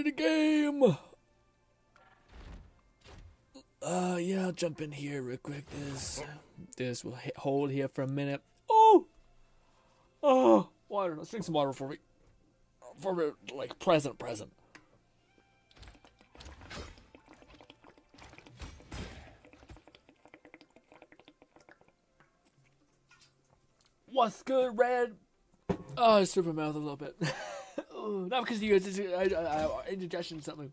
need a game. Yeah, I'll jump in here real quick. This will hold here for a minute. Oh, water. Let's drink some water for me. Like, present. What's good, Red? Oh, I stripped my mouth a little bit. Not because of you, it's just indigestion or something.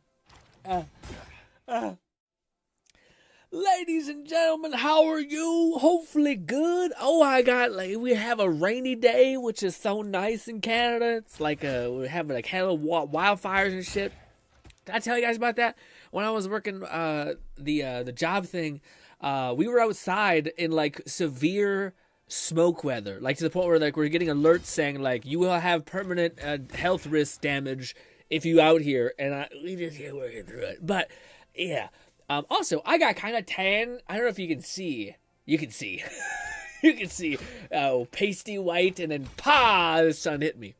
Ladies and gentlemen, how are you? Hopefully good. We have a rainy day, which is so nice in Canada. It's like we're having like hell of wildfires and shit. Did I tell you guys about that? When I was working the job thing, we were outside in like severe smoke weather, like to the point where like we're getting alerts saying like you will have permanent health risk damage if you out here, and we just keep working through it. But yeah. Also, I got kind of tan. I don't know if you can see. You can see. You can see. Pasty white, and then the sun hit me.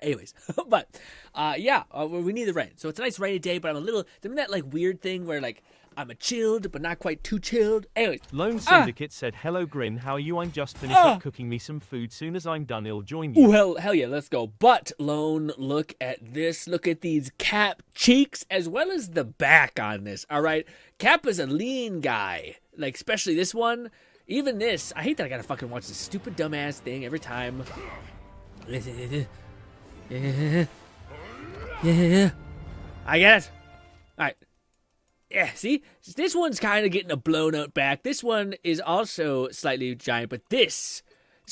Anyways, but we need the rain. So it's a nice rainy day, but I'm in that like weird thing where like I'm a chilled, but not quite too chilled. Anyways. Lone Syndicate said, hello, Grin. How are you? I'm just finished up cooking me some food. Soon as I'm done, I'll join you. Ooh, hell yeah, let's go. But, Lone, look at this. Look at these Cap cheeks, as well as the back on this, all right? Cap is a lean guy. Like, especially this one. Even this. I hate that I gotta fucking watch this stupid, dumbass thing every time. Yeah. I get it. All right. Yeah, see? This one's kind of getting a blown-out back. This one is also slightly giant, but this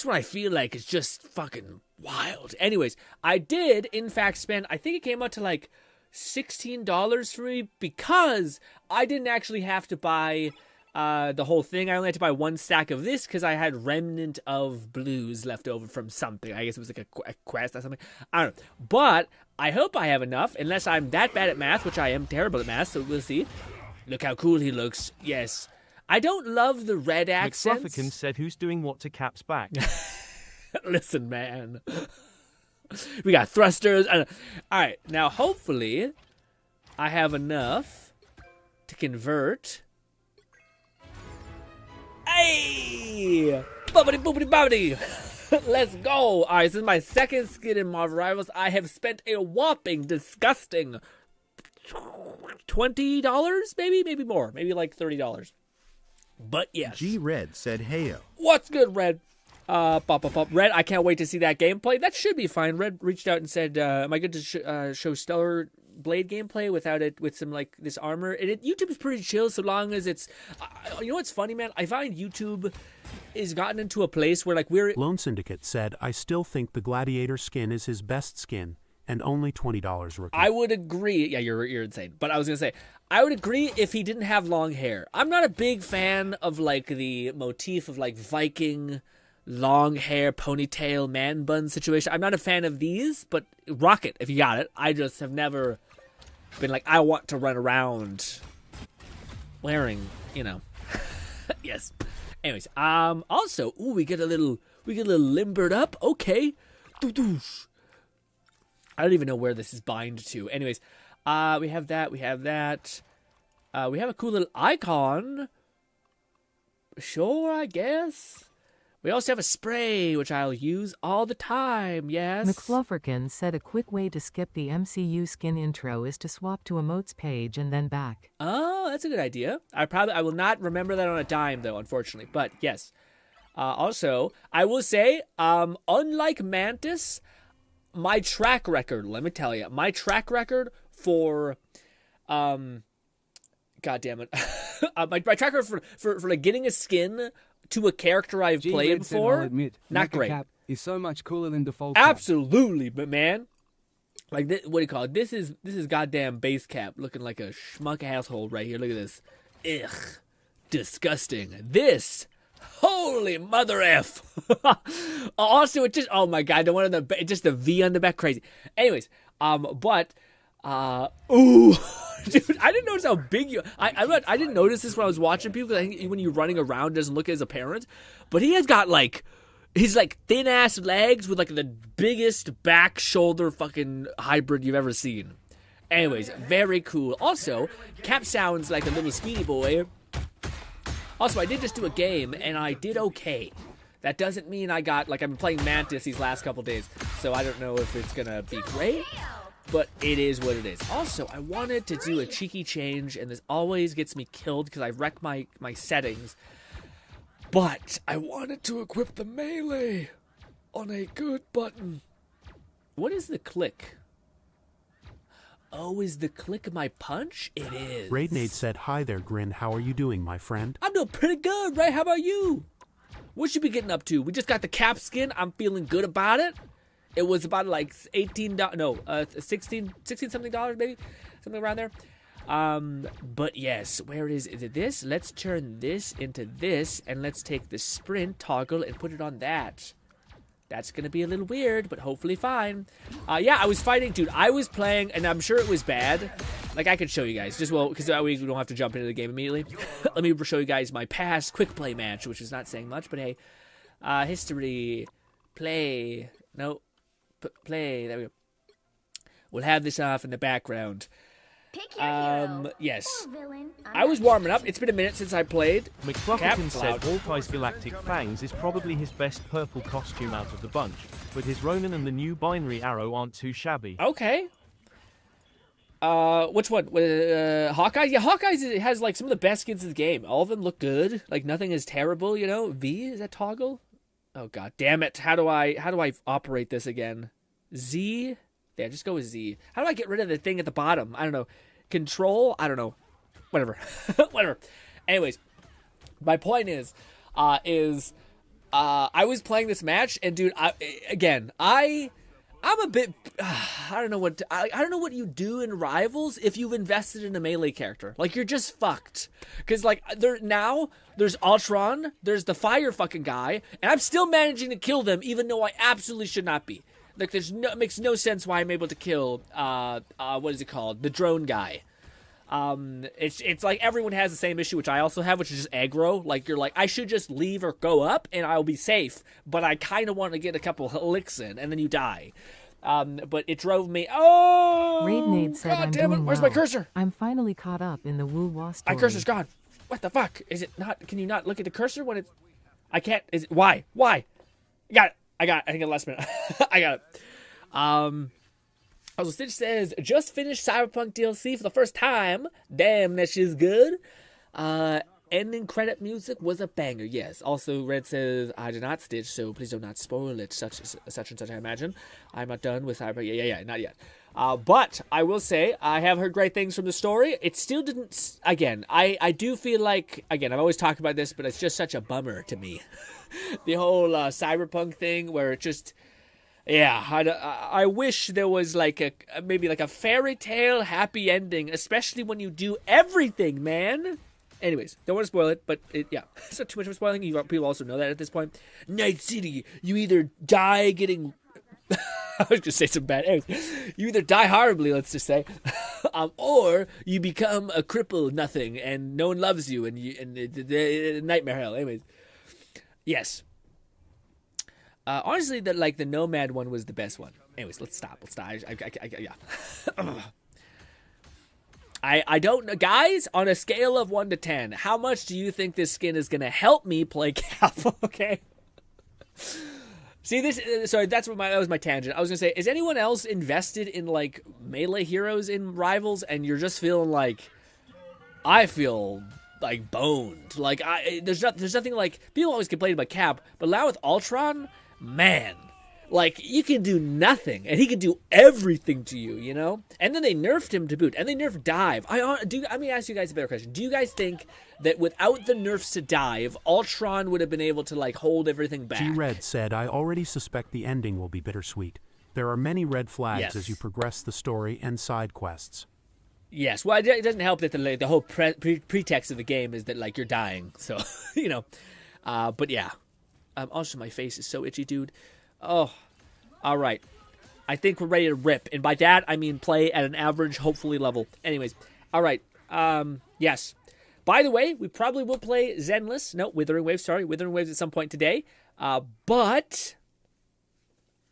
one I feel like is just fucking wild. Anyways, I did, in fact, spend, I think it came out to like $16 for me because I didn't actually have to buy the whole thing. I only had to buy one stack of this because I had remnant of blues left over from something. I guess it was like a quest or something. I don't know. But I hope I have enough, unless I'm that bad at math, which I am terrible at math, so we'll see. Look how cool he looks. Yes. I don't love the red accents. McFruffican said, who's doing what to Cap's back? Listen, man. We got thrusters. All right. Now, hopefully, I have enough to convert. Hey! Bobbity, boobity, bobbity. Let's go. All right, this is my second skin in Marvel Rivals. I have spent a whopping, disgusting $20, maybe more, maybe like $30. But yes. G Red said, "Heyo." What's good, Red? Red, I can't wait to see that gameplay. That should be fine. Red reached out and said, "Am I good to show Stellar Blade gameplay without it, with some like this armor?" And YouTube's pretty chill so long as it's. You know what's funny, man? I find YouTube is gotten into a place where like Lone Syndicate said, "I still think the Gladiator skin is his best skin." And only $20 rookie. I would agree. Yeah, you're insane. But I was going to say, I would agree if he didn't have long hair. I'm not a big fan of, like, the motif of, like, Viking, long hair, ponytail, man bun situation. I'm not a fan of these, but rock it if you got it. I just have never been like, I want to run around wearing, yes. Anyways, also, we get a little limbered up. Okay. Doo-doosh. I don't even know where this is bind to. Anyways, we have that. We have a cool little icon. Sure, I guess. We also have a spray, which I'll use all the time, yes. McFlufferkin said a quick way to skip the MCU skin intro is to swap to emotes page and then back. Oh, that's a good idea. I will not remember that on a dime, though, unfortunately. But, yes. Also, I will say, unlike Mantis, my track record, let me tell you, for, God damn it, my track record for like getting a skin to a character I've played before, not great. Cap is so much cooler than default. Absolutely, but man, like this, what do you call it? This is goddamn base cap looking like a schmuck asshole right here. Look at this, ugh, disgusting. This. Holy mother F. Also, it just, oh my God, the one on the back, just the V on the back, crazy. Anyways, ooh, dude, I didn't notice how big you, I didn't notice this when I was watching people, because I think when you're running around, it doesn't look as apparent, but he has got like, he's like thin ass legs with like the biggest back shoulder fucking hybrid you've ever seen. Anyways, very cool. Also, Cap sounds like a little speedy boy. Also, I did just do a game, and I did okay. That doesn't mean I got, like, I've been playing Mantis these last couple days, so I don't know if it's gonna be great, but it is what it is. Also, I wanted to do a cheeky change, and this always gets me killed because I wreck my settings, but I wanted to equip the melee on a good button. What is the click? Oh, is the click my punch? It is. Raidnade said, "Hi there, Grin. How are you doing, my friend?" I'm doing pretty good, right? How about you? What should we be getting up to? We just got the Capskin. I'm feeling good about it. It was about like $16 something dollars, maybe, something around there. But yes, where is it? This? Let's turn this into this, and let's take the sprint toggle and put it on that. That's gonna be a little weird, but hopefully fine. Yeah, I was fighting, dude. I was playing, and I'm sure it was bad. Like, I could show you guys, just well, because that way we don't have to jump into the game immediately. Let me show you guys my past quick play match, which is not saying much, but hey, history, play, no, play. There we go. We'll have this off in the background. Yes. I was warming up. It's been a minute since I played. McFluffington said Hawkeye's Galactic Fangs is probably his best purple costume out of the bunch, but his Ronin and the new binary arrow aren't too shabby. Okay. Which one? Hawkeye? Yeah, Hawkeye has like some of the best skins in the game. All of them look good. Like nothing is terrible, you know? V, is that toggle? Oh god damn it. How do I operate this again? Z? Yeah, just go with Z. How do I get rid of the thing at the bottom? I don't know. Control? I don't know. Whatever. Whatever. Anyways, my point is I was playing this match, and dude, I'm a bit. I don't know what I don't know what you do in Rivals if you've invested in a melee character. Like you're just fucked. Because like there's Ultron, there's the fire fucking guy, and I'm still managing to kill them, even though I absolutely should not be. Like, it makes no sense why I'm able to kill, what is it called? The drone guy. It's like everyone has the same issue, which I also have, which is just aggro. Like, you're like, I should just leave or go up, and I'll be safe. But I kind of want to get a couple licks in, and then you die. But it drove me, Raidnade said, God damn it, where's my cursor? I'm finally caught up in the Woo-Wah story. My cursor's gone. What the fuck? Is it not, can you not look at the cursor when it's, I can't, is it, why? Got it. I think in the last minute. I got it. Also, Stitch says, just finished Cyberpunk DLC for the first time. Damn, that shit's good. Ending credit music was a banger. Yes. Also, Red says, I did not Stitch, so please do not spoil it. Such and such, I imagine. I'm not done with Cyberpunk. Yeah, not yet. But I will say, I have heard great things from the story. It still didn't, again, I do feel like, again, I've always talked about this, but it's just such a bummer to me. The whole Cyberpunk thing where it just, yeah, I wish there was like maybe like a fairy tale happy ending, especially when you do everything, man. Anyways, don't want to spoil it, but yeah, it's not too much of a spoiling. People also know that at this point. Night City, you either die getting, I was going to say some bad, anyways, you either die horribly, let's just say, or you become a cripple nothing and no one loves you and nightmare hell. Anyways. Yes. Honestly, the Nomad one was the best one. Anyways, let's stop. Yeah. I don't know. Guys, on a scale of 1 to 10, how much do you think this skin is going to help me play Cap? Okay. See, sorry, that was my tangent. I was going to say, is anyone else invested in, like, melee heroes in Rivals, and you're just feeling like, I feel like boned. Like there's nothing like, people always complain about Cap, but now with Ultron, man, like you can do nothing and he can do everything to you, you know? And then they nerfed him to boot, and they nerfed dive. Let me ask you guys a better question. Do you guys think that without the nerfs to dive, Ultron would have been able to like hold everything back? G-Red said, I already suspect the ending will be bittersweet. There are many red flags as you progress the story and side quests. Yes, well, it doesn't help that the whole pretext of the game is that, like, you're dying, so, you know, but yeah. Also, my face is so itchy, dude. Oh, all right. I think we're ready to rip, and by that, I mean play at an average, hopefully, level. Anyways, all right, yes. By the way, we probably will play Withering Waves at some point today, but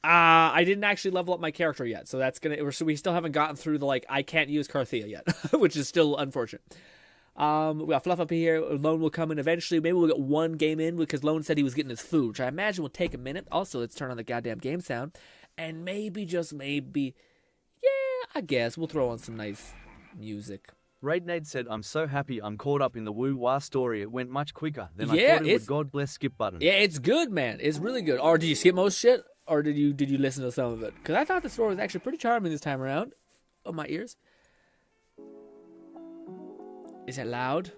I didn't actually level up my character yet, so that's so we still haven't gotten through the like I can't use Carthea yet, which is still unfortunate. We got Fluff up here. Lone will come in eventually. Maybe we'll get one game in because Lone said he was getting his food, which I imagine will take a minute. Also, let's turn on the goddamn game sound, and maybe just maybe, yeah, I guess we'll throw on some nice music. Raidnade said, I'm so happy I'm caught up in the woo-wah story. It went much quicker than I Yeah, thought it would. God bless skip button. Yeah, it's good, man. It's really good. Or did you skip most shit? Or did you listen to some of it? Because I thought the story was actually pretty charming this time around. Oh, my ears. Is it loud?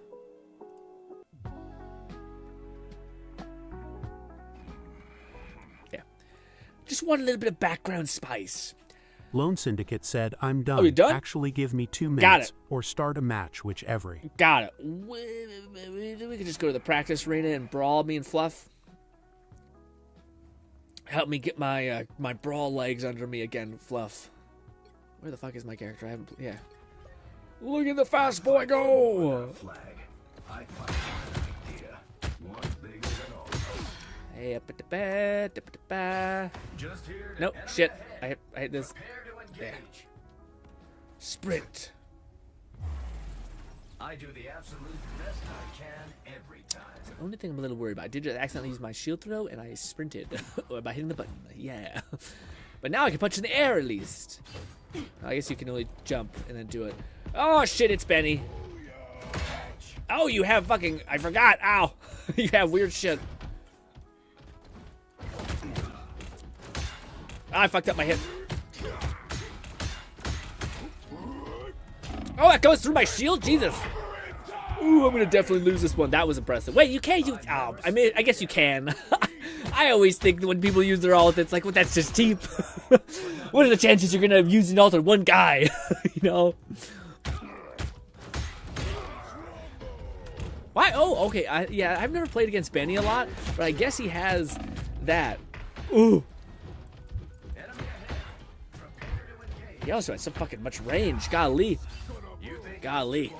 Yeah. Just want a little bit of background spice. Lone Syndicate said, I'm done. Oh, you done? Actually, give me 2 minutes. Got it. Or start a match, whichever. Got it. We could just go to the practice arena and brawl, me and Fluff. Help me get my my brawl legs under me again, Fluff. Where the fuck is my character? I haven't. Yeah. Look at the fast boy go! Hey, up at the bed. Nope, shit. I hit this. There. Sprint. I do the absolute best I can every time. It's the only thing I'm a little worried about. I did just accidentally use my shield throw and I sprinted by hitting the button. Yeah. But now I can punch in the air at least. I guess you can only jump and then do it. Oh shit, it's Benny. Oh, you have fucking... I forgot. Ow. You have weird shit. I fucked up my hit. Oh, that goes through my shield? Jesus. Ooh, I'm gonna definitely lose this one. That was impressive. Wait, you can't use... Oh, I mean, I guess you can. I always think when people use their ult, it's like, well, that's just cheap. What are the chances you're gonna use an ult on one guy? You know? Why? Oh, okay. Yeah, I've never played against Benny a lot, but I guess he has that. Ooh. He also has so fucking much range. Golly. Golly.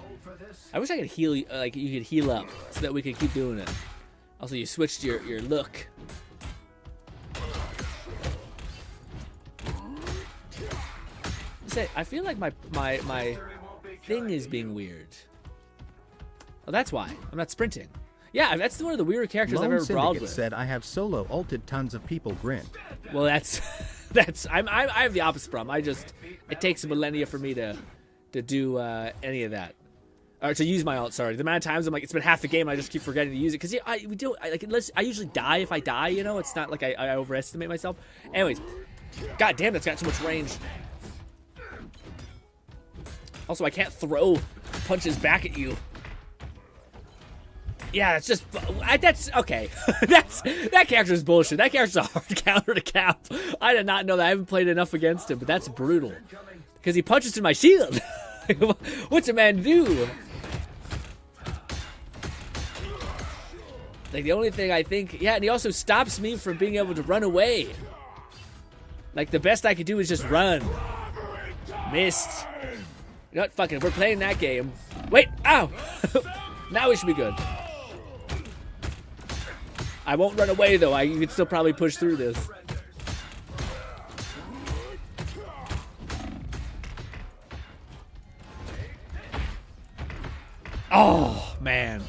I wish I could heal, like, you could heal up so that we could keep doing it. Also, you switched your look. I feel like my thing is being weird. Oh, that's why. I'm not sprinting. Yeah, that's one of the weirder characters I've ever brawled with. Said I have solo ulted tons of people grin. Well, that's I have the opposite problem. It takes a millennia for me to do any of that. Or to use my ult, sorry. The amount of times I'm like, it's been half the game and I just keep forgetting to use it. Because I usually die if I die, you know? It's not like I overestimate myself. Anyways. God damn, that's got so much range. Also, I can't throw punches back at you. Yeah, that's just... that's... Okay. That character's bullshit. That character's a hard counter to Cap. I did not know that. I haven't played enough against him, but that's brutal. Because he punches through my shield. What's a man do? Like, the only thing I think... Yeah, and he also stops me from being able to run away. Like, the best I could do is just run. Missed. You know what? Fuck it. We're playing that game. Wait. Ow. Now we should be good. I won't run away, though. You can still probably push through this. Oh, man.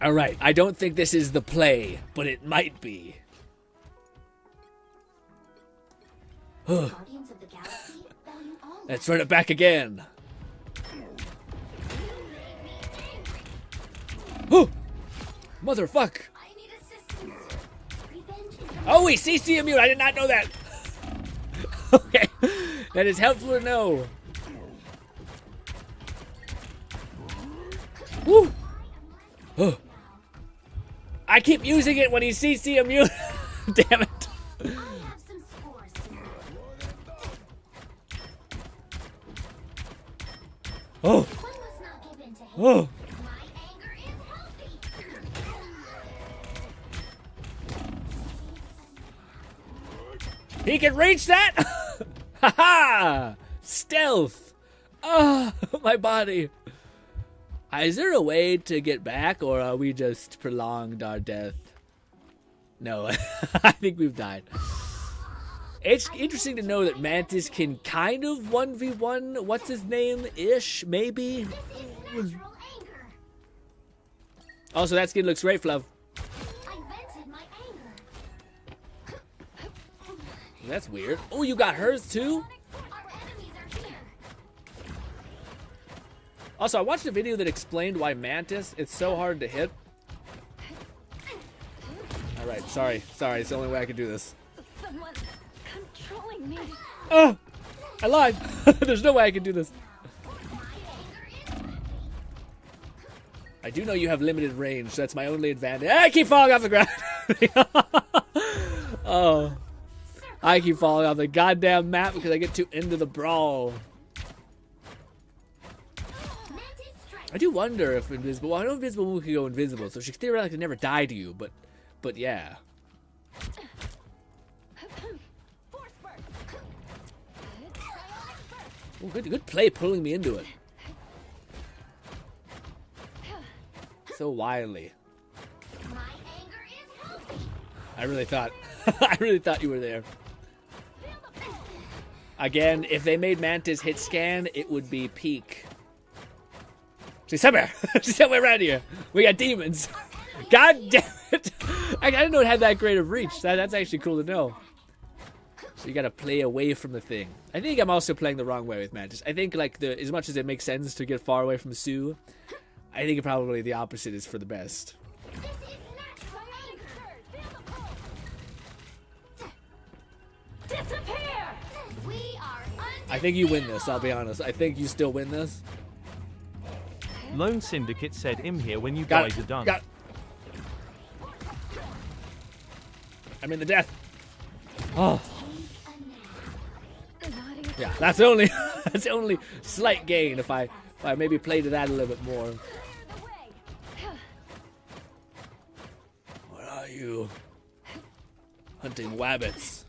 All right. I don't think this is the play, but it might be. Let's run it back again. Oh, motherfuck. Oh, we CC immune. I did not know that. Okay, that is helpful to know. Woo. Oh. I keep using it when he's CC immune. Damn it. Oh. Oh. He can reach that? Haha! Stealth! Oh, my body. Is there a way to get back, or are we just prolonged our death? No, I think we've died. It's interesting to know that Mantis can kind of 1v1 what's his name ish, maybe. Also, that skin looks great, Fluv. That's weird. Oh, you got hers too? Also, I watched a video that explained why Mantis it's so hard to hit. Alright, sorry. It's the only way I can do this. Someone's controlling me. Oh! I lied! There's no way I can do this. I do know you have limited range, so that's my only advantage. I keep falling off the ground! Oh. I keep falling off the goddamn map because I get too into the brawl. I do wonder if invisible. Well, I know invisible Woo can go invisible, so she theoretically never die to you. But yeah. Oh, good play pulling me into it. So wildly. I really thought you were there. Again, if they made Mantis hit scan, it would be peak. She's somewhere. She's somewhere around here. We got demons. God damn it. I didn't know it had that great of reach. That's actually cool to know. So you gotta play away from the thing. I think I'm also playing the wrong way with Mantis. I think like as much as it makes sense to get far away from Sue, I think probably the opposite is for the best. I think you win this, I'll be honest. I think you still win this. Lone Syndicate said I'm here when you guys are done. I'm in the death. Oh. Yeah, that's the only slight gain if I maybe play to that a little bit more. What are you? Hunting wabbits.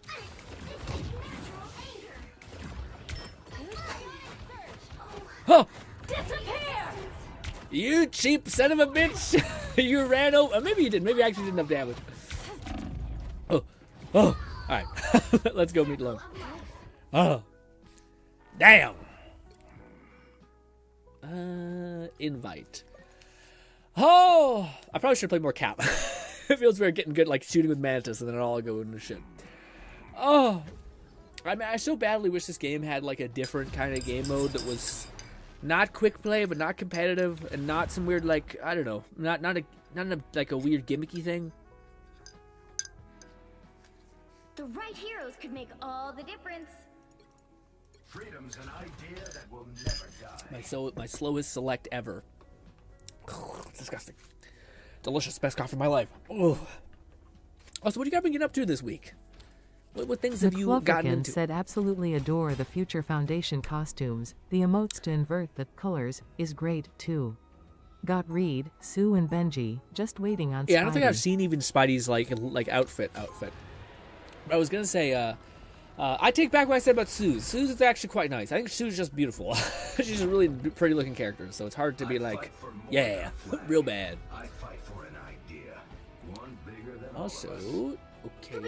Oh! You cheap son of a bitch! You ran over. Maybe you did. Maybe I actually did enough damage. Oh! Alright. Let's go meet Lone. Oh. Damn! Invite. Oh! I probably should play more Cap. It feels weird getting good, like, shooting with Mantis and then all go into shit. Oh! I mean, I so badly wish this game had, like, a different kind of game mode that was not quick play, but not competitive, and not some weird, like, I don't know, not like a weird gimmicky thing. The right heroes could make all the difference. Freedom's an idea that will never die. My slowest select ever. Disgusting. Delicious, best coffee of my life. Oh. Also, what you guys been getting up to this week? What things have you gotten into? Said absolutely adore the future Foundation costumes. The emotes to invert the colors is great too. Got Reed, Sue, and Benji just waiting on. Yeah, Spidey. I don't think I've seen even Spidey's like outfit. I was gonna say, I take back what I said about Sue's. Sue's is actually quite nice. I think Sue's just beautiful. She's a really pretty looking character, so it's hard to be like, yeah, real bad. I fight for an idea. One bigger than Also, okay,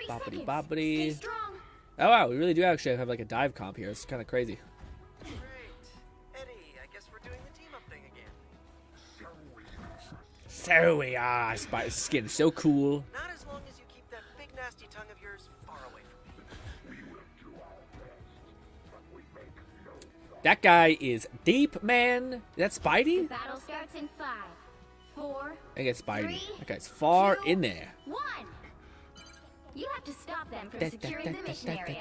boppity boppity. Stay strong. Oh wow, we really do actually have like a dive comp here. It's kind of crazy. Great. Eddie, I guess we're doing the team up thing again. So we are. Spider's skin is so cool. Not as long as you keep that big nasty tongue of yours far away from me. That guy is deep, man. Is that Spidey? Battle starts in 5, 4. I think it's Spidey. 3, That guy's far 2, in there. 1. You have to stop them from securing the mission area.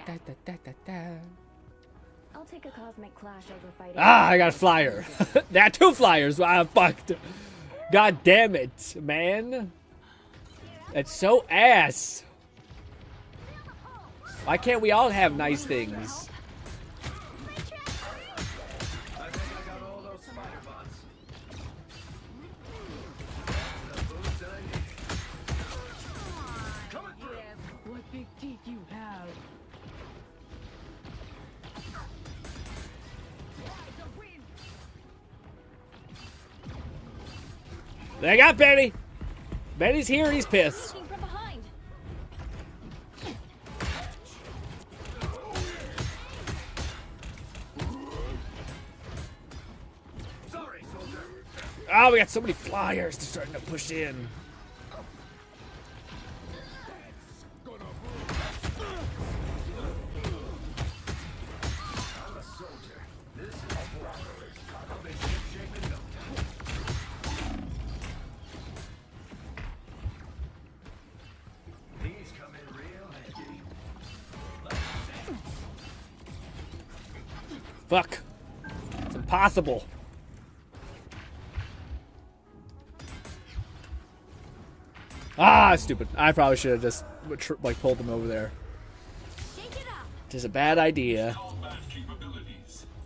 I'll take a cosmic clash over fighting. Ah, I got a flyer. There are 2 flyers. Ah, fucked. God damn it, man. That's so ass. Why can't we all have nice things? I think I got all those spider bots. The boots I need. Coming through. What big teeth you have. They got Benny. Benny's here and he's pissed. From behind. Oh, we got so many flyers. They're starting to push in. Fuck. It's impossible. Ah, stupid. I probably should have just like pulled them over there. Just a bad idea.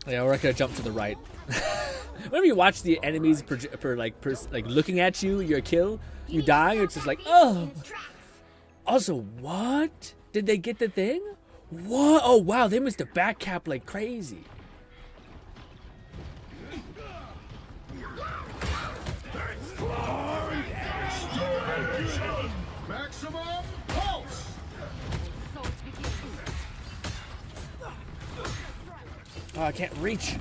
Yeah, or I could have jumped to the right. Whenever you watch the enemies like looking at you, your kill, you die. It's just like, oh. Also, what? Did they get the thing? What? Oh wow, they must have back cap like crazy. Maximum pulse. Oh, I can't reach.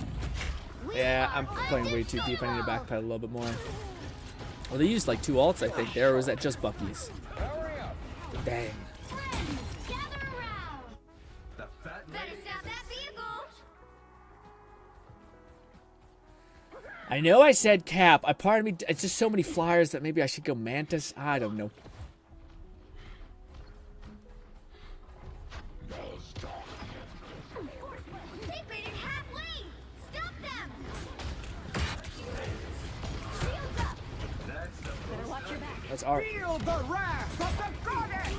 Yeah, I'm playing way too deep. I need to backpedal a little bit more. Well, they used like 2 ults, I think, there. Or was that just Bucky's? Dang. I know I said Cap. A part of me, it's just so many flyers that maybe I should go Mantis. I don't know. That's our. Feel the wrath of the goddess.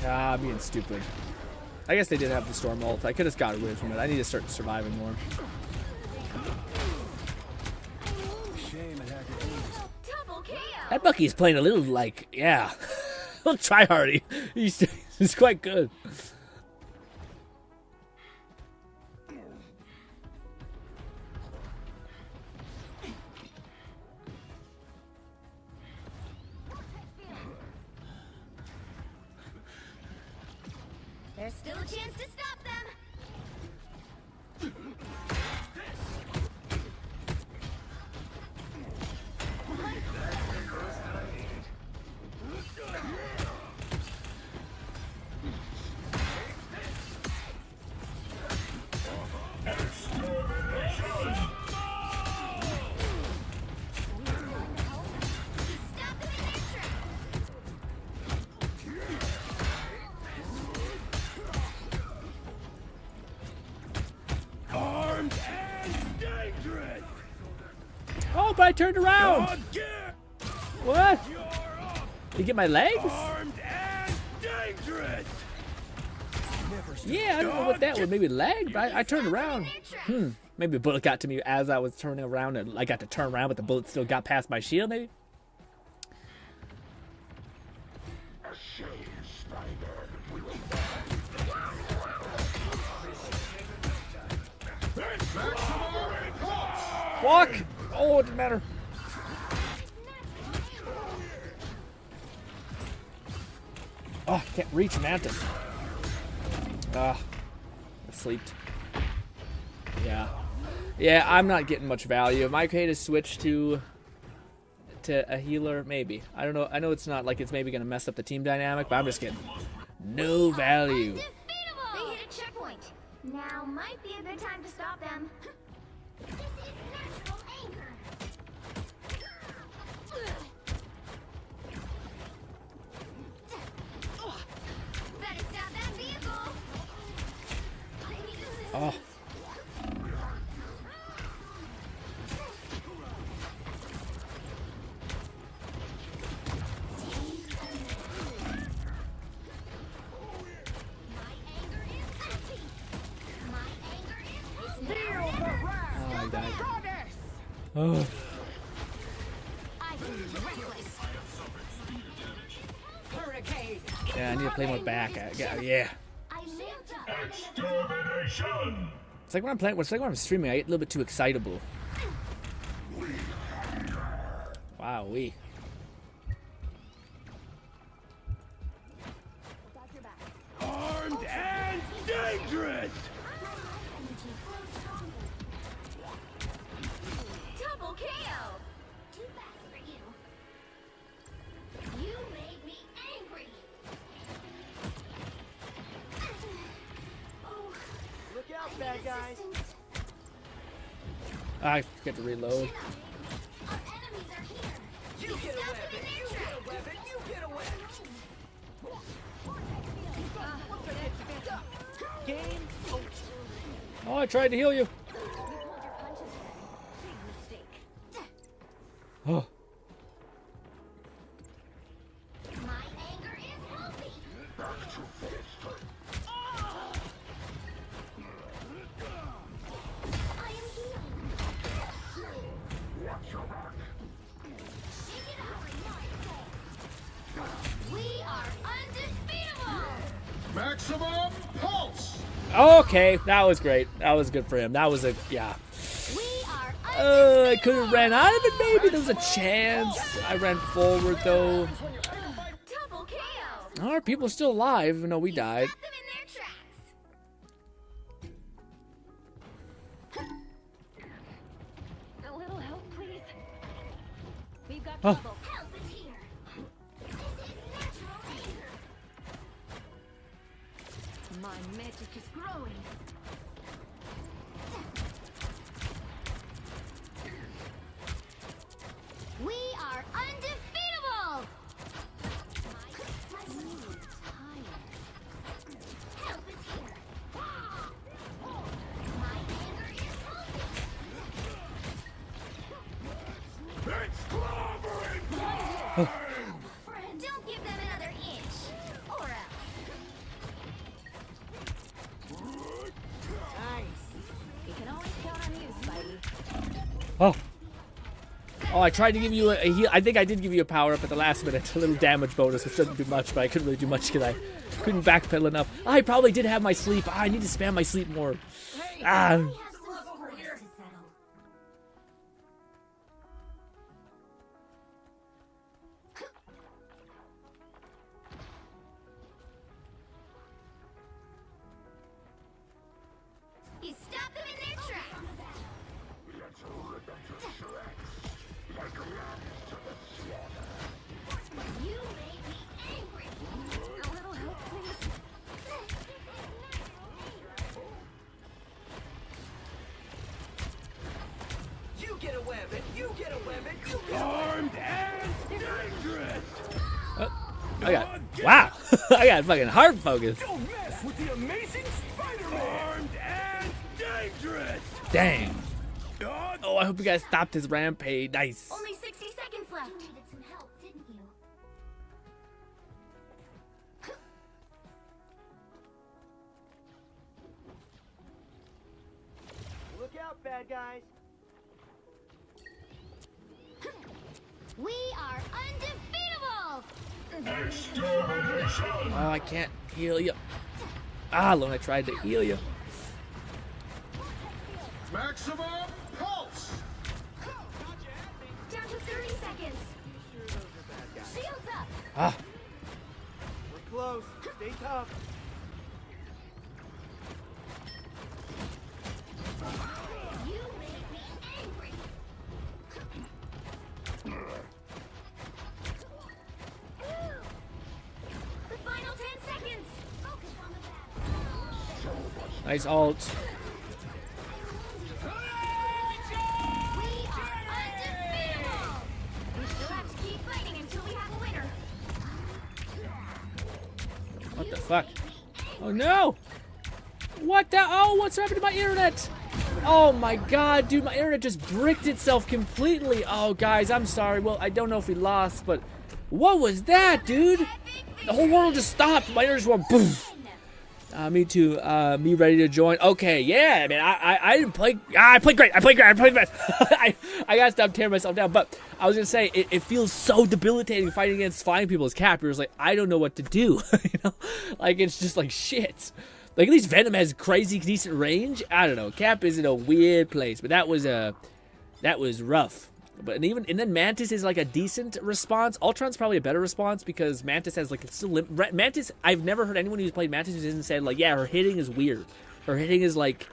Ah, I'm being stupid. I guess they did have the storm ult. I could have got away from it. I need to start surviving more. That Bucky's playing a little like, yeah, a little tryhardy. He's quite good. There's still a chance to stop them. Oh, but I turned around. What? Did you get my legs? Yeah, I don't know what that was. Maybe leg, but I turned around. Maybe a bullet got to me as I was turning around, and I got to turn around, but the bullet still got past my shield, maybe? Fuck! Oh, it didn't matter. Oh, I can't reach Mantis. I sleeped. Yeah. Yeah, I'm not getting much value. Am I okay to switch to a healer? Maybe. I don't know. I know it's not like it's maybe going to mess up the team dynamic, but I'm just getting no value. They hit a checkpoint. Now might be a good time to stop them. This is natural anger. Better stop that vehicle. Oh. Oh. Yeah, I need to play more back. Yeah. It's like when I'm playing. It's like when I'm streaming. I get a little bit too excitable. Wow, we. Armed and dangerous. guys. I forget to reload. You get a weapon. You get a weapon. You get a weapon. Game. Oh, I tried to heal you. Oh. My anger is healthy. I am healed. We are undefeatable. Maximum pulse. Okay, that was great. That was good for him. That was a yeah. We are I could have ran out of it. Maybe there was a chance. I ran forward though. double KO. Our people are still alive, even though we died. Stop them in their tracks. A little help, please. We've got Oh. trouble. Help is here. This is natural anger. My magic is growing. We are undefeatable. My tired. Help is here. My anger is healthy. Don't give them another inch, or else. Nice. We can always count on you, Spidey. Oh. Oh, I tried to give you a heal. I think I did give you a power up at the last minute. A little damage bonus, which doesn't do much, but I couldn't really do much because I couldn't backpedal enough. I probably did have my sleep. I need to spam my sleep more. Ah. You stop them in their tracks. You made me angry. A little help, please. You get a weapon. You get a weapon. You get a Armed and dangerous. I got wow. I got fucking heart focus. Don't mess with the amazing Spider-Man. Armed and dangerous. Dang. Oh, I hope you guys stopped his rampage. Nice. Only 60 seconds left. You needed some help, didn't you? Look out, bad guys. We are undefeatable. Oh, I can't heal you. Ah, Lone, I tried to heal you. Maximum pulse. Down to 30 seconds. Shields up. Ah. We're close. Stay tough. You made me angry. The final 10 seconds. Focus on the battle. Nice ult. We are undefeatable. We still have to keep fighting until we have a winner. What the fuck? Oh no! What the? Oh, what's happened to my internet? Oh my god, dude, my internet just bricked itself completely. Oh, guys, I'm sorry. Well, I don't know if we lost, but what was that, dude? The whole world just stopped. My internet just went boom. Me too. Me ready to join. Okay, yeah, man. I didn't play. I played great. I played best. I gotta stop tearing myself down. But I was gonna say it feels so debilitating fighting against flying people as Cap. You're just like, I don't know what to do. You know, like it's just like shit. Like at least Venom has crazy decent range. I don't know. Cap is in a weird place, but that was rough. But and then Mantis is like a decent response. Ultron's probably a better response because Mantis has like Mantis. I've never heard anyone who's played Mantis who hasn't said like, yeah, her hitting is weird. Her hitting is like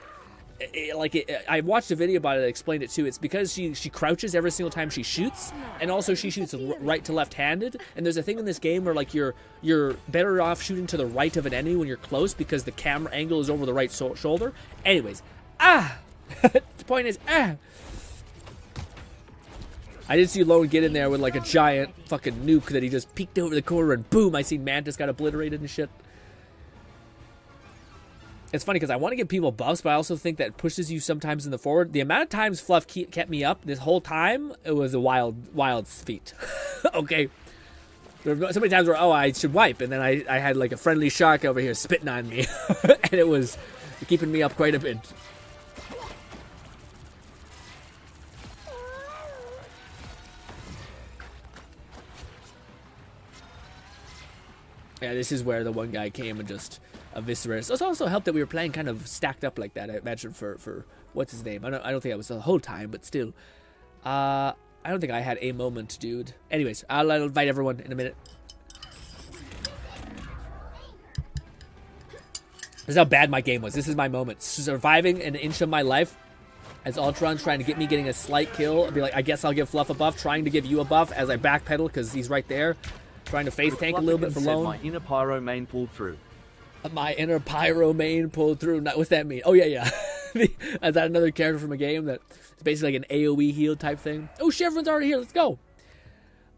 I watched a video about it that explained it too. It's because she crouches every single time she shoots, and also she shoots right to left-handed. And there's a thing in this game where like you're better off shooting to the right of an enemy when you're close because the camera angle is over the right shoulder. Anyways. Ah! The point is, ah! I did see Lone get in there with like a giant fucking nuke that he just peeked over the corner and boom, I see Mantis got obliterated and shit. It's funny because I want to give people buffs, but I also think that pushes you sometimes in the forward. The amount of times Fluff kept me up this whole time, it was a wild feat. Okay. There were so many times where, oh, I should wipe, and then I had like a friendly shark over here spitting on me, and it was keeping me up quite a bit. Yeah, this is where the one guy came and just eviscerated. It also helped that we were playing kind of stacked up like that. I imagine for what's his name? I don't think I was the whole time, but still. I don't think I had a moment, dude. Anyways, I'll invite everyone in a minute. This is how bad my game was. This is my moment. Surviving an inch of my life as Ultron's trying to get me getting a slight kill. I'll be like, I guess I'll give Fluff a buff, trying to give you a buff as I backpedal because he's right there. Trying to face tank a little bit for Lone. My inner pyro main pulled through. My inner pyro main pulled through. What's that mean? Oh, yeah. Is that another character from a game that's basically like an AoE heal type thing? Oh, shit, everyone's already here. Let's go.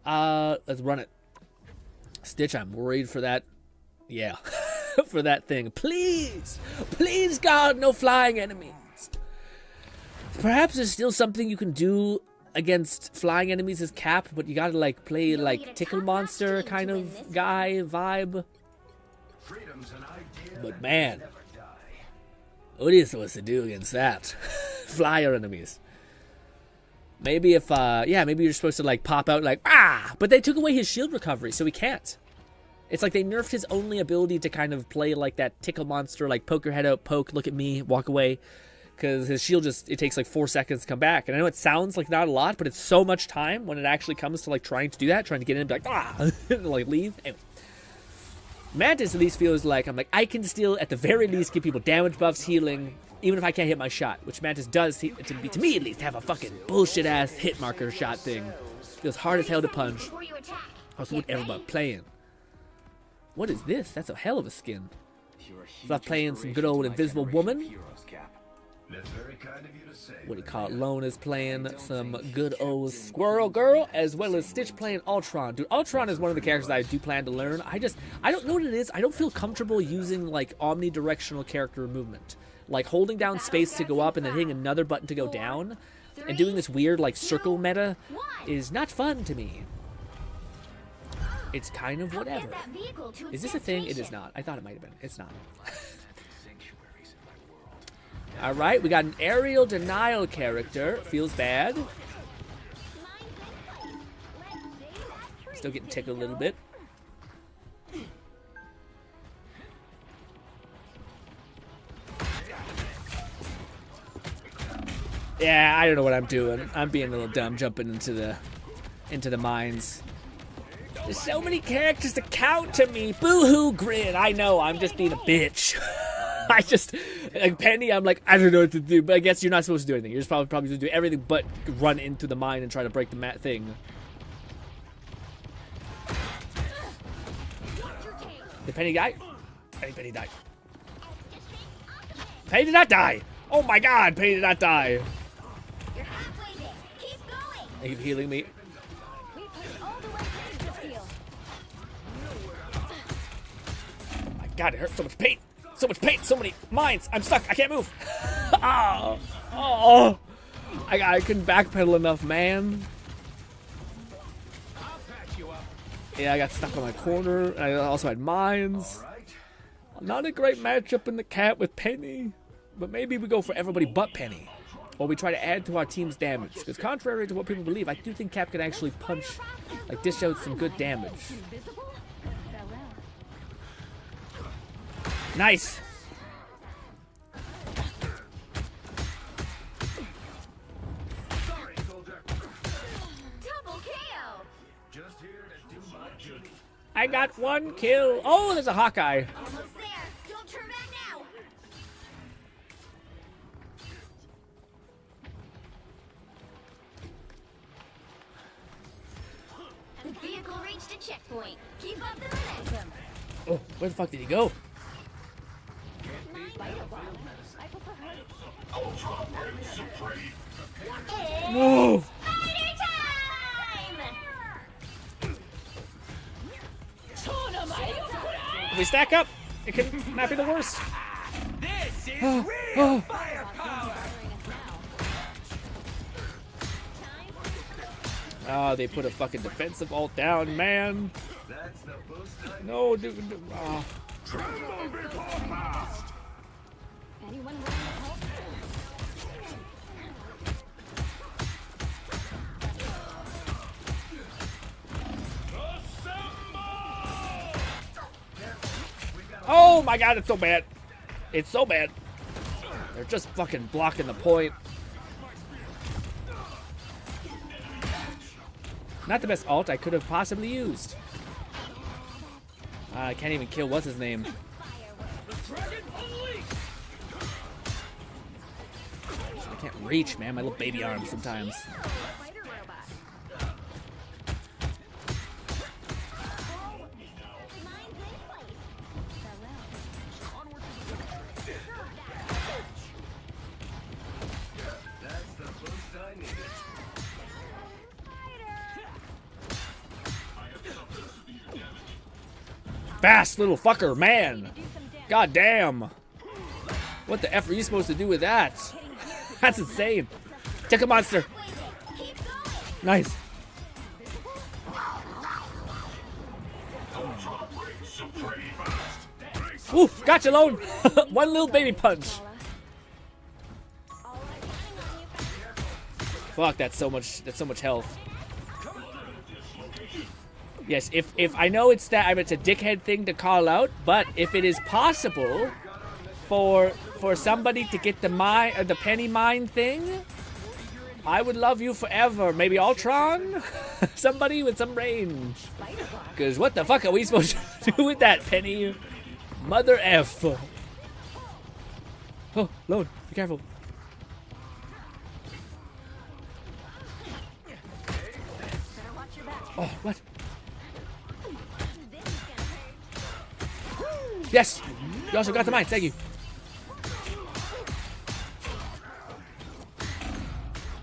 Let's run it. Stitch, I'm worried for that. Yeah, for that thing. Please, God, no flying enemies. Perhaps there's still something you can do against flying enemies as Cap, but you gotta like play like Tickle Monster kind of guy vibe. But man, what are you supposed to do against that? Flyer enemies. Maybe if maybe you're supposed to like pop out like but they took away his shield recovery, so he can't. It's like they nerfed his only ability to kind of play like that Tickle Monster, like poke your head out, poke, look at me, walk away. Because his shield it takes like 4 seconds to come back. And I know it sounds like not a lot, but it's so much time when it actually comes to like trying to do that, trying to get in and be like, and like leave. Anyway. Mantis at least feels like, I'm like, I can still at the very least give people damage buffs, healing, even if I can't hit my shot. Which Mantis does, to me at least, have a fucking bullshit ass hit marker shot thing. Feels hard as hell to punch. Also, what everybody playing. What is this? That's a hell of a skin. Fluff playing some good old Invisible Woman. What do you call it? Lone is playing some good old Squirrel Girl, as well as Stitch playing Ultron. Dude, Ultron is one of the characters I do plan to learn. I don't know what it is. I don't feel comfortable using like omnidirectional character movement. Like holding down space to go up and then hitting another button to go down. And doing this weird like circle meta is not fun to me. It's kind of whatever. Is this a thing? It is not. I thought it might have been. It's not. Alright, we got an aerial denial character. Feels bad. Still getting tickled a little bit. Yeah, I don't know what I'm doing. I'm being a little dumb jumping into the mines. There's so many characters to count to me. Boo-hoo, Grin. I know, I'm just being a bitch. I just, like Penny, I'm like, I don't know what to do, but I guess you're not supposed to do anything. You're just probably supposed to do everything but run into the mine and try to break the thing. Did Penny die? I think Penny died. Penny did not die! Oh my god, Penny did not die! Thank you for healing me. Oh my god, it hurts so much pain! So much pain, so many mines. I'm stuck. I can't move. Oh. I couldn't backpedal enough, man. Yeah, I got stuck on my corner. I also had mines. Not a great matchup in the cat with Penny. But maybe we go for everybody but Penny. Or we try to add to our team's damage. Because contrary to what people believe, I do think Cap can actually punch, like dish out some good damage. Nice. I got 1 kill. Oh, there's a Hawkeye. Almost there. Don't turn back now. The vehicle reached a checkpoint. Keep up the momentum. Oh, where the fuck did he go? I No! If we stack up, it could not be the worst. This is real firepower. Oh, they put a fucking defensive ult down, man. That's the boost I No, dude. Oh. Anyone willing to help? Oh my god, it's so bad. It's so bad. They're just fucking blocking the point. Not the best ult I could have possibly used. I can't even kill what's his name. I can't reach, man. My little baby arms sometimes. Fast little fucker, man. God damn. What the F are you supposed to do with that? That's insane. Take a monster. Nice. Ooh, gotcha, Lone. One little baby punch. Fuck, that's so much health. Yes, if I know it's that it's a dickhead thing to call out, but if it is possible for somebody to get the penny mine thing, I would love you forever. Maybe Ultron? Somebody with some range. Because what the fuck are we supposed to do with that penny? Mother F. Oh, Lone, be careful. Oh, what? Yes! You also got the mine, thank you.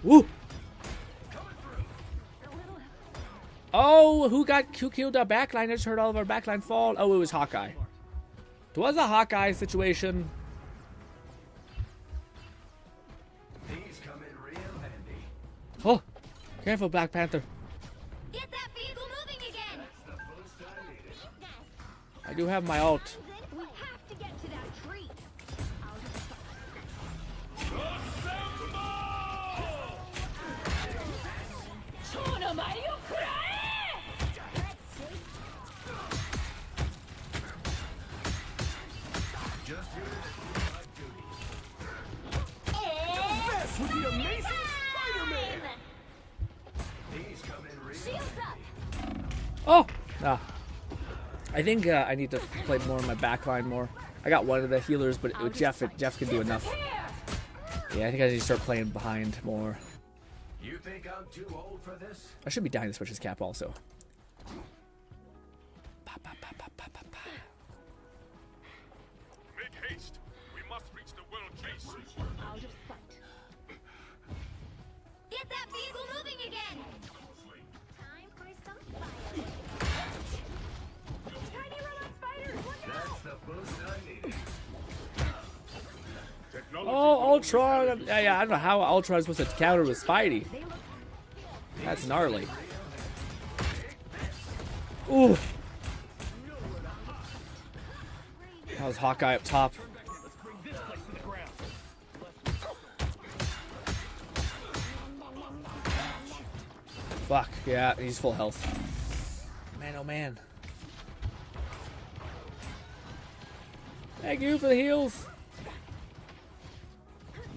Woo! Oh, who killed our backline? I just heard all of our backline fall. Oh, it was Hawkeye. It was a Hawkeye situation. These come in real handy. Oh, careful, Black Panther. Get that vehicle moving again. The boost I needed. I do have my ult. We have to get to that tree. Just here to mess with the amazing Spider-Man. These come in real handy. Oh! Ah. I think I need to play more of my backline more. I got one of the healers, but with Jeff can do enough. Yeah, I think I need to start playing behind more. You think I'm too old for this? I should be dying to switch his cap also. Pa, pa, pa, pa, pa, pa, pa. Make haste. We must reach the world chase. I'll just fight. Get that vehicle moving again. Time for some fire. Tiny robot spiders, look out! That's the boost I needed. Oh, Ultron! Yeah, I don't know how Ultron is supposed to counter with Spidey. That's gnarly. Ooh! That was Hawkeye up top. Fuck, yeah, he's full health. Man, oh man. Thank you for the heals.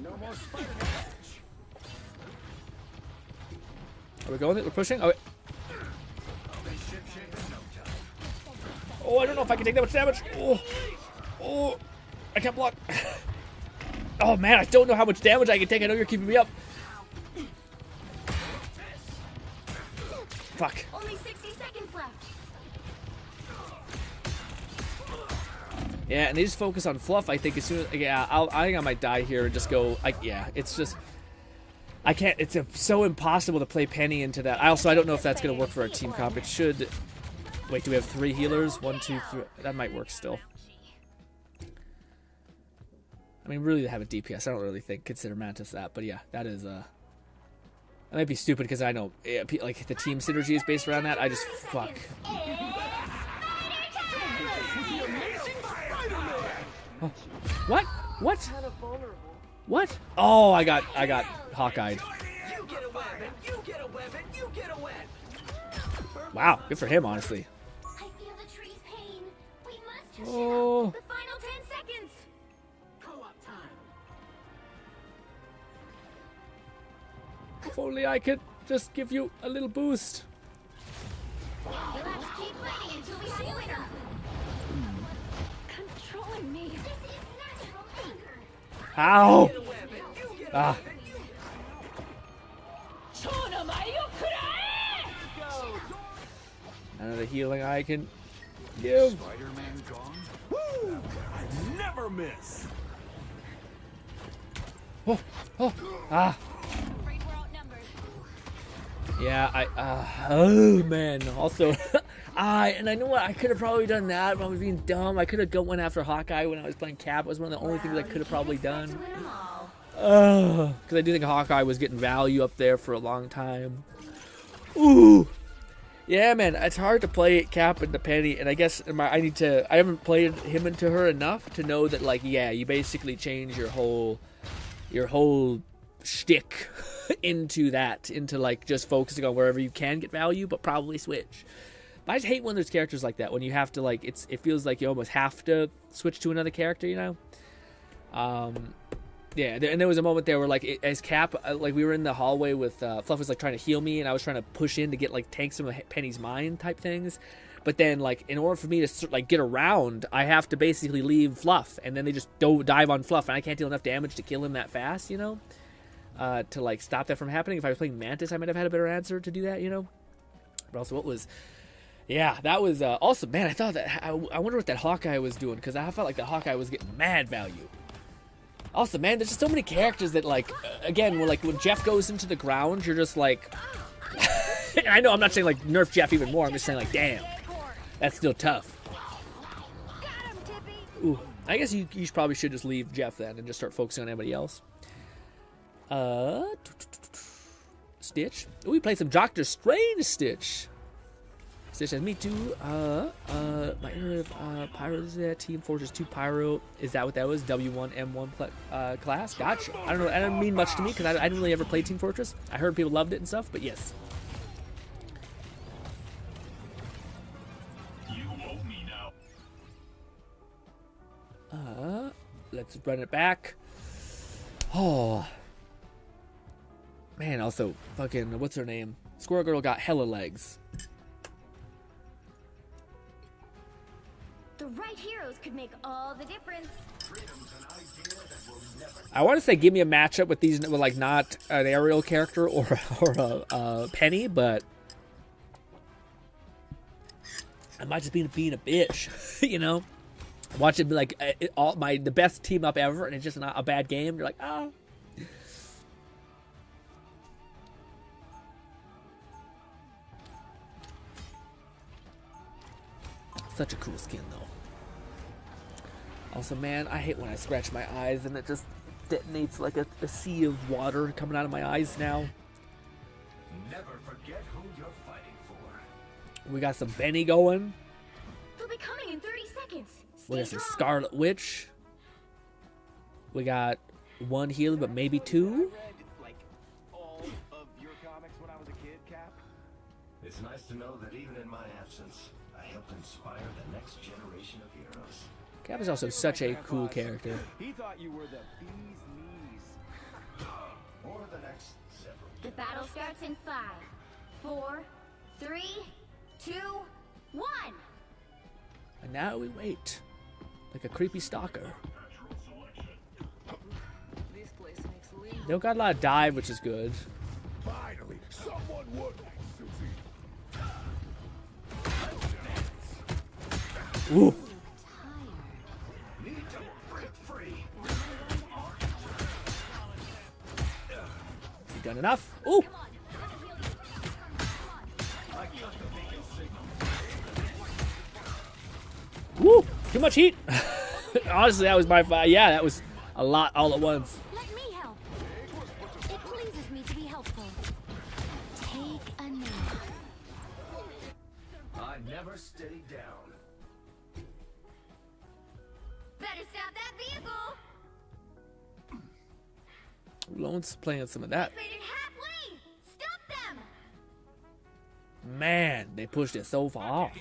No more Spider-Man. Are we going? We're pushing? Oh, wait. Oh, I don't know if I can take that much damage. Oh, oh, I can't block. Oh man, I don't know how much damage I can take. I know you're keeping me up. Fuck. Only 60 seconds left. Yeah, and they just focus on fluff. I think as soon as I think I might die here and just go. Yeah, it's just I can't. It's so impossible to play Penny into that. I don't know if that's gonna work for our team comp. It should. Wait, do we have 3 healers? 1, 2, 3. That might work still. I mean, really, to have a DPS, I don't really consider Mantis that. But yeah, that is that might be stupid because I know like the team synergy is based around that. I just fuck. Oh. What? What? What? Oh, I got Hawkeyed. Wow, good for him, honestly. I feel the tree's pain. We must just Oh. the final 10 seconds. If only I could just give you a little boost. You'll have to keep fighting until we see a winner. Controlling me. This is natural anger. How? Ah. None of the healing I can give. Spider-Man gone? Woo! I never miss. Oh, oh, ah. Yeah, oh man. Also, and I know what I could have probably done that, but I was being dumb. I could have went after Hawkeye when I was playing Cap. It was one of the only things I could have probably done. Because I do think Hawkeye was getting value up there for a long time. Ooh. Yeah, man, it's hard to play Cap into Penny, and I guess I haven't played him into her enough to know that, like, yeah, you basically change your whole shtick into like just focusing on wherever you can get value, but probably switch. But I just hate when there's characters like that, when you have to, like, it feels like you almost have to switch to another character, you know? Yeah, and there was a moment there where, like, as Cap, like, we were in the hallway with Fluff was like trying to heal me, and I was trying to push in to get like tank some of Penny's mind type things. But then, like, in order for me to like get around, I have to basically leave Fluff, and then they just dive on Fluff, and I can't deal enough damage to kill him that fast, you know, to like stop that from happening. If I was playing Mantis, I might have had a better answer to do that, you know. But also, yeah, that was also, man. I thought that I wonder what that Hawkeye was doing, because I felt like that Hawkeye was getting mad value. Also, man, there's just so many characters that, like, again, when Jeff goes into the ground, you're just like, I know I'm not saying, like, nerf Jeff even more. I'm just saying, like, damn, that's still tough. Ooh, I guess you probably should just leave Jeff then and just start focusing on anybody else. Stitch. Ooh, we played some Doctor Strange Stitch. Stitch says, me too. My area of Pyro is that Team Fortress 2 Pyro. Is that what that was? W1 M1 class? Gotcha. I don't know. That didn't mean much to me because I didn't really ever play Team Fortress. I heard people loved it and stuff, but yes. You owe me now. Let's run it back. Oh. Man, also, fucking, what's her name? Squirrel Girl got hella legs. The right heroes could make all the difference. I want to say give me a matchup with these, with like not an aerial character or a Penny, but I might just be being a bitch, you know. Watch it be like the best team up ever, and it's just not a bad game. You're like, ah. Such a cool skin, though. Also, man, I hate when I scratch my eyes and it just detonates like a sea of water coming out of my eyes now. Never forget who you're fighting for. We got some Benny going. They'll be coming in 30 seconds. We got some Scarlet Witch. We got one healer, but maybe two. Like all of your comics when I was a kid, Cap. It's nice to know that even in my absence, I helped inspire the next generation of heroes. Cap is also such a cool character. He thought you were the bee's knees. Or the next several. The battle starts in 5, 4, 3, 2, 1. And now we wait. Like a creepy stalker. They don't got a lot of dive, which is good. Finally, someone would Susie. Ooh. on, enough. Ooh. Woo! Too much heat. Honestly, that was by far. Yeah, that was a lot all at once. Let me help. It pleases me to be helpful. Take a nap. I never stay down. Better stop that vehicle. Lone's playing some of that. Made it halfway. Stop them. Man, they pushed it so far.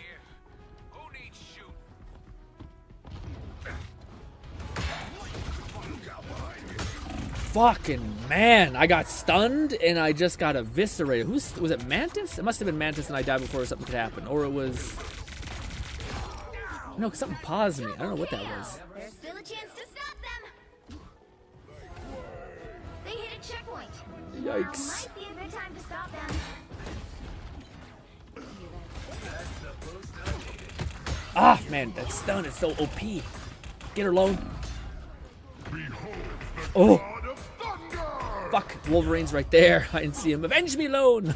Fucking man, I got stunned and I just got eviscerated. Was it Mantis? It must have been Mantis and I died before something could happen. Or it was... No, something paused me. I don't know what that was. There's still a chance to stop them. They hit a checkpoint. Yikes. Might be a good time to stop them. Ah, man, that stun is so OP. Get her, Lone. Oh. Fuck, Wolverine's right there. I didn't see him. Avenge me, Lone.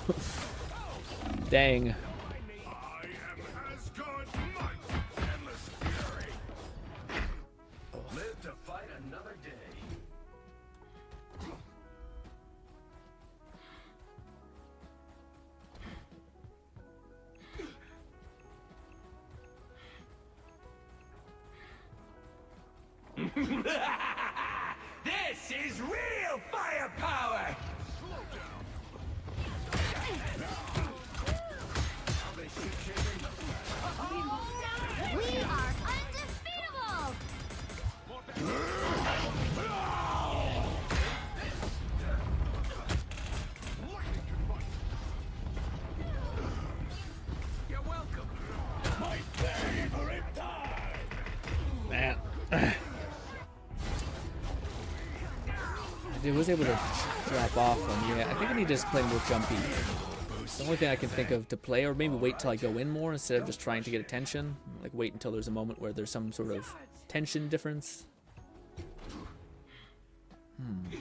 Dang. Live to fight another day. This is real firepower! We are undefeatable! You're welcome. My favorite time! Man. Dude was able to drop off on me. I think I need to just play more jumpy. It's the only thing I can think of to play, or maybe wait till I go in more instead of just trying to get attention. Like wait until there's a moment where there's some sort of tension difference. Endless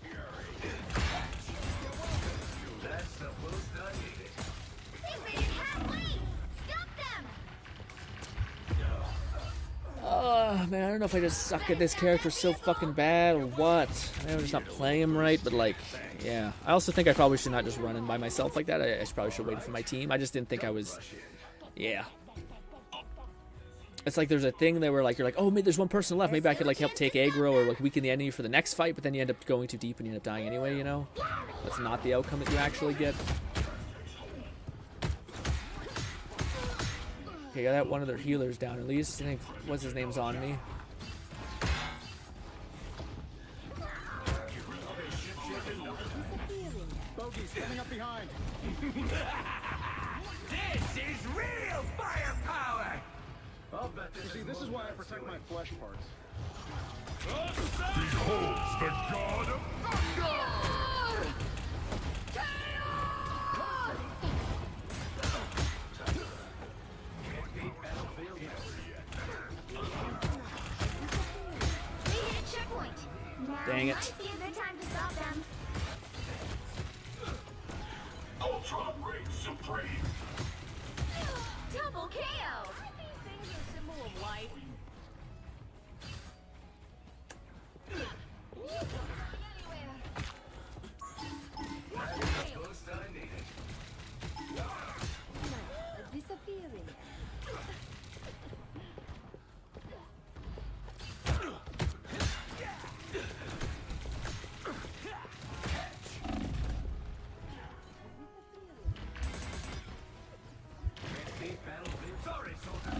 fury. That's the boost I needed. They made it halfway! Stop them! Man, I don't know if I just suck at this character so fucking bad or what. I'm just not playing him right, but like, yeah. I also think I probably should not just run in by myself like that. I probably should wait for my team. I just didn't think I was, yeah. It's like there's a thing that where like you're like, oh, maybe there's one person left. Maybe I could like help take aggro or like weaken the enemy for the next fight, but then you end up going too deep and you end up dying anyway, you know? That's not the outcome that you actually get. Okay, got one of their healers down at least. I think, what's his name's on me. Bogey's coming up behind. This is real firepower! I'll bet this See, this is why I protect my flesh parts. Beholds the god of thunder! They hit a checkpoint. Now Dang it. might be a good time to stop them. Ultra Ring Supreme. Double KO! Aren't these things a symbol of life? Boost I needed. Disappearing. Sorry, soldier.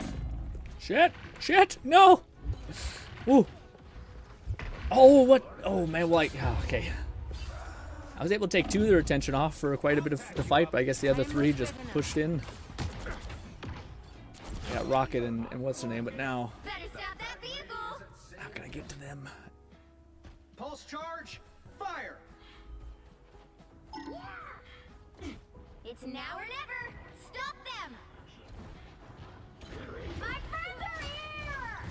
Shit! Shit! No! Woo! Oh, what? Oh, man, like, oh, okay. I was able to take two of their attention off for quite a bit of the fight, but I guess the other three just pushed in. Got Rocket and what's her name, but now, Better stop that vehicle! how can I get to them? Pulse charge, fire! It's now or never! Stop them! My friends are here!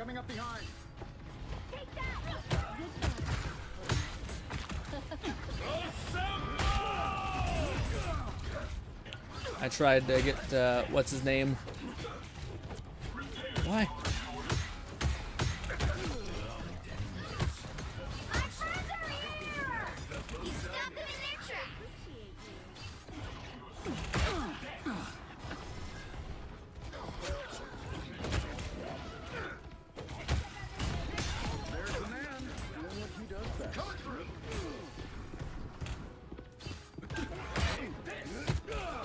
coming up behind. Take that! I tried to get, what's his name? Why? You stop them in their tracks. There's the man doing what he does best.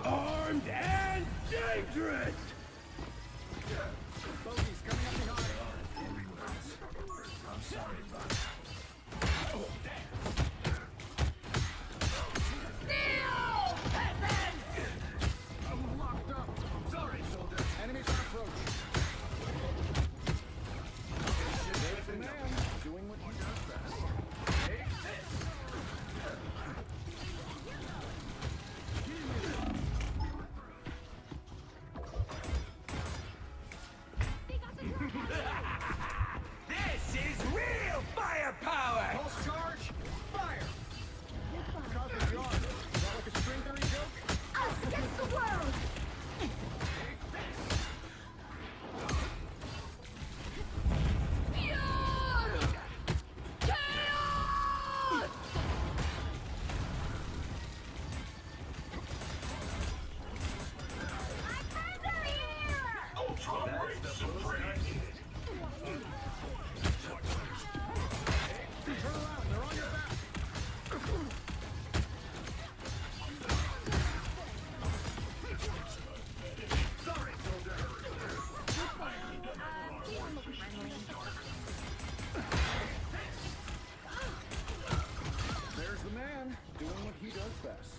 Armed and dangerous! Bogey's coming up behind. I'm sorry, bud. I'm locked up. Sorry, soldier. Enemies on approach. There's the man doing what he does best. This is real firepower! Pulse charge. Fire. Cosmic yarn. Is that like a string theory joke? Us against the world. Turn around. They're on your back. Sorry, soldier. There's the man doing what he does best.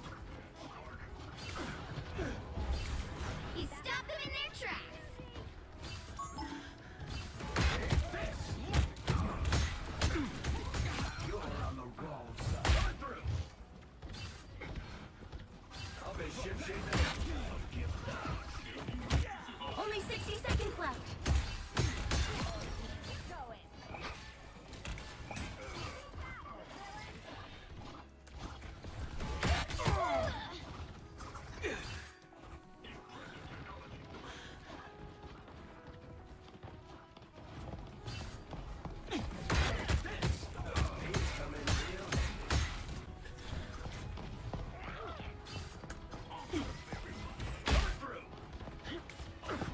You stop them in their tracks. You're on the wrong side. Run through! I'll be ship-shape. Only 60 seconds left.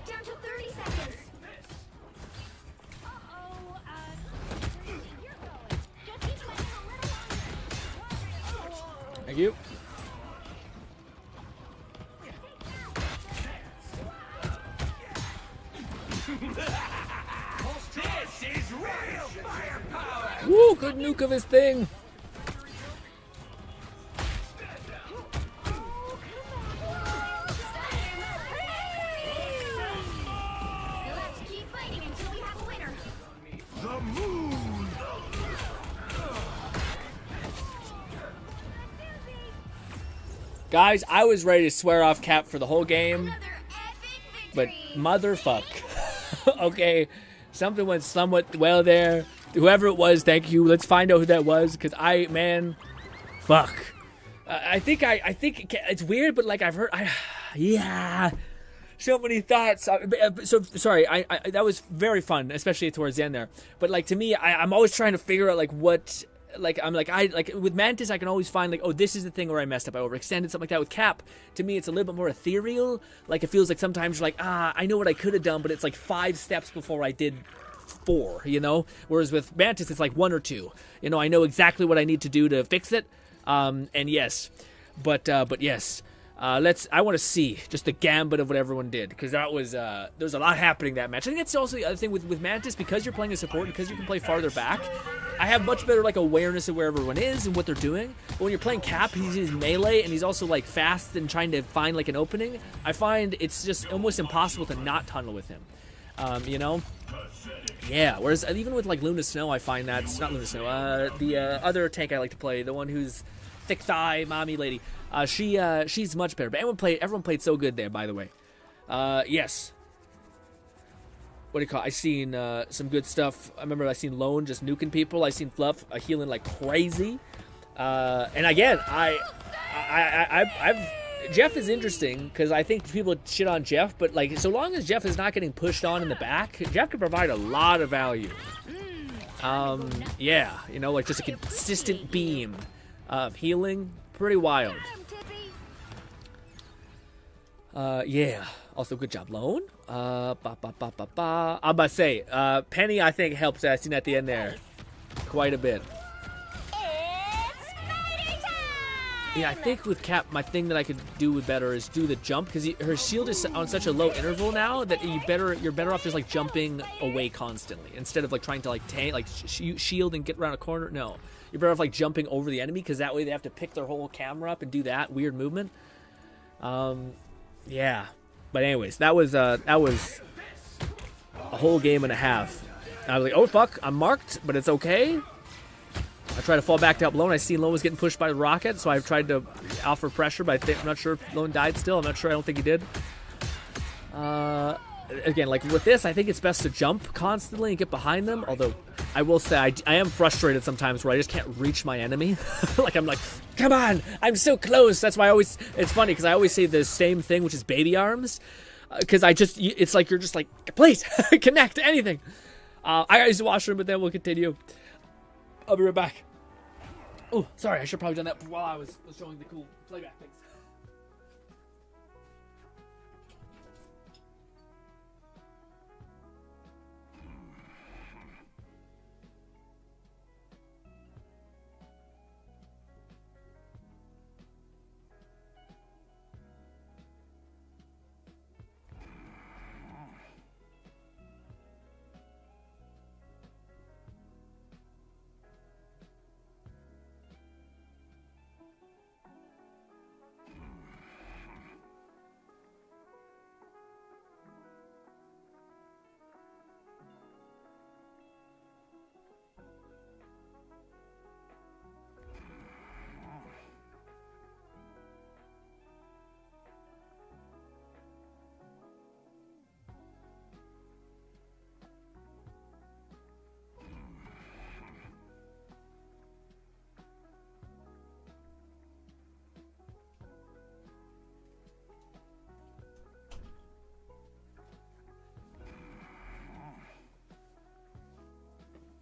Down to 30 seconds. You're going. Just keep playing a little longer. Thank you. This is real firepower! Woo, good nuke of his thing. You'll have to keep fighting until we have a winner. The moon! Guys, I was ready to swear off Cap for the whole game, Another epic but victory. motherfuck. Okay, something went somewhat well there. Whoever it was, thank you. Let's find out who that was, because fuck. I think it's weird, but like I've heard, yeah, so many thoughts. So sorry, I that was very fun, especially towards the end there. But like to me, I'm always trying to figure out like what. Like with Mantis I can always find like, oh, this is the thing where I messed up, I overextended, something like that. With Cap, to me it's a little bit more ethereal. Like it feels like sometimes you're like, I know what I could have done, but it's like 5 steps before I did 4, you know? Whereas with Mantis it's like 1 or 2. You know, I know exactly what I need to do to fix it. And yes. But yes. I want to see just the gambit of what everyone did, because that was there was a lot happening that match. I think that's also the other thing with Mantis, because you're playing a support, because you can play farther back. I have much better like awareness of where everyone is and what they're doing. But when you're playing Cap, he's melee and he's also like fast and trying to find like an opening. I find it's just almost impossible to not tunnel with him. You know? Yeah. Whereas even with like Luna Snow, I find that's not Luna Snow. The other tank I like to play, the one who's thick thigh mommy lady. She's much better. But everyone played so good there, by the way. Yes. what do you call it? I seen some good stuff. I remember I seen Lone just nuking people. I seen Fluff healing like crazy. And again, Jeff is interesting because I think people shit on Jeff, but like so long as Jeff is not getting pushed on in the back, Jeff can provide a lot of value. Yeah, you know, like just a consistent beam of healing, pretty wild. Yeah. Also, good job, Lone. I'm about to say, Penny, I think, helps. I seen at the end there quite a bit. Yeah, I think with Cap, my thing that I could do with better is do the jump because her shield is on such a low interval now that you're better off just like jumping away constantly instead of like trying to like tank, like shield and get around a corner. No, you're better off like jumping over the enemy because that way they have to pick their whole camera up and do that weird movement. Yeah, but anyways, that was a whole game and a half. I was like, oh fuck, I'm marked, but it's okay. I tried to fall back to help Lone. I seen Lone was getting pushed by the rocket, so I tried to offer pressure, but I'm not sure if Lone died still. I'm not sure. I don't think he did. Again, like with this, I think it's best to jump constantly and get behind them, although I will say I am frustrated sometimes where I just can't reach my enemy. Like I'm like, come on, I'm so close. That's why it's funny because I always say the same thing, which is baby arms, because it's like you're just like, please, connect, anything. I gotta use the washroom, but then we'll continue. I'll be right back. Oh, sorry, I should have probably done that while I was showing the cool playback things.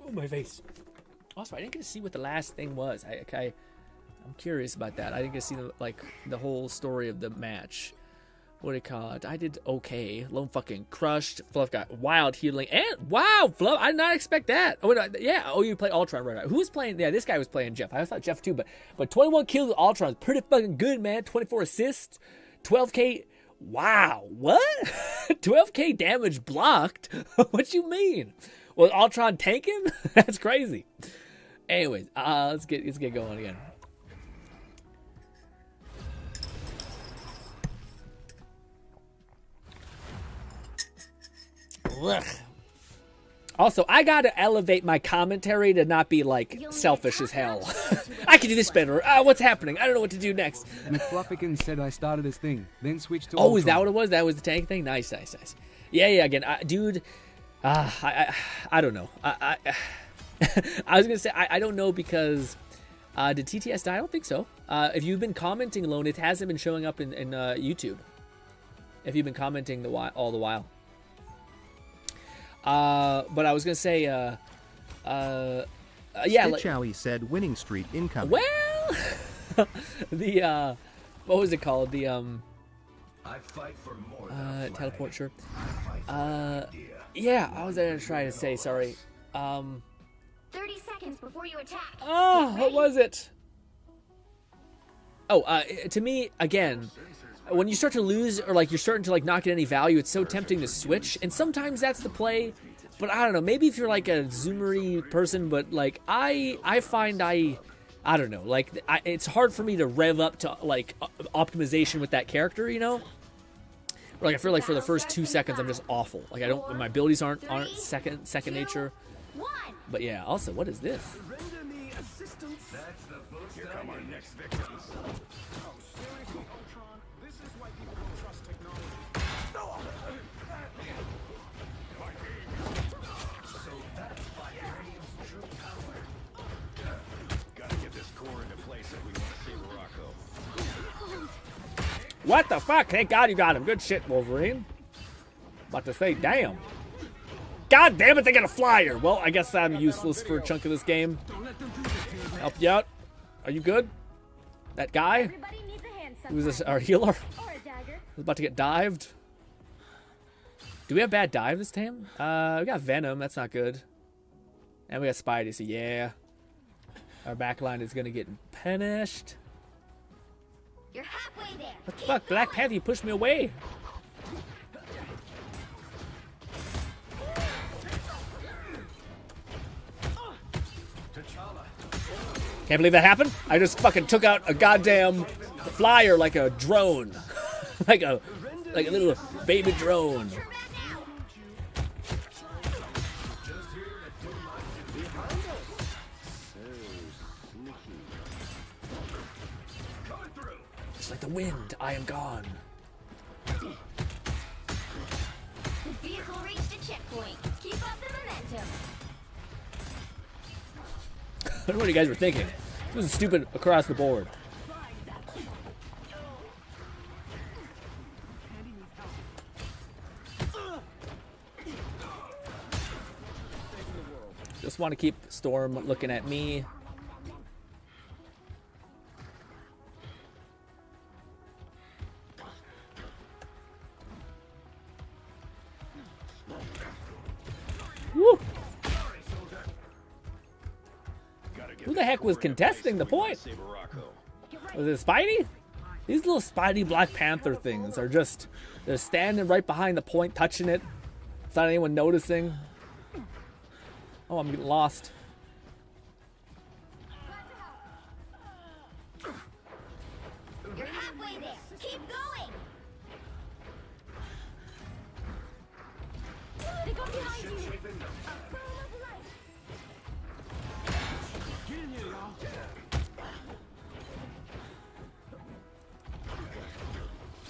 Oh, my face. Also, I didn't get to see what the last thing was. I'm curious about that. I didn't get to see the whole story of the match. What do you call it? I did okay. Lone fucking crushed. Fluff got wild healing. And wow, Fluff, I did not expect that. Oh, yeah. Oh, you play Ultron, right? Who was playing? Yeah, this guy was playing Jeff. I thought Jeff too, but 21 kills with Ultron is pretty fucking good, man. 24 assists, 12k. Wow, what? 12k damage blocked? What you mean? Was Ultron tanking? That's crazy. Anyways, let's get going again. Ugh. Also, I gotta elevate my commentary to not be like selfish as hell. I can do this better. What's happening? I don't know what to do next. McFluffican said I started this thing, then switched to. Oh, Ultron. Is that what it was? That was the tank thing. Nice. Yeah. Again, dude. I don't know. I was gonna say I don't know because did TTS die? I don't think so. If you've been commenting alone, it hasn't been showing up in YouTube. If you've been commenting all the while. But I was gonna say yeah. Stitchowie said winning streak incoming. Well, the what was it called? The I fight for more than teleport. Sure. Yeah, I was gonna try to say sorry. 30 seconds before you attack. Oh, what was it? Oh, to me, again, when you start to lose or like you're starting to like not get any value, it's so tempting to switch, and sometimes that's the play. But I don't know. Maybe if you're like a zoomery person, but like I find I don't know. Like it's hard for me to rev up to like optimization with that character, you know. Like I feel like for the first 2 seconds I'm just awful. Like I don't, my abilities aren't second nature. But yeah, also what is this? Here come our next victims. Oh, seriously, Ultron? This is why people don't trust technology. My game What the fuck? Thank God you got him. Good shit, Wolverine. About to say, damn. God damn it, they got a flyer. Well, I guess I'm useless for a chunk of this game. Help you out. Are you good? That guy? Who's our healer? Was about to get dived. Do we have bad dive this time? We got Venom. That's not good. And we got Spidey, so yeah. Our backline is gonna get punished. You're halfway there. What the fuck? Black Panther, you pushed me away. Can't believe that happened. I just fucking took out a goddamn flyer like a drone. like a little baby drone. Just like the wind, I am gone. The vehicle reached a checkpoint. Keep up the momentum. I don't know what you guys were thinking. This was stupid across the board. Just want to keep Storm looking at me. Woo! Who the heck was contesting the point? Was it Spidey? These little Spidey Black Panther things are just, they're standing right behind the point, touching it, without anyone noticing. Oh, I'm getting lost. You're halfway there. Keep going. They go behind you. Get in here, y'all.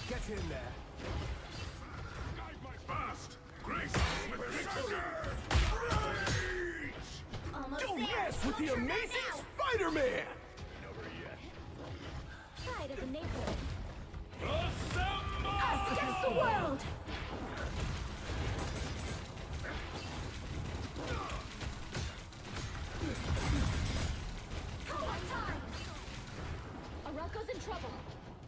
Get in there. Almost there. With the amazing Spider-Man. Pride of the neighborhood. Us against the world. Arako's in trouble,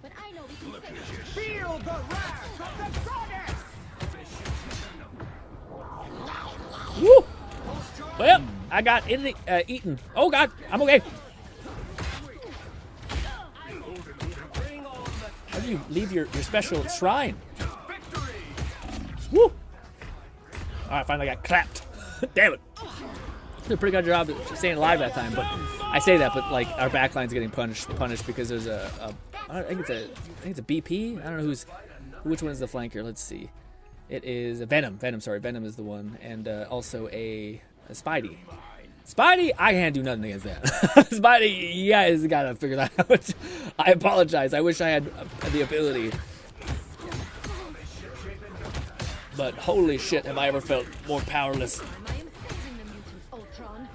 but I know we can save him. Feel the wrath of the goddess. Woo! Well, I got eaten. Oh God, I'm okay. How do you leave your special shrine? Woo! Alright, finally got clapped. Damn it. Did a pretty good job of staying alive that time, but I say that, but like our backline's getting punished because there's I think it's a BP. I don't know which one is the flanker. Let's see. It is a Venom. Venom is the one, and also a Spidey. Spidey, I can't do nothing against that. Spidey, you guys gotta figure that out. I apologize. I wish I had the ability. But holy shit, have I ever felt more powerless. I am saving the mutants, Ultron.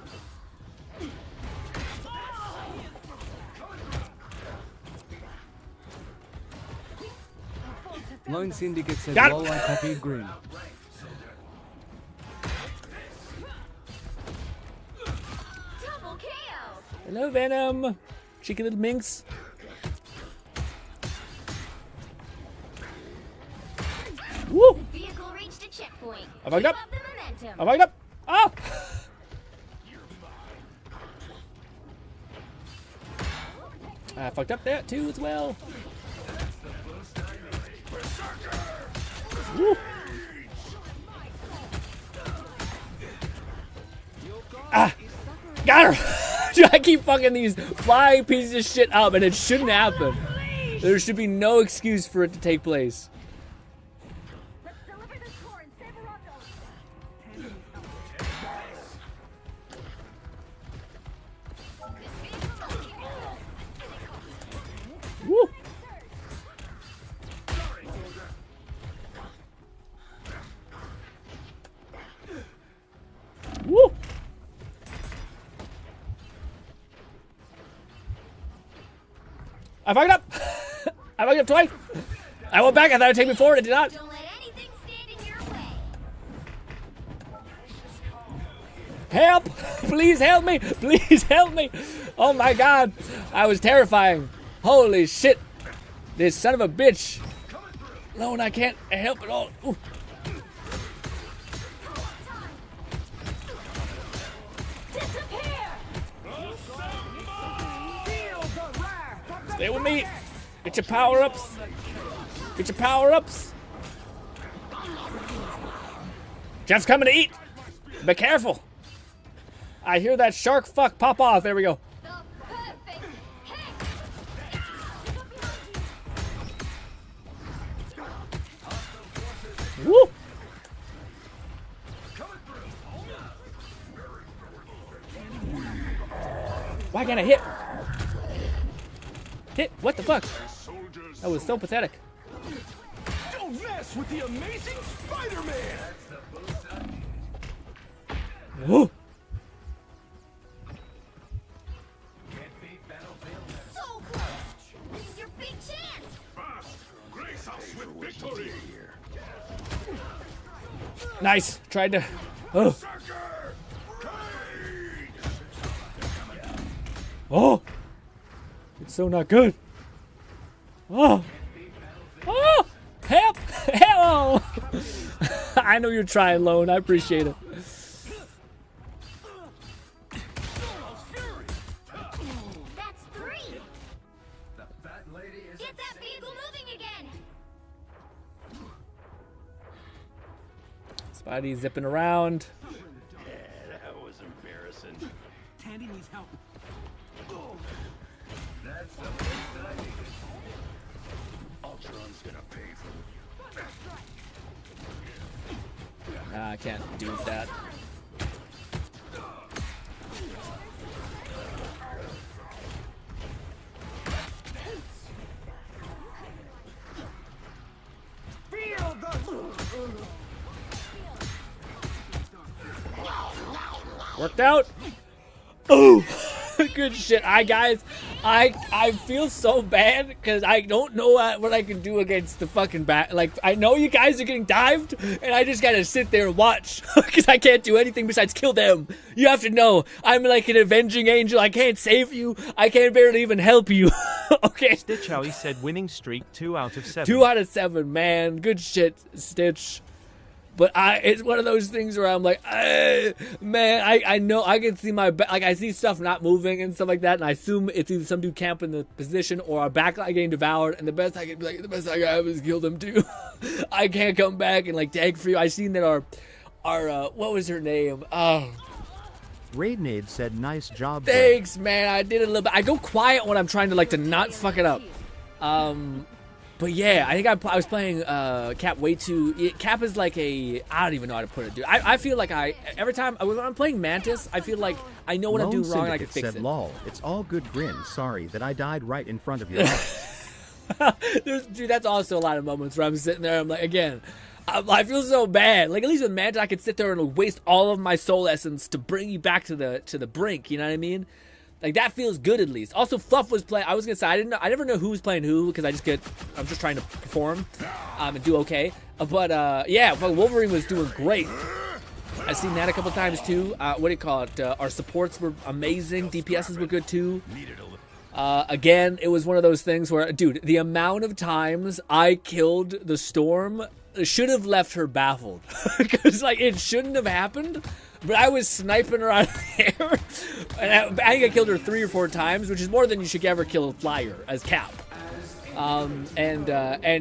Lone Syndicate said, Got it. lol, I copied GRINN. Double KO. Hello, Venom. Cheeky little minx. Woo! Vehicle reached a checkpoint. I fucked up. Keep up the momentum. I fucked up. Oh! I fucked up that too as well. Woo. Ah! Got her! I keep fucking these flying pieces of shit up and it shouldn't happen. There should be no excuse for it to take place. Let's deliver this core and save Arako. Woo! Woo! I fucked up! I fucked up twice! I went back. I thought it'd take me forward. It did not. Don't let anything stand in your way. Help! Please help me! Please help me! Oh my god! I was terrifying. Holy shit! This son of a bitch! Lone, I can't help at all. Ooh. Stay with me. Get your power-ups. Get your power-ups. Jeff's coming to eat. Be careful. I hear that shark fuck pop off. There we go. Woo! Why can't I hit? Hit? What the fuck? That was so pathetic. Don't mess with the amazing Spider-Man! Woo! So close. This is your big chance. Grace us with victory! Nice. Tried to. Oh. Oh. It's so not good. Oh. Oh. Help. Help. I know you're trying, Lone. I appreciate it. That's 3. Get that vehicle moving again. Spidey zipping around. Yeah, that was embarrassing. Tandy needs help. That's the best I needed. Ultron's gonna pay for I can't do that. Feel the... Worked out. Ooh. Good shit. Guys, I feel so bad because I don't know what I can do against the fucking bat. Like, I know you guys are getting dived, and I just gotta sit there and watch because I can't do anything besides kill them. You have to know, I'm like an avenging angel. I can't save you. I can't barely even help you. Okay. Stitch Howie said winning streak 2 out of 7. 2 out of 7, man. Good shit, Stitch. But it's one of those things where I'm like, man, I know I can see my back, like I see stuff not moving and stuff like that, and I assume it's either some dude camping the position or a backline getting devoured, and the best I can be like, the best I can have is kill them too. I can't come back and like tag for you. I seen that our what was her name? Oh. Raidnade said, "Nice job." Thanks, man. I did it a little bit. I go quiet when I'm trying to not fuck it up. But yeah, I think I was playing Cap way too. Cap is like I don't even know how to put it, dude. I feel like every time when I'm playing Mantis, I feel like I know what I'm doing wrong and I can fix said, it. "Lol, it's all good, Grin. Sorry that I died right in front of your eyes." Dude, that's also a lot of moments where I'm sitting there. I'm like, again, I feel so bad. Like at least with Mantis, I could sit there and waste all of my soul essence to bring you back to the brink. You know what I mean? Like that feels good at least. Also, Fluff was playing. I was gonna say I never know who was playing who because I'm just trying to perform and do okay. But yeah, but Wolverine was doing great. I've seen that a couple times too. What do you call it? Our supports were amazing. DPSs were good too. Again, it was one of those things where, dude, the amount of times I killed the Storm should have left her baffled because like it shouldn't have happened. But I was sniping her out of the air, and I think I killed her 3 or 4 times, which is more than you should ever kill a flyer as Cap. And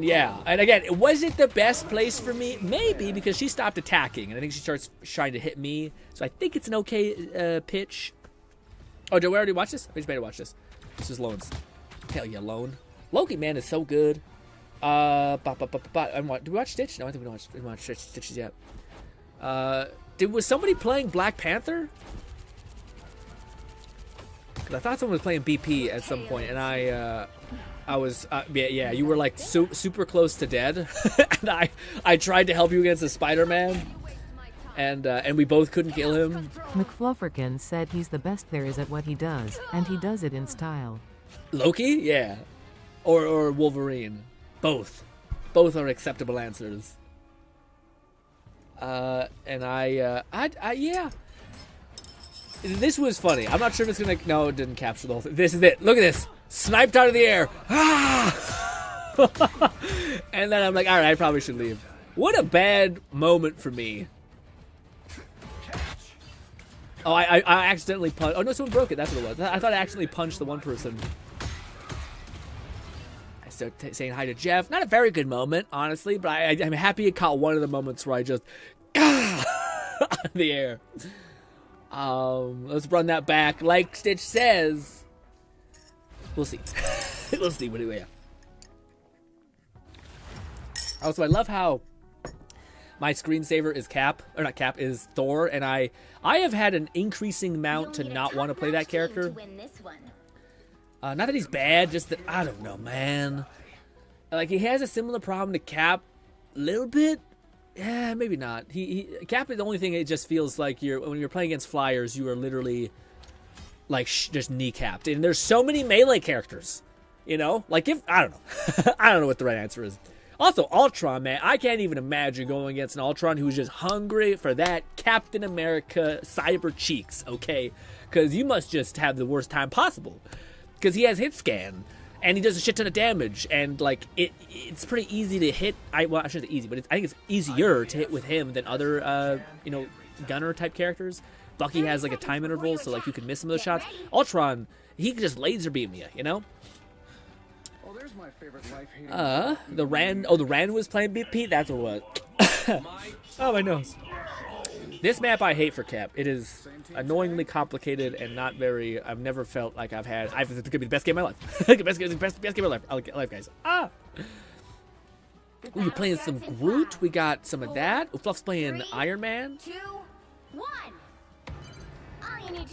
yeah, and again, was it the best place for me? Maybe because she stopped attacking, and I think she starts trying to hit me. So I think it's an okay pitch. Oh, did we already watch this? We just made to watch this. This is Lone's. Hell yeah, Lone. Loki, man, is so good. Did we watch Stitch? No, I think we didn't watch Stitches yet. Was somebody playing Black Panther? Because I thought someone was playing BP at some point, and I was, yeah, you were like super close to dead, and I tried to help you against the Spider-Man, and we both couldn't kill him. McFlufferkin said he's the best there is at what he does, and he does it in style. Loki? Yeah. Or Wolverine. Both. Both are acceptable answers. And yeah. This was funny. I'm not sure if it's gonna. No, it didn't capture the whole thing. This is it. Look at this. Sniped out of the air. Ah! And then I'm like, all right, I probably should leave. What a bad moment for me. Oh, I accidentally punched. Oh no, someone broke it. That's what it was. I thought I accidentally punched the one person. I start saying hi to Jeff. Not a very good moment, honestly, but I'm happy it caught one of the moments where I just out of the air. Let's run that back. Like Stitch says, we'll see. We'll see. But anyway, yeah. Also, I love how my screensaver is is Thor, and I have had an increasing amount to not want to play that character. Not that he's bad, just that I don't know, man. Like he has a similar problem to Cap, a little bit. Yeah, maybe not. Cap is the only thing. It just feels like when you're playing against Flyers, you are literally like just kneecapped. And there's so many melee characters, you know. Like if I don't know, I don't know what the right answer is. Also, Ultron, man, I can't even imagine going against an Ultron who's just hungry for that Captain America cyber cheeks. Okay, because you must just have the worst time possible. Because he has hit scan. And he does a shit ton of damage, and like it's pretty easy to hit. Well, I shouldn't say easy, but I think it's easier to hit with him than other, gunner type characters. Bucky has like a time interval, so like you can miss some of those shots. Ultron, he can just laser beam you, you know. The Ran was playing BP. That's what it was. Oh, my nose. This map I hate for Cap. It is annoyingly complicated and not very. I've never felt like it's gonna be the best game of my life. the best game of my life, guys. Ah. Ooh, you're playing some Groot. We got some of that. Ooh, Fluff's playing Iron Man. 2, 1.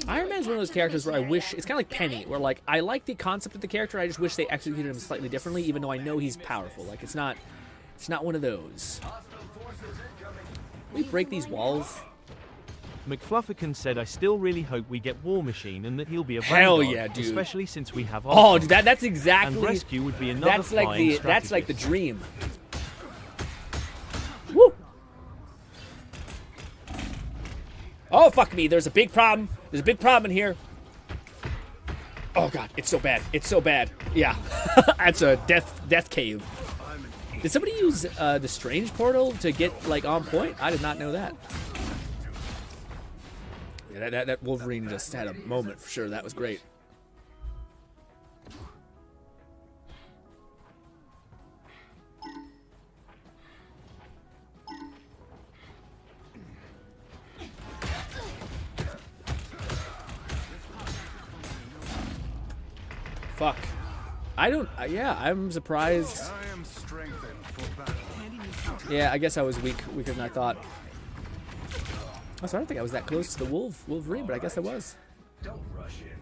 Iron Man's one of those characters where I wish it's kind of like Penny, where like I like the concept of the character. I just wish they executed him slightly differently, even though I know he's powerful. Like it's not one of those. We break these walls. McFluffican said, I still really hope we get War Machine and that he'll be a Hell vanguard, yeah, dude. Especially since we have Oh, dude, that's exactly. And rescue would be another that's like the dream. Woo! Oh, fuck me. There's a big problem. There's a big problem in here. Oh, God. It's so bad. It's so bad. Yeah. That's a death cave. Did somebody use the Strange Portal to get, like, on point? I did not know that. Yeah, that Wolverine just had a moment for sure. That was great. Fuck. I'm surprised. I am strengthened for battle. Yeah, I guess I was weaker than I thought. Oh, so I don't think I was that close to the Wolverine, but I guess I was. Don't rush in.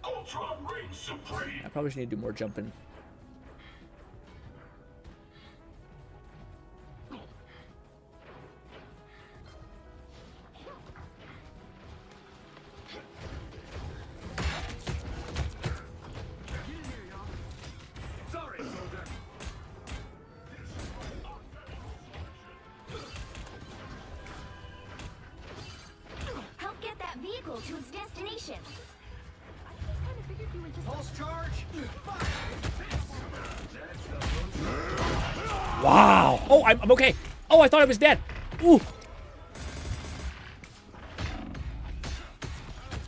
Ultron reigns supreme. I probably should need to do more jumping. To its destination. Pulse charge. Wow. Oh, I'm okay. Oh, I thought I was dead. Ooh.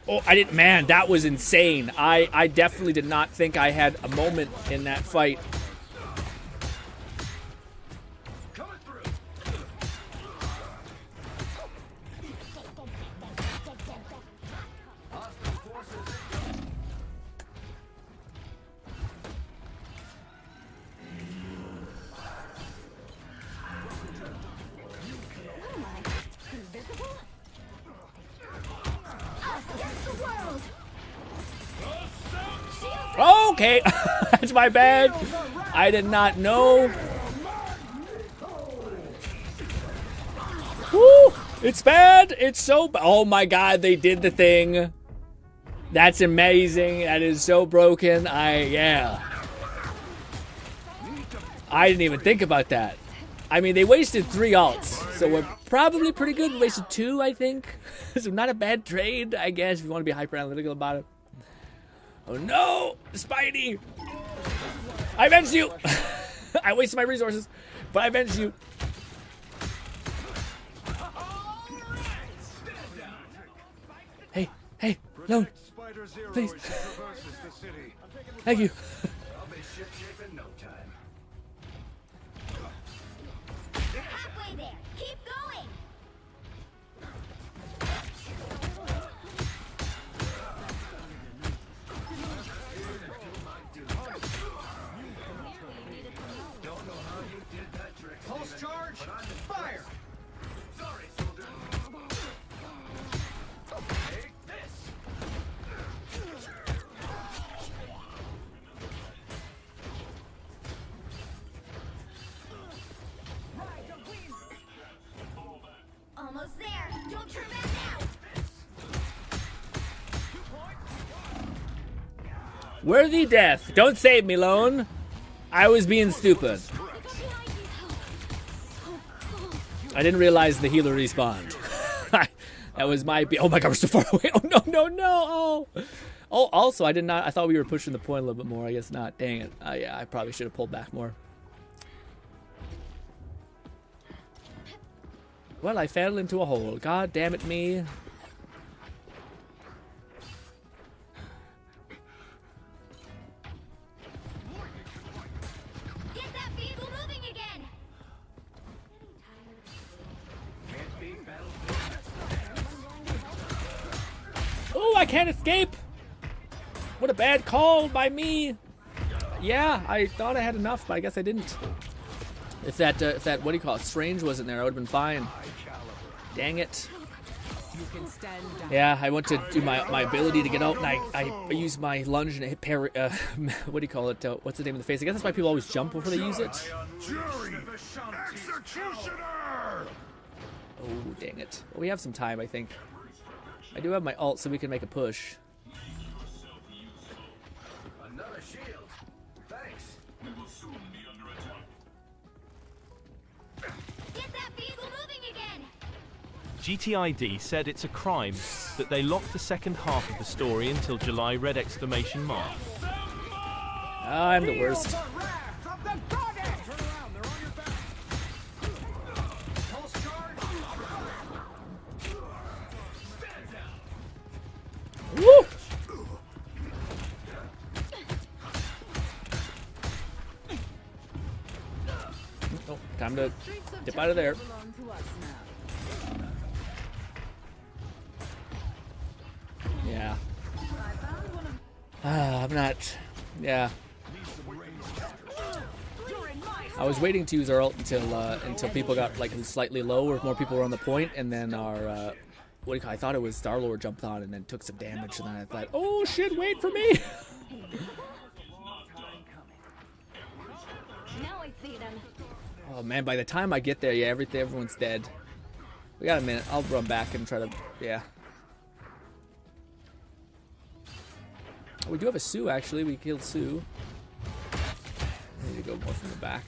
Oh, I didn't. Man, that was insane. I definitely did not think I had a moment in that fight. Okay, that's my bad. I did not know. Woo! It's bad. It's so bad. Oh my God, they did the thing. That's amazing. That is so broken. Yeah. I didn't even think about that. I mean, they wasted 3 alts, so we're probably pretty good. We wasted 2, I think. So not a bad trade, I guess, if you want to be hyper analytical about it. Oh no, Spidey! I avenged you! I wasted my resources, but I avenged you. Hey, no, please. Thank you. I'll be shipshape in no time. You're halfway there. Keep going. Don't know how you did that trick. Pulse charge. Fire. Sorry, soldier. Take this. Almost there. Don't turn back now. Worthy death. Don't save me, Lone. I was being stupid. I didn't realize the healer respawned. That was my... Oh my god, we're so far away. Oh, no, no, no. Oh, also, I did not... I thought we were pushing the point a little bit more. I guess not. Dang it. Yeah, I probably should have pulled back more. Well, I fell into a hole. God damn it, me. Get that vehicle moving again. Oh, I can't escape. What a bad call by me. Yeah, I thought I had enough, but I guess I didn't. If that, what do you call it, Strange wasn't there, I would have been fine. Dang it. Yeah, I went to do my ability to get out, and I used my lunge and it hit parry, what do you call it, what's the name of the face? I guess that's why people always jump before they use it. Executioner! Oh, dang it. Well, we have some time, I think. I do have my ult, so we can make a push. Another shield. Thanks. We will soon be under attack. Get that vehicle moving again. GTID said it's a crime that they locked the second half of the story until July red exclamation mark. I'm the worst. Woo! Oh, time to dip out of there. Yeah. I'm not. Yeah. I was waiting to use our ult until people got like slightly low, or more people were on the point, and then our what do you call it? I thought it was Star-Lord jumped on and then took some damage, and then I thought, oh shit, wait for me. Now I see them. Oh man, by the time I get there, yeah, everyone's dead. We got a minute. I'll run back and try to, yeah. Oh, we do have a Sue, actually. We killed Sue. I need to go more from the back.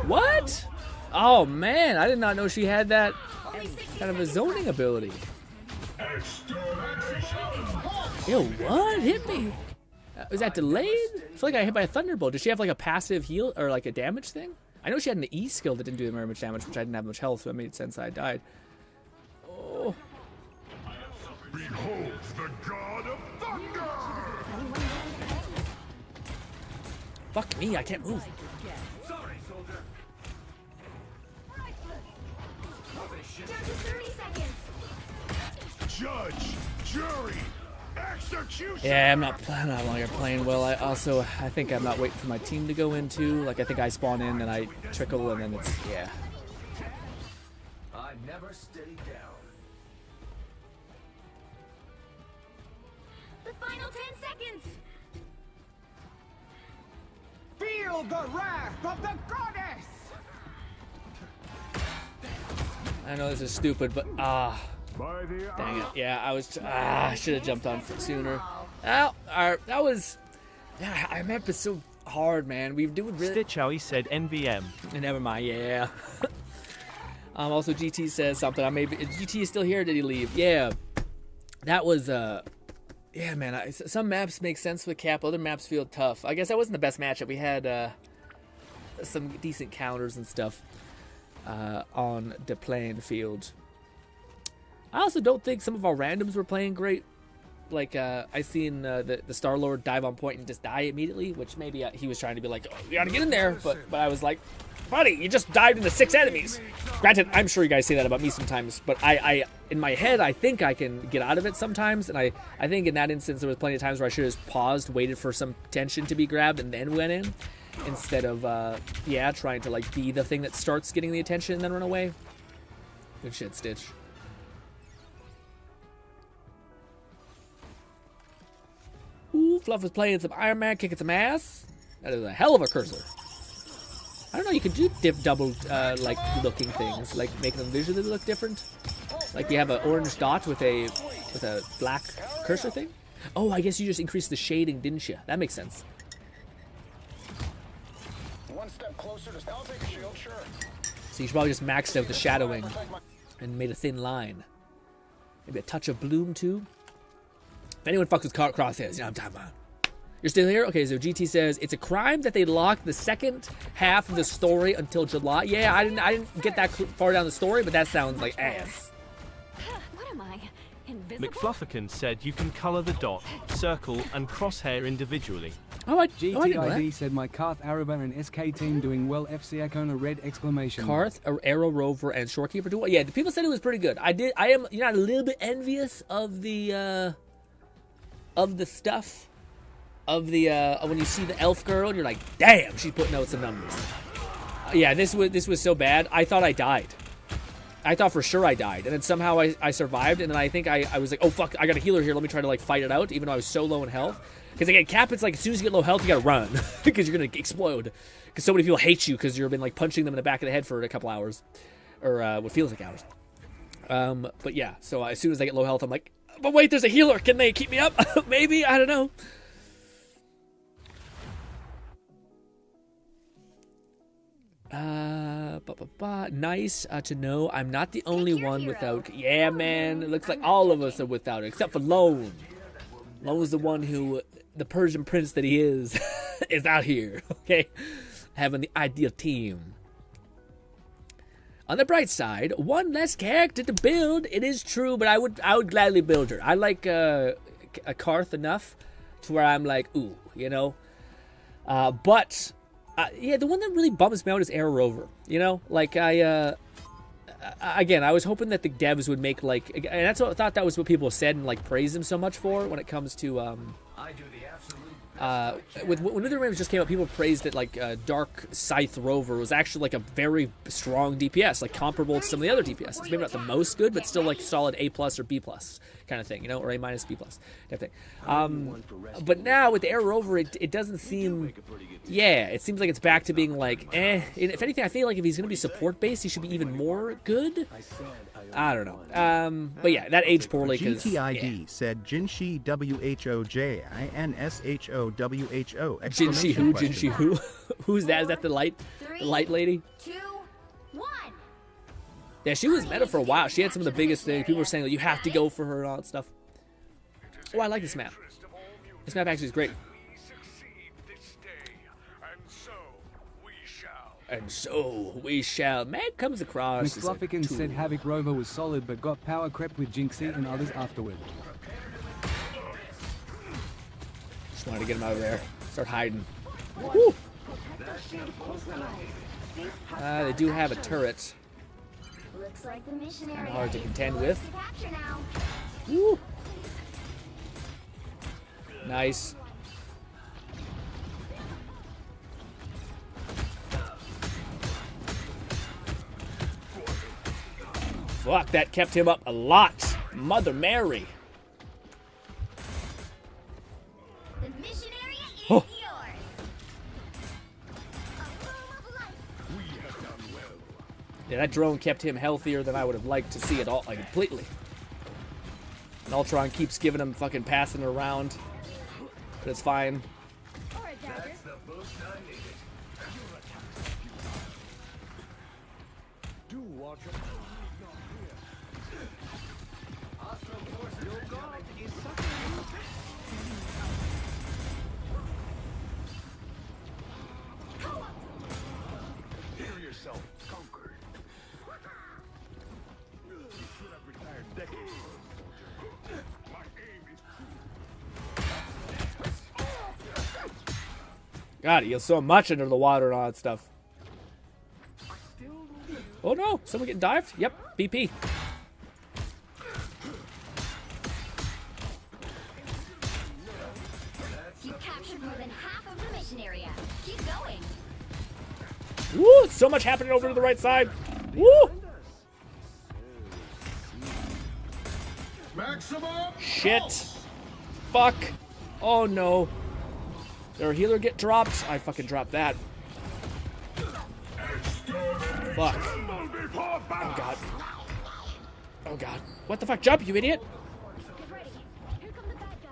What? Oh man, I did not know she had that kind of a zoning ability. Yo, what? Hit me. Was that delayed? I feel like I got hit by a thunderbolt. Did she have like a passive heal or like a damage thing? I know she had an E skill that didn't do very much damage, which I didn't have much health, so it made sense I died. Oh. Behold the god of thunder! Fuck me, I can't move. Sorry, soldier. Down to 30 seconds. Judge, jury, execution! Yeah, I'm not longer playing well. I think I'm not waiting for my team to go into. Like, I think I spawn in and I trickle and then it's, yeah. I never stay down. The final 10 seconds. Feel the wrath of the goddess! I know this is stupid, but dang it. Yeah, I should have jumped on sooner. Oh, that was. Yeah, I remember it's so hard, man. We do really. Stitch how he said NVM. Never mind. Yeah. Also, GT says something. GT is still here. Or did he leave? Yeah. That was yeah, man. Some maps make sense with Cap. Other maps feel tough. I guess that wasn't the best matchup. We had some decent counters and stuff on the playing field. I also don't think some of our randoms were playing great. Like, I seen the Star-Lord dive on point and just die immediately, which maybe he was trying to be like, oh, you gotta get in there. But I was like, buddy, you just dived into 6 enemies. Granted, I'm sure you guys say that about me sometimes, but I in my head, I think I can get out of it sometimes. And I think in that instance, there was plenty of times where I should have just paused, waited for some tension to be grabbed, and then went in. Instead of, yeah, trying to, like, be the thing that starts getting the attention and then run away. Good shit, Stitch. Ooh, Fluff is playing some Iron Man, kicking some ass. That is a hell of a cursor. I don't know, you can do double, like, looking things. Like, make them visually look different. Like, you have an orange dot with a black cursor thing. Oh, I guess you just increased the shading, didn't you? That makes sense. One step closer to I'll take a shield, sure. So you should probably just maxed out the shadowing and made a thin line. Maybe a touch of bloom, too. If anyone fucks with crosshairs, you know what I'm talking about. You're still here? Okay, so GT says, it's a crime that they locked the second half of the story until July. Yeah, I didn't get that far down the story, but that sounds like ass. What am I? Invisible? McFlufferkin said you can color the dot, circle, and crosshair individually. GTID said my Karth, Araba, and SK team doing well. FC Icona red exclamation. Karth, Arrow Rover, and Shorekeeper do well. Yeah, the people said it was pretty good. I am, you know, a little bit envious of the stuff. Of the when you see the elf girl and you're like, damn, she's putting out some numbers. Yeah, this was so bad. I thought I died. I thought for sure I died, and then somehow I survived, and then I think I was like, oh fuck, I got a healer here. Let me try to like fight it out, even though I was so low in health. Because again, Cap, it's like as soon as you get low health, you gotta run because you're gonna explode. Because so many people hate you because you've been like punching them in the back of the head for a couple hours, or what feels like hours. But yeah, so as soon as I get low health, I'm like, but wait, there's a healer. Can they keep me up? Maybe, I don't know. Nice to know I'm not the only one without. Yeah, man, it looks like all of us are without it, except for Lone. Lone's the one who, the Persian prince that he is out here, okay? Having the ideal team. On the bright side, one less character to build. It is true, but I would gladly build her. I like a Karth enough to where I'm like, ooh, you know? But... yeah, the one that really bums me out is Arrow Rover. You know, like again, I was hoping that the devs would make like, and that's what I thought that was what people said and like praised him so much for when it comes to I do the absolute with when Wuthering Waves just came out, people praised it like Dark Scythe Rover was actually like a very strong DPS, like comparable to some of the other DPSs. Maybe not the most good, but still like solid A+ or B+ kind of thing, you know, or A- B+ type thing. But now with the Arrow Rover, it doesn't seem, yeah, it seems like it's back to being like, eh. If anything, I feel like if he's going to be support based, he should be even more good. I don't know. But yeah, that aged poorly because GTID said Jinshi WHOJINSHOWHO. Jinshi who? Jinshi who? Who's that? Is that the light lady? 2, 1. Yeah, she was meta for a while. She had some of the biggest things. People were saying that you have to go for her and all that stuff. Oh, I like this map. This map actually is great. And so we shall. Man comes across. McFlufferkin said Havoc Rover was solid but got power crept with Jinxie and others afterward. Just wanted to get him out of there. Start hiding. Woo! They do have a turret. Looks like the mission Kind of area hard to is contend close with. to capture now. Woo! Nice. Fuck, that kept him up a lot. Mother Mary. The mission area is Oh. yours. Yeah, that drone kept him healthier than I would have liked to see it all, like, completely. And Ultron keeps giving him fucking passing around. But it's fine. That's the boost I needed. Do watch it. Your god is suffering. Hear yourself conquered. You should have retired decades ago. My aim is God, he heals so much under the water and all that stuff. Oh no, someone getting dived? Yep, BP. You've captured more than half of the mission area. Keep going. Woo, so much happening over to the right side. Woo! maximum. Shit. Fuck. Oh no. Their healer get dropped. I fucking dropped that. Fuck. Oh god. Oh god. What the fuck? Jump, you idiot. Get ready. Here come the bad guys.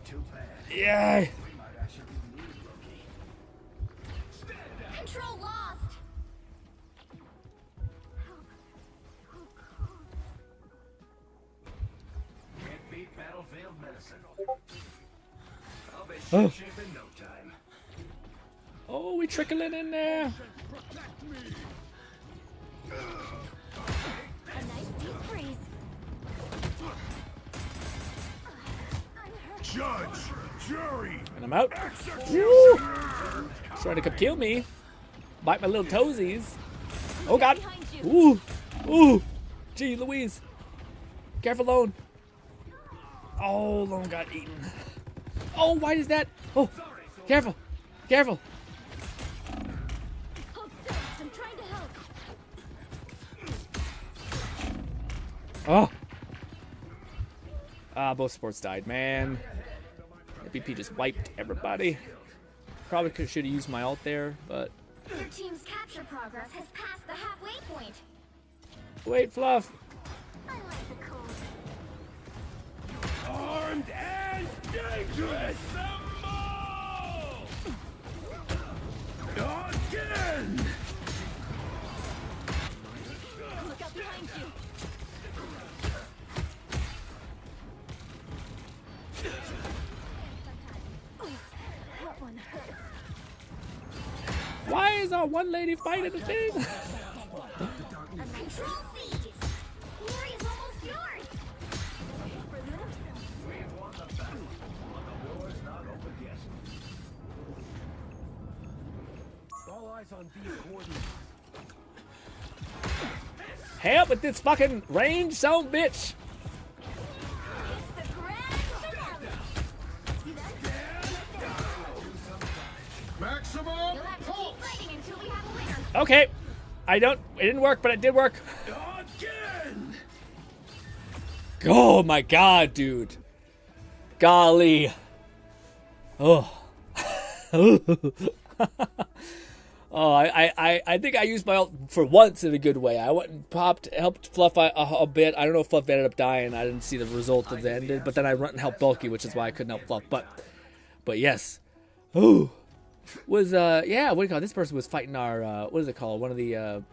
Too bad. Yeah. We might actually need Loki. Control lost. Can't beat battlefield medicine. I'll be Oh. shape in no time. Oh, we trickling in there. A nice deep freeze. Judge, jury. And I'm out. Woo! Trying to come kill me. Bite my little toesies. Oh god. Ooh. Ooh. Gee, Louise. Careful, Lone. Oh, Lone got eaten. Oh, why is that? Oh, careful. Careful. Hold still. I'm trying to help. Oh. Ah, both sports died, man. The BP just wiped everybody. Probably should have used my ult there, but Your team's capture progress has passed the halfway point. wait, Fluff. I like the cold. Armed and dangerous. Again. Look out behind you. That one hurt. Why is our one lady fighting the thing? A control seize. Glory is almost yours. We've won the battle, but the war's not over yet. All eyes on B coordinates. Help with this fucking range, son of a bitch. It's the grand finale. See that? Maximum. You'll have to keep fighting until we have a winner. Okay. It didn't work, but it did work. Again. Oh my god, dude. Golly. Oh. Oh, I think I used my ult for once in a good way. I went and helped Fluff a bit. I don't know if Fluff ended up dying. I didn't see the result of the end, but then I went and helped Bulky, which is why I couldn't help Fluff. But yes. Ooh. Was yeah, what do you call it? This person was fighting our what is it called? One of the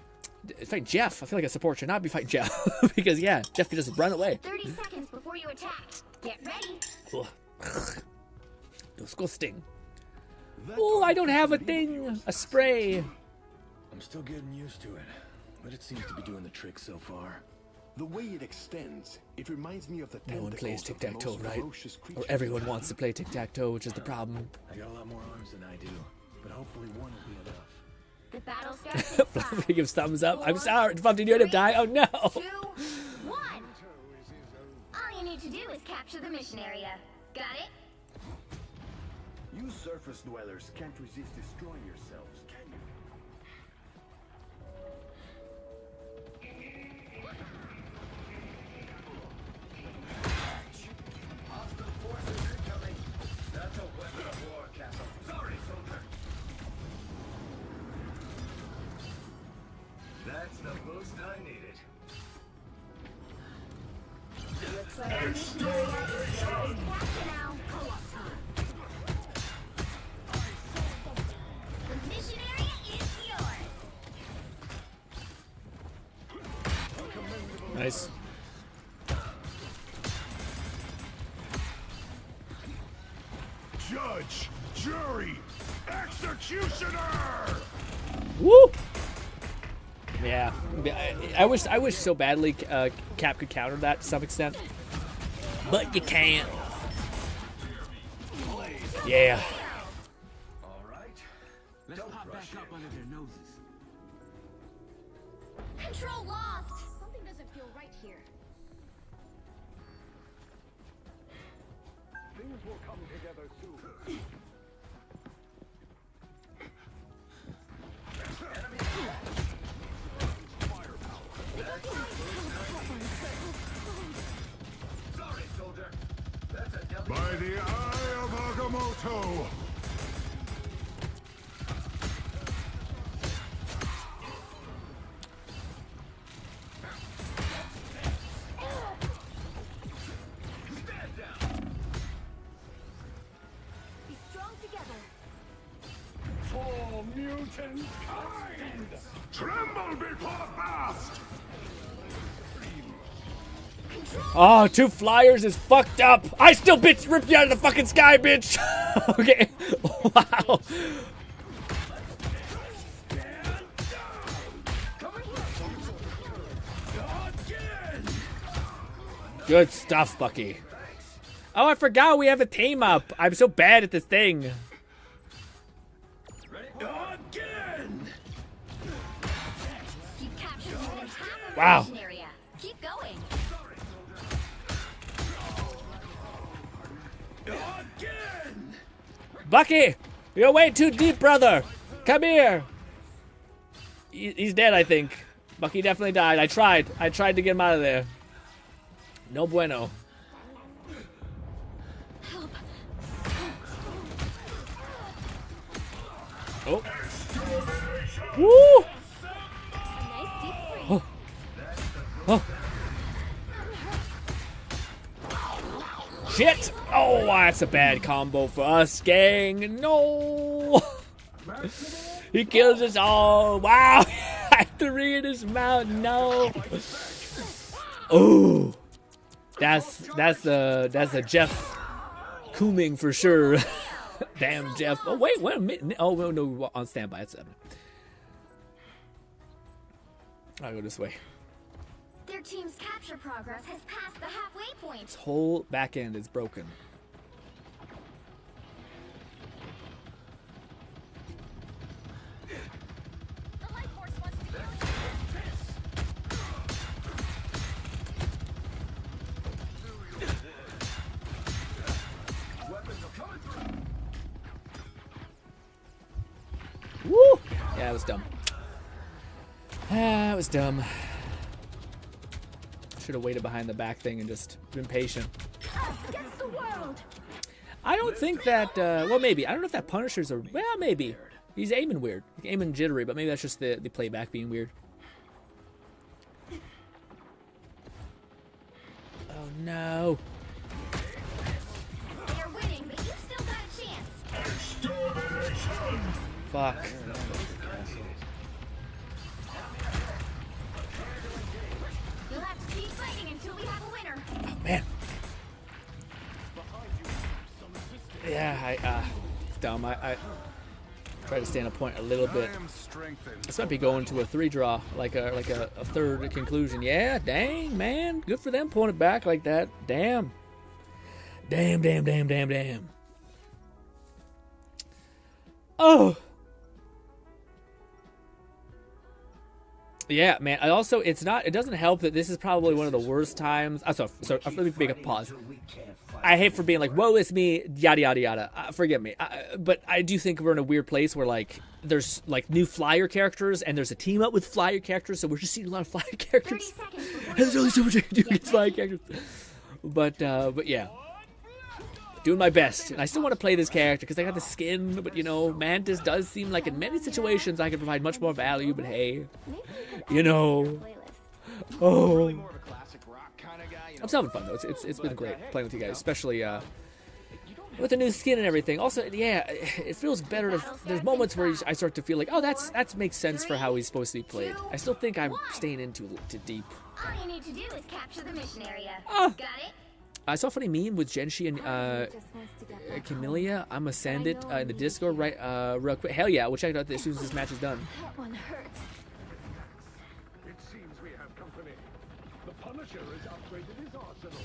fighting Jeff. I feel like a support should not be fighting Jeff because yeah, Jeff could just run away. 30 seconds before you attack. Get ready. Disgusting. Oh, I don't have a thing. A spray. I'm still getting used to it, but it seems to be doing the trick so far. The way it extends, it reminds me of the No one plays tentacles of the tic-tac-toe, most right? ferocious Or creatures everyone alive. wants to play tic-tac-toe, which is the problem. I got a lot more arms than I do, but hopefully one will be enough. The battle starts in Fluff 5, gives thumbs up. I'm sorry. Fluff, did you end up dying? Oh no. 2, 1. All you need to do is capture the mission area. Got it? You surface dwellers can't resist destroying yourselves, can you? Hostile forces incoming. That's a weapon of war, Castle. Sorry, soldier. That's the boost I needed. Looks like our mission area is back now. Co-op time. The mission area is yours. Nice. Judge, jury, executioner! Woo! Yeah, I wish so badly Cap could counter that to some extent, but you can't. Yeah. All right. Let's pop back up under their noses. Control lost. Something doesn't feel right here. Things will come together soon. Sorry, soldier. That's a W. By the eye of Agamotto! Stand down. Be strong together. For mutant kind! Tremble before blast! Oh, 2 flyers is fucked up. I still ripped you out of the fucking sky, bitch. Okay. Wow. Good stuff, Bucky. Oh, I forgot we have a team up. I'm so bad at this thing. Again! You captured more than half of the Wow. mission area. Keep going. Again! Bucky, you're way too deep, brother. Come here. He's dead, I think. Bucky definitely died. I tried to get him out of there. No bueno. Help. Oh. Woo! A nice deep freeze. Oh. Oh. Shit! Oh, that's a bad combo for us, gang. No! He kills us all. Wow! 3 in his mouth. No. Oh, that's a Jeff Kooming for sure. Damn, Jeff. Oh wait a minute. Oh no, we're on standby. It's 7. I'll go this way. Their team's capture progress has passed the halfway point. This whole back end is broken. The life force wants to kill you. Woo! Yeah, that was dumb. That was dumb. Should have waited behind the back thing and just been patient. Us against the world. I don't think that, well, maybe. I don't know if that Punisher's a, well, maybe. He's aiming weird. He's aiming jittery, but maybe that's just the playback being weird. Oh, no. They're winning, but you still got a chance. Fuck. You'll have to keep fighting until we have a winner. Oh, man. Yeah, it's dumb. I try to stand a point a little bit. This might be going to a 3 draw, like a third conclusion. Yeah, dang, man. Good for them pulling it back like that. Damn. Damn. Oh. Yeah, man. I also, it doesn't help that this is probably one of the worst times. So let me make a pause. I hate for being like, woe is me, yada, yada, yada. Forgive me. But I do think we're in a weird place where, like, there's, like, new flyer characters, and there's a team up with flyer characters, so we're just seeing a lot of flyer characters. And there's only so much I can do against flyer characters. But yeah. Doing my best. And I still want to play this character because I got the skin, but you know, Mantis does seem like in many situations I could provide much more value, but hey, you know. Oh. I'm still having fun though. It's been great playing with you guys, especially with the new skin and everything. Also, yeah, it feels better to, there's moments where I start to feel like, oh, that makes sense for how he's supposed to be played. I still think I'm staying in too deep. All you need to do is capture the mission area. Ah. Got it? I saw a funny meme with Genshi and Camellia. I'm gonna send it in the Discord real quick. Hell yeah, we'll check it out as soon as this match is done. That one hurts. It seems we have company. The Punisher has upgraded his arsenal.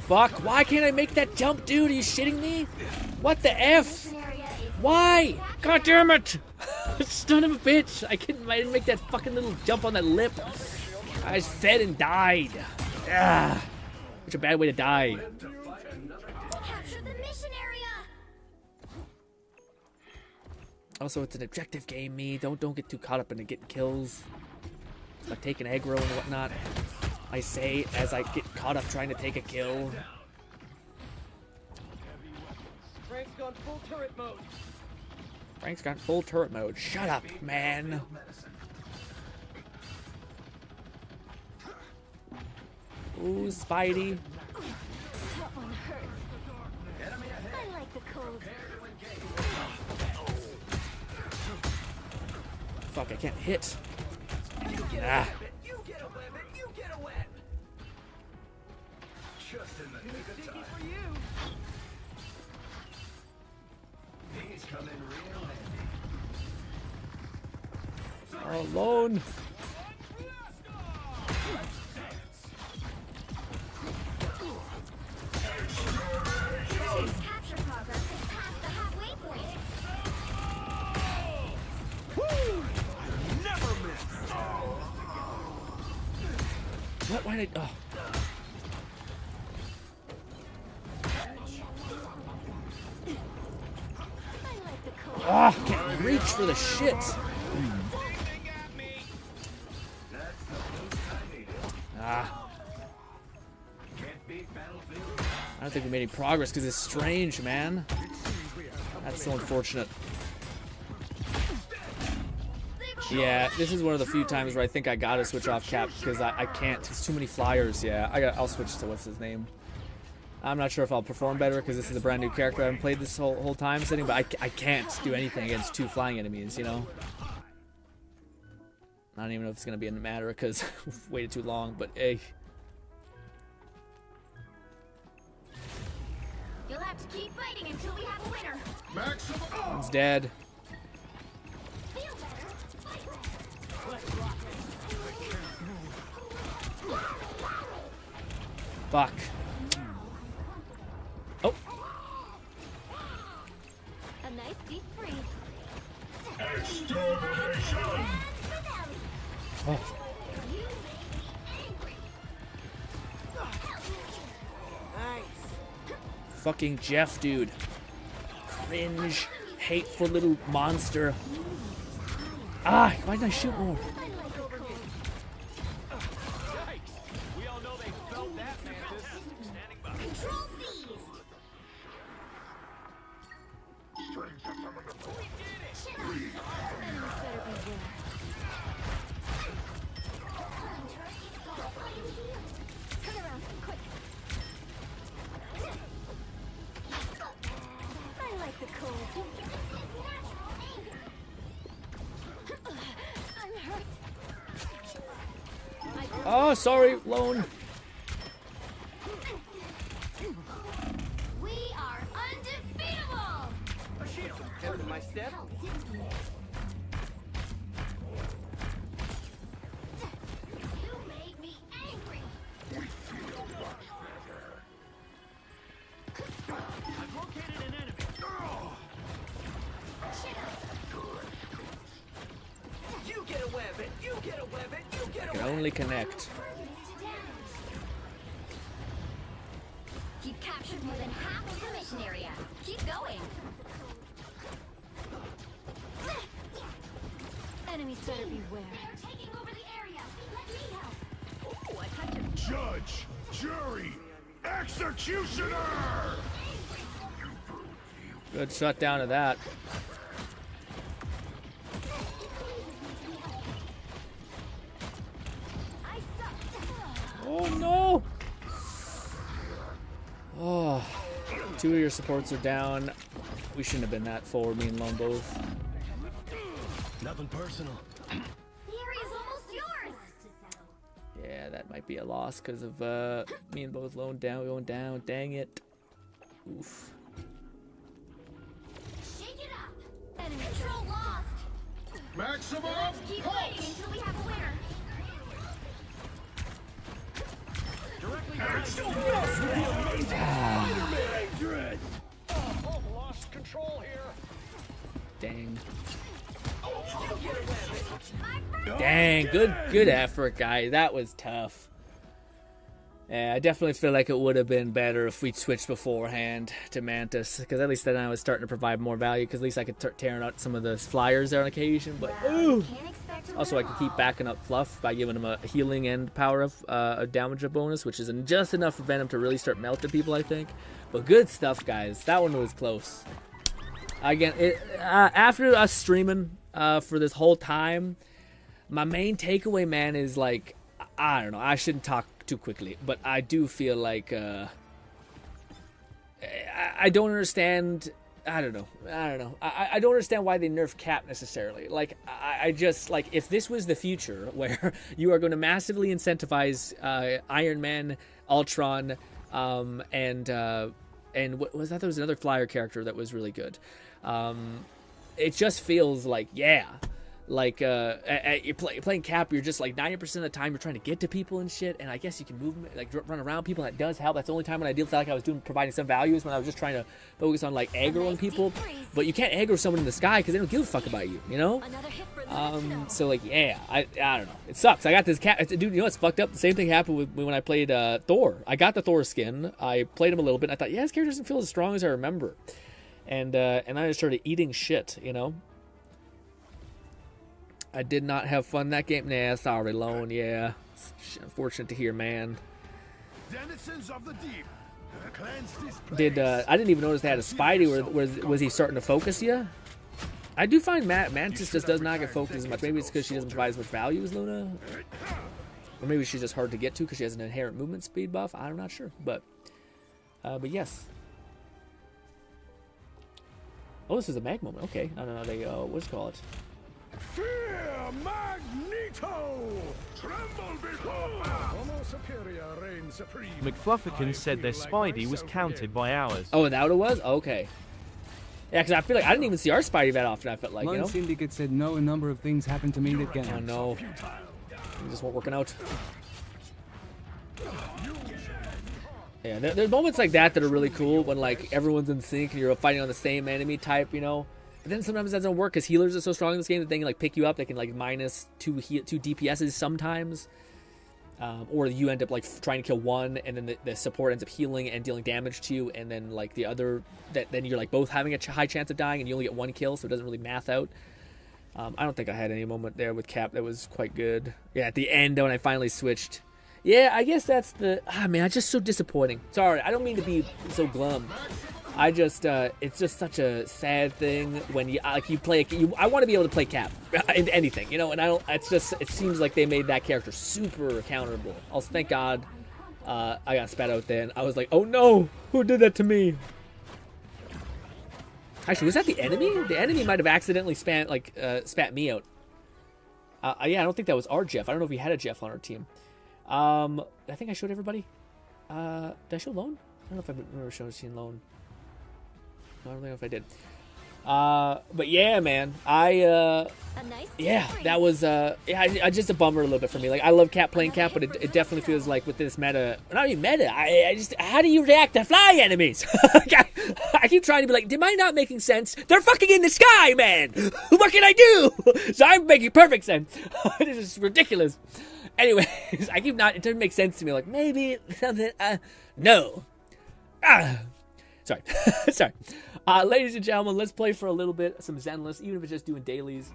Fuck, why can't I make that jump, dude? Are you shitting me? What the F? Why? God damn it! Son of a bitch! I didn't make that fucking little jump on that lip. I just fed and died. Ah, such a bad way to die. Capture the mission area. Also, it's an objective game, me. Don't get too caught up in getting kills. It's like taking aggro and whatnot. I say as I get caught up trying to take a kill. Frank's gone full turret mode. Frank's got full turret mode. Shut up, man. Ooh, Spidey. That one hurts. I like the cold. Fuck, I can't hit. Ah. You get a web and you get a web. Just in the nick of time. These come in real handy. Alone. Capture progress is past the halfway point. Never miss. What? Why did I? Oh. Ah, can't reach for the shit. Ah. I don't think we made any progress because it's strange, man. That's so unfortunate. Yeah, this is one of the few times where I think I gotta switch off Cap because I can't. It's too many flyers. Yeah, I'll switch to what's his name. I'm not sure if I'll perform better because this is a brand new character I haven't played this whole time sitting, but I can't do anything against two flying enemies, you know? I don't even know if it's going to be a matter because we've waited too long, but hey. You'll have to keep fighting until we have a winner. One's dead. Feel better. Fight Fuck. Oh. a nice deep freeze. Oh. Fucking Jeff, dude. Cringe. Hateful little monster. Ah, why didn't I shoot more? We all know they felt that, Mantis. Standing by. Control seized. Turn around, quick. I like the cold. I'm hurt. Oh, sorry, Lone. We are undefeatable. A shield. Head to my step. You made me angry. I've located an enemy. You get a web and you get a web and you get a Can web. only connect. You've captured more than half of the mission area. Keep going. Enemies better beware. They're taking over the area. Let me help. Ooh, a touch of Judge, jury, executioner! Good shutdown of that. Oh no! Oh, 2 of your supports are down. We shouldn't have been that forward, me and Lone both. Nothing personal. the area's almost yours. Yeah, that might be a loss because of me and both Lone going down. Dang it. Oof. Shake it up. Enemy control lost. Maximum Let's keep waiting until we have a winner. lost control here. Dang. Dang, good effort, guys. That was tough. Yeah, I definitely feel like it would have been better if we switched beforehand to Mantis, because at least then I was starting to provide more value, because at least I could start tearing out some of the flyers there on occasion, but ooh. Also, I could keep backing up Fluff by giving him a healing and power of a damage bonus, which is just enough for Venom to really start melting people, I think. But good stuff, guys. That one was close. Again, after us streaming for this whole time, my main takeaway, man, is like, I don't know, I shouldn't talk too quickly, but I do feel like I don't understand. I don't know. I don't understand why they nerf Cap necessarily. Like, I just, like, if this was the future where you are going to massively incentivize Iron Man, Ultron, and what was that? There was another flyer character that was really good. It just feels like, yeah. Like, you're playing Cap, you're just like 90% of the time you're trying to get to people and shit, and I guess you can move, like, run around people, and that does help. That's the only time when I felt like I was providing some values, when I was just trying to focus on, like, aggroing people. But you can't aggro someone in the sky because they don't give a fuck about you, you know? So, like, yeah, I don't know. It sucks. I got this Cap, dude, you know what's fucked up? The same thing happened with when I played Thor. I got the Thor skin, I played him a little bit, and I thought, yeah, his character doesn't feel as strong as I remember. And I just started eating shit, you know? I did not have fun that game. Nah, sorry, Lone. Yeah, it's unfortunate to hear, man. Denizens of the deep. I didn't even notice they had a Spidey. Was he starting to focus you? I do find Mantis just does not get focused as much. Maybe it's because she doesn't provide as much value as Luna, or maybe she's just hard to get to because she has an inherent movement speed buff. I'm not sure, but yes. Oh, this is a mag moment. Okay, I don't know. They what's it called? Fear Magneto! Tremble before Homo Superior reigns supreme. McFlufferkin said their Spidey was counted by ours. Oh, that what it was? Okay. Yeah, because I feel like I didn't even see our Spidey that often, I felt like, you know? Syndicate said no, a number of things happened to me that can. Oh, no. It just weren't working out. Yeah, there's moments like that that are really cool when, like, everyone's in sync and you're fighting on the same enemy type, you know? But then sometimes that doesn't work because healers are so strong in this game that they can, like, pick you up. They can, like, minus two DPSs sometimes. Or you end up, like, trying to kill one, and then the support ends up healing and dealing damage to you, and then, like, the other, then you're, like, both having a high chance of dying, and you only get one kill, so it doesn't really math out. I don't think I had any moment there with Cap that was quite good. Yeah, at the end, when I finally switched. Yeah, I guess that's the... man, it's just so disappointing. Sorry, I don't mean to be so glum. I just, it's just such a sad thing when you play. I want to be able to play Cap in anything, you know. And I don't. It's just. It seems like they made that character super counterable. Also, thank God, I got spat out then. I was like, oh no, who did that to me? Actually, was that the enemy? The enemy might have accidentally spat me out. Yeah, I don't think that was our Jeff. I don't know if we had a Jeff on our team. I think I showed everybody. Did I show Lone? I don't know if I remember showing Lone. I don't know if I did. But yeah, man, yeah, that was just a bummer a little bit for me. Like, I love playing Cap, but it definitely feels like with this meta, not even meta. I just, how do you react to fly enemies? I keep trying to be like, am I not making sense? They're fucking in the sky, man. What can I do? So I'm making perfect sense. This is ridiculous. Anyways, it doesn't make sense to me. Like, maybe something. No. Sorry. Sorry. Ladies and gentlemen, let's play for a little bit, some Zenless, even if it's just doing dailies.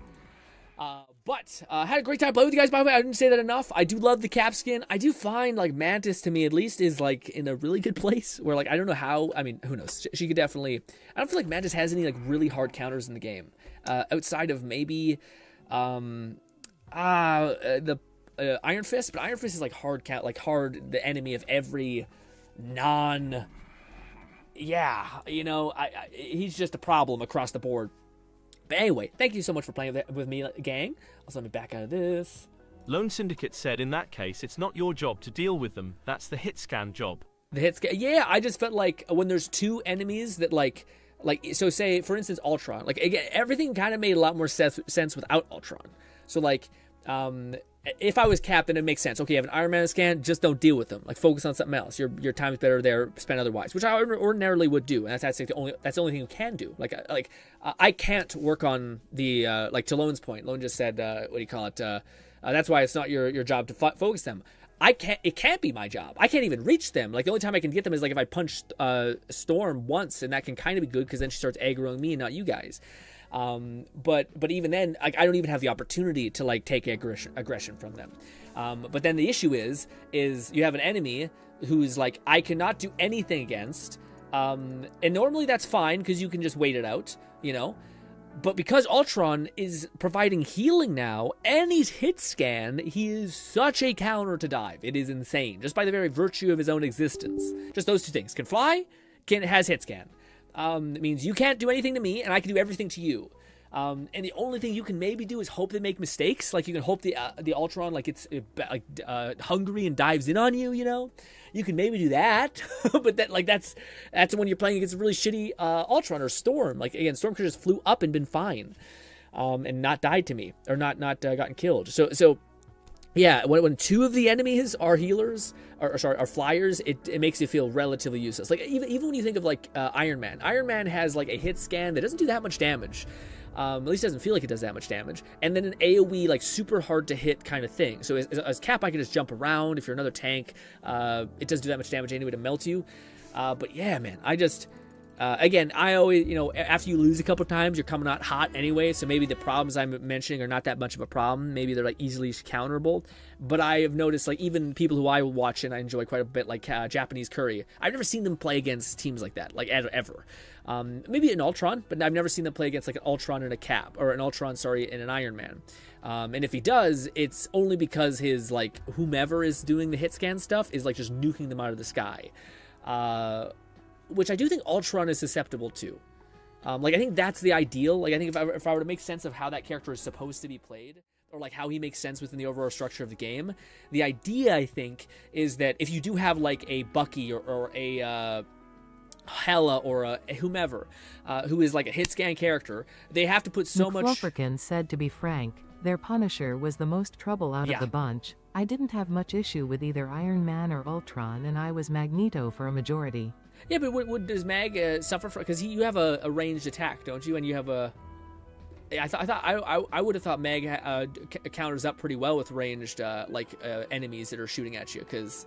But had a great time playing with you guys. By the way, I didn't say that enough. I do love the Capskin. I do find like Mantis, to me at least, is like in a really good place where like I don't know how. I mean, who knows? She could definitely. I don't feel like Mantis has any like really hard counters in the game, outside of maybe the Iron Fist. But Iron Fist is like hard the enemy of every non. Yeah, you know, he's just a problem across the board. But anyway, thank you so much for playing with me, gang. Also, let me back out of this. Lone Syndicate said, in that case, it's not your job to deal with them. That's the hit scan job. The hit scan? Yeah, I just felt like when there's two enemies that like, so say, for instance, Ultron. Like, again, everything kind of made a lot more sense without Ultron. So, like, if I was Cap, then it makes sense. Okay, you have an Iron Man scan, just don't deal with them. Like, focus on something else. Your time is better there, spent otherwise, which I ordinarily would do, and that's the only thing you can do. I can't work on the like to Lone's point. Lone just said, what do you call it? That's why it's not your job to focus them. It can't be my job. I can't even reach them. Like, the only time I can get them is like if I punch Storm once, and that can kind of be good because then she starts aggroing me and not you guys. But even then, like, I don't even have the opportunity to like take aggression from them. But then the issue is you have an enemy who's like, I cannot do anything against. And normally that's fine because you can just wait it out, you know. But because Ultron is providing healing now, and he's hit scan, he is such a counter to dive. It is insane, just by the very virtue of his own existence. Just those two things: can fly, has hit scan. It means you can't do anything to me, and I can do everything to you. And the only thing you can maybe do is hope they make mistakes. Like, you can hope the Ultron, like, it's hungry and dives in on you, you know? You can maybe do that. But that's when you're playing against a really shitty Ultron or Storm. Like, again, Storm could just flew up and been fine. And not died to me. Or not gotten killed. So yeah, when two of the enemies are healers, are flyers, it makes you feel relatively useless. Like, even when you think of, like, Iron Man. Iron Man has, like, a hit scan that doesn't do that much damage. At least it doesn't feel like it does that much damage. And then an AoE, like, super hard to hit kind of thing. So as Cap, I can just jump around. If you're another tank, it doesn't do that much damage anyway to melt you. But yeah, man, I just... again, I always, you know, after you lose a couple times, you're coming out hot anyway, so maybe the problems I'm mentioning are not that much of a problem. Maybe they're, like, easily counterable. But I have noticed, like, even people who I watch and I enjoy quite a bit, like Japanese Curry, I've never seen them play against teams like that, like, ever. Maybe an Ultron, but I've never seen them play against, like, an Ultron and a Cap, or an Ultron, sorry, and an Iron Man. And if he does, it's only because his, like, whomever is doing the hit scan stuff is, like, just nuking them out of the sky. Which I do think Ultron is susceptible to. Like, I think that's the ideal. Like, I think if I were to make sense of how that character is supposed to be played, or like how he makes sense within the overall structure of the game, the idea, I think, is that if you do have like a Bucky or a Hela or a whomever who is like a hit scan character, they have to put so much... McFlufferkin said, to be frank, their Punisher was the most trouble out of the bunch. I didn't have much issue with either Iron Man or Ultron, and I was Magneto for a majority. Yeah, but does Mag suffer from... Because you have a ranged attack, don't you? And you have a... I would have thought Mag counters up pretty well with ranged enemies that are shooting at you. Because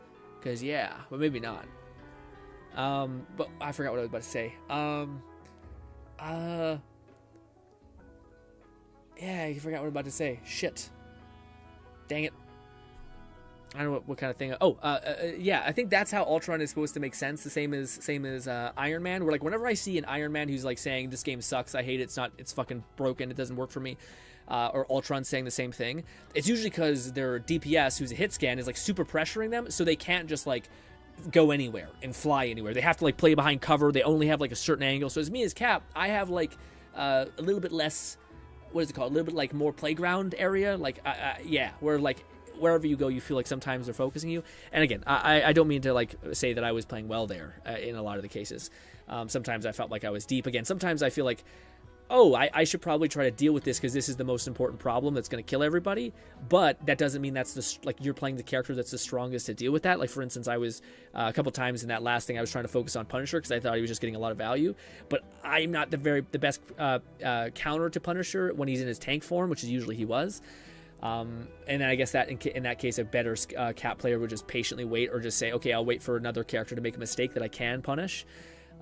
yeah, but maybe not. But I forgot what I was about to say. Yeah, I forgot what I was about to say. Shit. Dang it. I don't know what kind of thing. Yeah, I think that's how Ultron is supposed to make sense. The same as Iron Man. Where, like, whenever I see an Iron Man who's like saying this game sucks, I hate it, it's fucking broken, it doesn't work for me, or Ultron saying the same thing, it's usually because their DPS, who's a hit scan, is like super pressuring them, so they can't just like go anywhere and fly anywhere. They have to like play behind cover. They only have like a certain angle. So as me as Cap, I have like a little bit less. What is it called? A little bit like more playground area. Like yeah, where like wherever you go, you feel like sometimes they're focusing you. And again, I don't mean to like say that I was playing well there in a lot of the cases. Sometimes I felt like I was deep. Again, sometimes I feel like, oh, I should probably try to deal with this because this is the most important problem that's going to kill everybody. But that doesn't mean that's like you're playing the character that's the strongest to deal with that. Like, for instance, I was a couple times in that last thing, I was trying to focus on Punisher because I thought he was just getting a lot of value. But I'm not the best counter to Punisher when he's in his tank form, which is usually he was. And then I guess that in that case, a better Cap player would just patiently wait or just say, okay, I'll wait for another character to make a mistake that I can punish.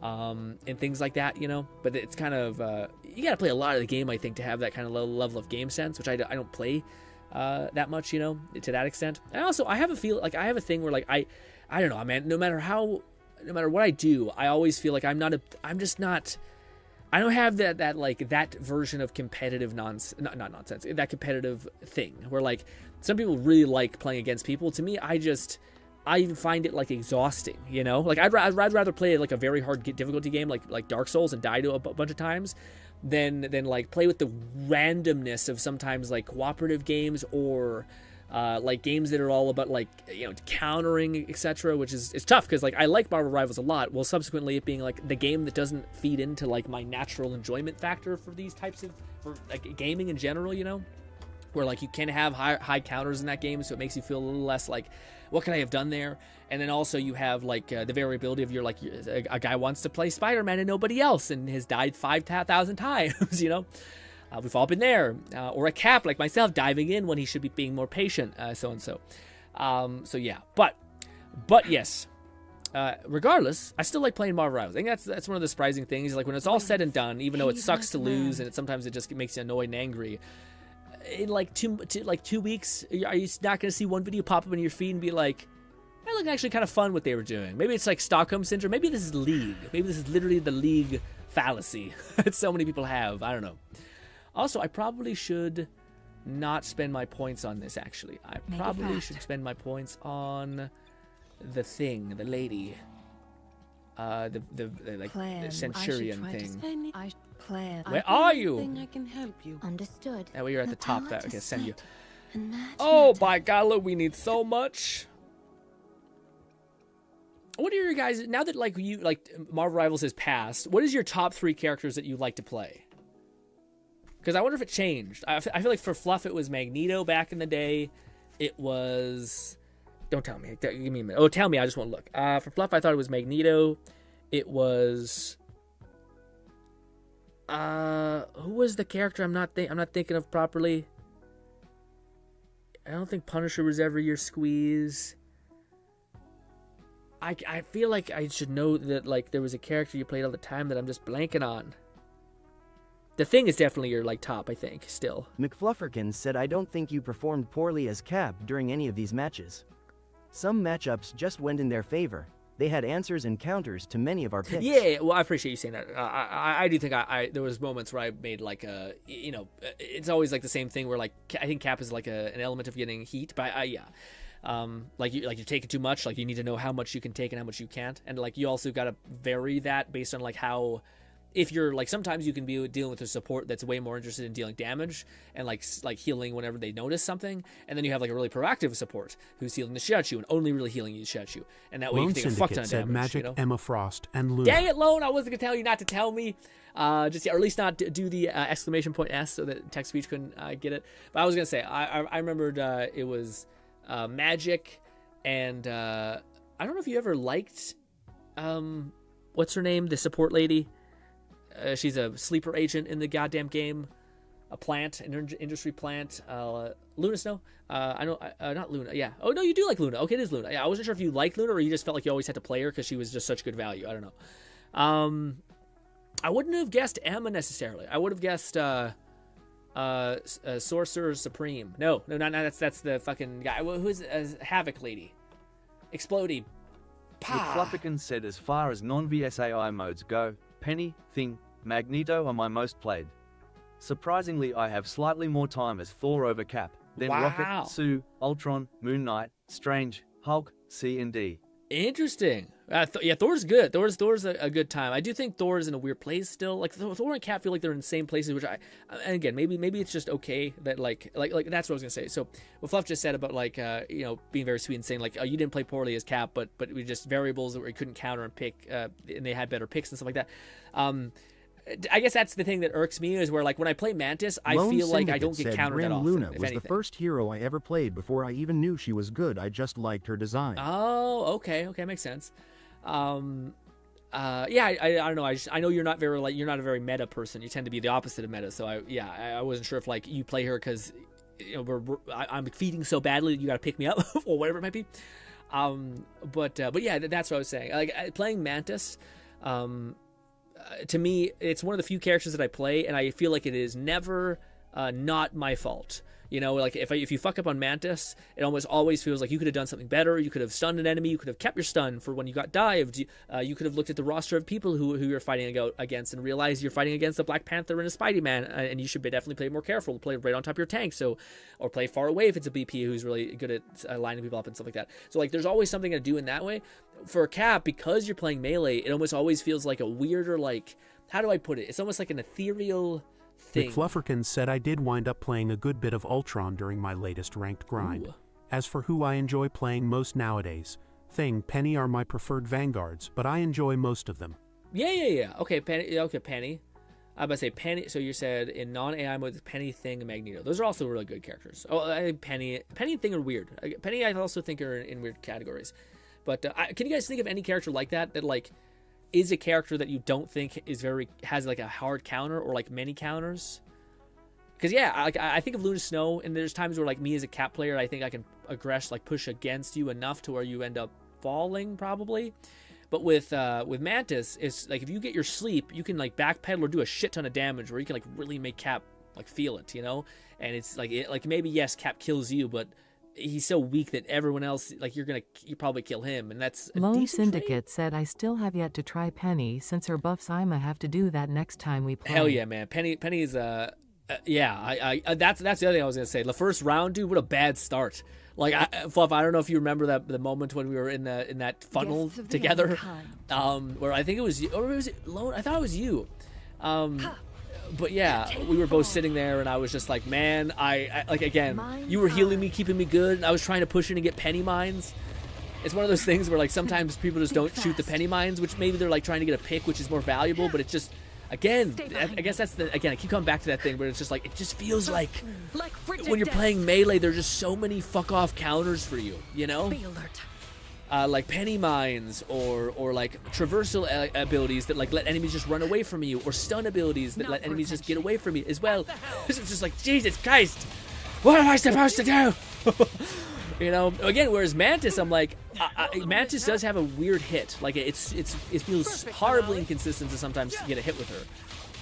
and things like that, you know. But it's kind of you got to play a lot of the game, I think, to have that kind of level of game sense, which I don't play that much, you know, to that extent. And also, I have a thing where like I don't know, man. No matter what I do, I always feel like I don't have that version of competitive not nonsense, that competitive thing where like some people really like playing against people. To me, I even find it like exhausting, you know. Like I'd rather play like a very hard difficulty game like Dark Souls and die to a bunch of times than like play with the randomness of sometimes like cooperative games or like games that are all about like, you know, countering, etc., which is tough because like I like Marvel Rivals a lot. Well, subsequently it being like the game that doesn't feed into like my natural enjoyment factor for these types of like gaming in general, you know, where like you can have high counters in that game, so it makes you feel a little less like, what can I have done there? And then also you have like the variability of a guy wants to play Spider-Man and nobody else and has died 5,000 times, you know. We've all been there. Or a Cap like myself diving in when he should be being more patient, so and so. So yeah, but yes. Regardless, I still like playing Marvel Rivals. I think that's one of the surprising things. Like when it's all said and done, even though it sucks to lose and sometimes it just makes you annoyed and angry. In like 2 weeks, are you not going to see one video pop up in your feed and be like, that looked actually kind of fun what they were doing? Maybe it's like Stockholm Syndrome. Maybe this is League. Maybe this is literally the League fallacy that so many people have. I don't know. Also, I probably should not spend my points on this, actually. I probably should spend my points on the thing, the lady. The Centurion thing. Where are you? I can help you. Understood. That way you're at the top. That okay, send you. Oh my God! Look, we need so much. What are your guys now that like Marvel Rivals has passed? What is your top 3 characters that you like to play? Because I wonder if it changed. I feel like for Fluff it was Magneto back in the day. It was. Don't tell me. Give me a minute. Oh, tell me. I just want to look. For Fluff, I thought it was Magneto. It was. Who was the character I'm not thinking of properly? I don't think Punisher was ever your squeeze. I feel like I should know that like there was a character you played all the time that I'm just blanking on. The Thing is definitely your like top, I think, still. McFlufferkin said, I don't think you performed poorly as Cap during any of these matches. Some matchups just went in their favor. They had answers and counters to many of our picks. Yeah, well, I appreciate you saying that. I do think there was moments where I made like a, you know, it's always like the same thing where like I think Cap is like an element of getting heat, but yeah. Like you're taking too much, like you need to know how much you can take and how much you can't, and like you also got to vary that based on like how, if you're like, sometimes you can be dealing with a support that's way more interested in dealing damage and like healing whenever they notice something, and then you have like a really proactive support who's healing the shit out you and only really healing you the shit out you, and that way you can take a fuck ton of damage. Magic, you know? Emma Frost, and Luna. Dang it, Lone! I wasn't gonna tell you not to tell me. Or at least not do the exclamation point S so that text speech couldn't get it. But I was gonna say I remembered it was Magic, and I don't know if you ever liked what's her name, the support lady. She's a sleeper agent in the goddamn game, a plant, an industry plant. Luna Snow. I know, not Luna. Yeah. Oh no, you do like Luna. Okay, it is Luna. Yeah, I wasn't sure if you liked Luna or you just felt like you always had to play her because she was just such good value. I don't know. I wouldn't have guessed Emma necessarily. I would have guessed Sorcerer Supreme. No, not that's the fucking guy. Who's Havoc lady? Explodey. McFlufferkin said, as far as non-VSAI modes go, Penny, Thing, Magneto are my most played. Surprisingly, I have slightly more time as Thor over Cap, then Rocket, Sue, Ultron, Moon Knight, Strange, Hulk, C and D. Interesting. Yeah, Thor's good. Thor's a good time. I do think Thor's in a weird place still. Like Thor and Cap feel like they're in the same places, which and again, maybe it's just okay that like that's what I was gonna say. So what Fluff just said about like you know, being very sweet and saying like, oh, you didn't play poorly as Cap, but we just variables that we couldn't counter and pick, and they had better picks and stuff like that. I guess that's the thing that irks me is where like when I play Mantis, I feel like I don't get countered that often. Luna was the first hero I ever played before I even knew she was good. I just liked her design. Oh, okay, makes sense. Yeah, I don't know. I know you're not a very meta person. You tend to be the opposite of meta. So I wasn't sure if like you play her because you know I'm feeding so badly that you got to pick me up or whatever it might be. But yeah, that's what I was saying. Like playing Mantis. To me, it's one of the few characters that I play, and I feel like it is never not my fault. You know, like if you fuck up on Mantis, it almost always feels like you could have done something better. You could have stunned an enemy. You could have kept your stun for when you got dived. You could have looked at the roster of people who you're fighting against and realized you're fighting against a Black Panther and a Spidey Man, and you should definitely play more careful. Play right on top of your tank, or play far away if it's a BP who's really good at lining people up and stuff like that. So like, there's always something to do in that way. For Cap, because you're playing melee, it almost always feels like a weirder, like, how do I put it? It's almost like an ethereal thing. McFlufferkin said I did wind up playing a good bit of Ultron during my latest ranked grind. Ooh. As for who I enjoy playing most nowadays, Thing, Penny are my preferred vanguards, but I enjoy most of them. Yeah. Okay, Penny. Okay, Penny. I was about to say Penny. So you said in non-AI mode, Penny, Thing, and Magneto. Those are also really good characters. Oh, I think Penny and Thing are weird. Penny, I also think are in weird categories. But can you guys think of any character like that like is a character that you don't think has like a hard counter or like many counters? Because I think of Luna Snow, and there's times where like me as a Cap player, I think I can push against you enough to where you end up falling probably. But with Mantis, it's like if you get your sleep, you can like backpedal or do a shit ton of damage, where you can like really make Cap like feel it, you know. And it's like maybe yes, Cap kills you, but he's so weak that everyone else, like, you probably kill him, and that's a Lone decent Syndicate said I still have yet to try Penny, since her buffs I'ma have to do that next time we play. Hell yeah, man. Penny's yeah, that's the other thing I was gonna say. The first round, dude, what a bad start. Like, Fluff, I don't know if you remember the moment when we were in that funnel together, where I think it was you, or was it Lone? I thought it was you. But yeah, we were both sitting there, and I was just like, man, I like, again, you were healing me, keeping me good, and I was trying to push in and get penny mines. It's one of those things where like sometimes people just don't shoot the penny mines, which maybe they're like trying to get a pick, which is more valuable, but it's just, again, I guess that's I keep coming back to that thing, but it's just like, it just feels like when you're playing melee, there's just so many fuck off counters for you, you know? Like penny mines or like traversal abilities that like let enemies just run away from you, or stun abilities that let enemies just get away from you as well. It's just like, Jesus Christ, what am I supposed to do? You know, again, whereas Mantis, I'm like, Mantis does have a weird hit. Like, it feels horribly inconsistent to sometimes get a hit with her.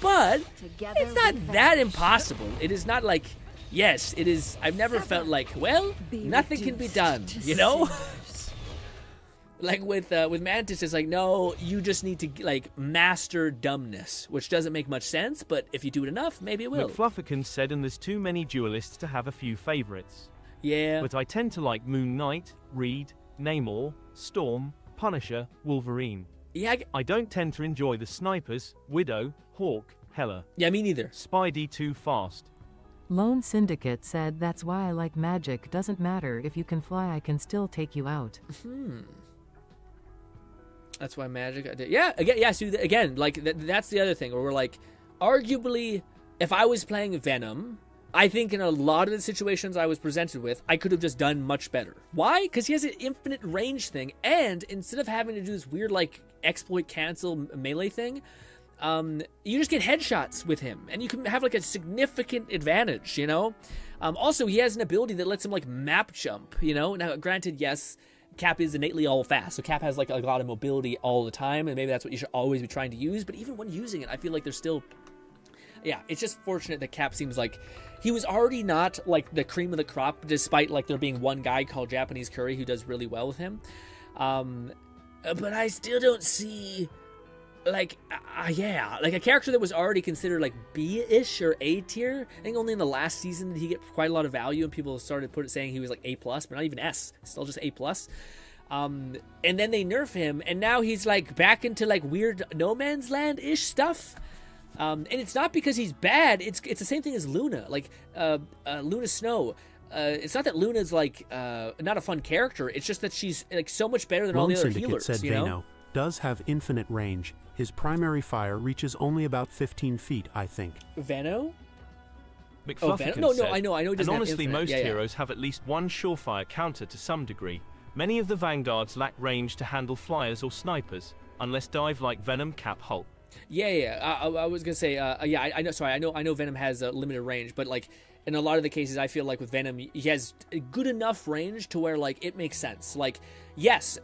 But it's not that impossible. It is not like, yes, it is. I've never felt like, well, nothing can be done, you know? Like with Mantis, it's like, no, you just need to like master dumbness, which doesn't make much sense, but if you do it enough, maybe it will. McFlufferkin said, and there's too many duelists to have a few favorites. Yeah. But I tend to like Moon Knight, Reed, Namor, Storm, Punisher, Wolverine. Yeah. I don't tend to enjoy the snipers, Widow, Hawk, Hela. Yeah, me neither. Spidey too fast. Lone Syndicate said that's why I like magic. Doesn't matter if you can fly, I can still take you out. That's why magic. Yeah, again, yeah. See, again, like that's the other thing where we're like, arguably, if I was playing Venom, I think in a lot of the situations I was presented with, I could have just done much better. Why? Because he has an infinite range thing, and instead of having to do this weird like exploit cancel melee thing, you just get headshots with him, and you can have like a significant advantage. You know. Also, he has an ability that lets him like map jump. You know. Now, granted, yes. Cap is innately all fast, so Cap has like a lot of mobility all the time, and maybe that's what you should always be trying to use, but even when using it, I feel like there's still, yeah, it's just fortunate that Cap seems like he was already not like the cream of the crop, despite like there being one guy called Japanese Curry who does really well with him, but I still don't see like like a character that was already considered like B-ish or A tier. I think only in the last season did he get quite a lot of value, and people started saying he was like A+, but not even S, still just A+. And then they nerf him, and now he's like back into like weird No Man's Land-ish stuff. And it's not because he's bad, it's the same thing as Luna, like Luna Snow. It's not that Luna's like not a fun character, it's just that she's like so much better than all the other healers, said you know? Vano does have infinite range. His primary fire reaches only about 15 feet, I think. Vano? McFlufferkin No, said, I know. And honestly, most heroes have at least one surefire counter to some degree. Many of the vanguards lack range to handle flyers or snipers, unless dive like Venom, Cap, Hulk. Yeah. I was gonna say, I know. Sorry, I know Venom has a limited range, but like in a lot of the cases, I feel like with Venom, he has a good enough range to where like it makes sense. Like, yes,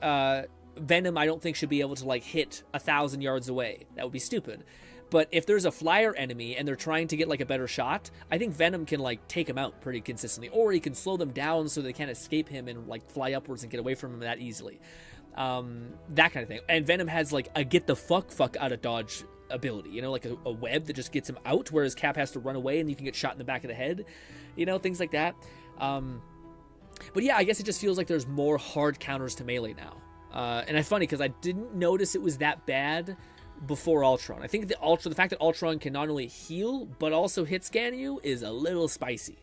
Venom, I don't think, should be able to, like, hit 1,000 yards away. That would be stupid. But if there's a flyer enemy and they're trying to get, like, a better shot, I think Venom can, like, take him out pretty consistently. Or he can slow them down so they can't escape him and, like, fly upwards and get away from him that easily. That kind of thing. And Venom has, like, a get the fuck out of dodge ability, you know, like a web that just gets him out, whereas Cap has to run away and you can get shot in the back of the head, you know, things like that. But yeah, I guess it just feels like there's more hard counters to melee now. And it's funny because I didn't notice it was that bad before Ultron. I think the fact that Ultron can not only heal but also hit scan you is a little spicy.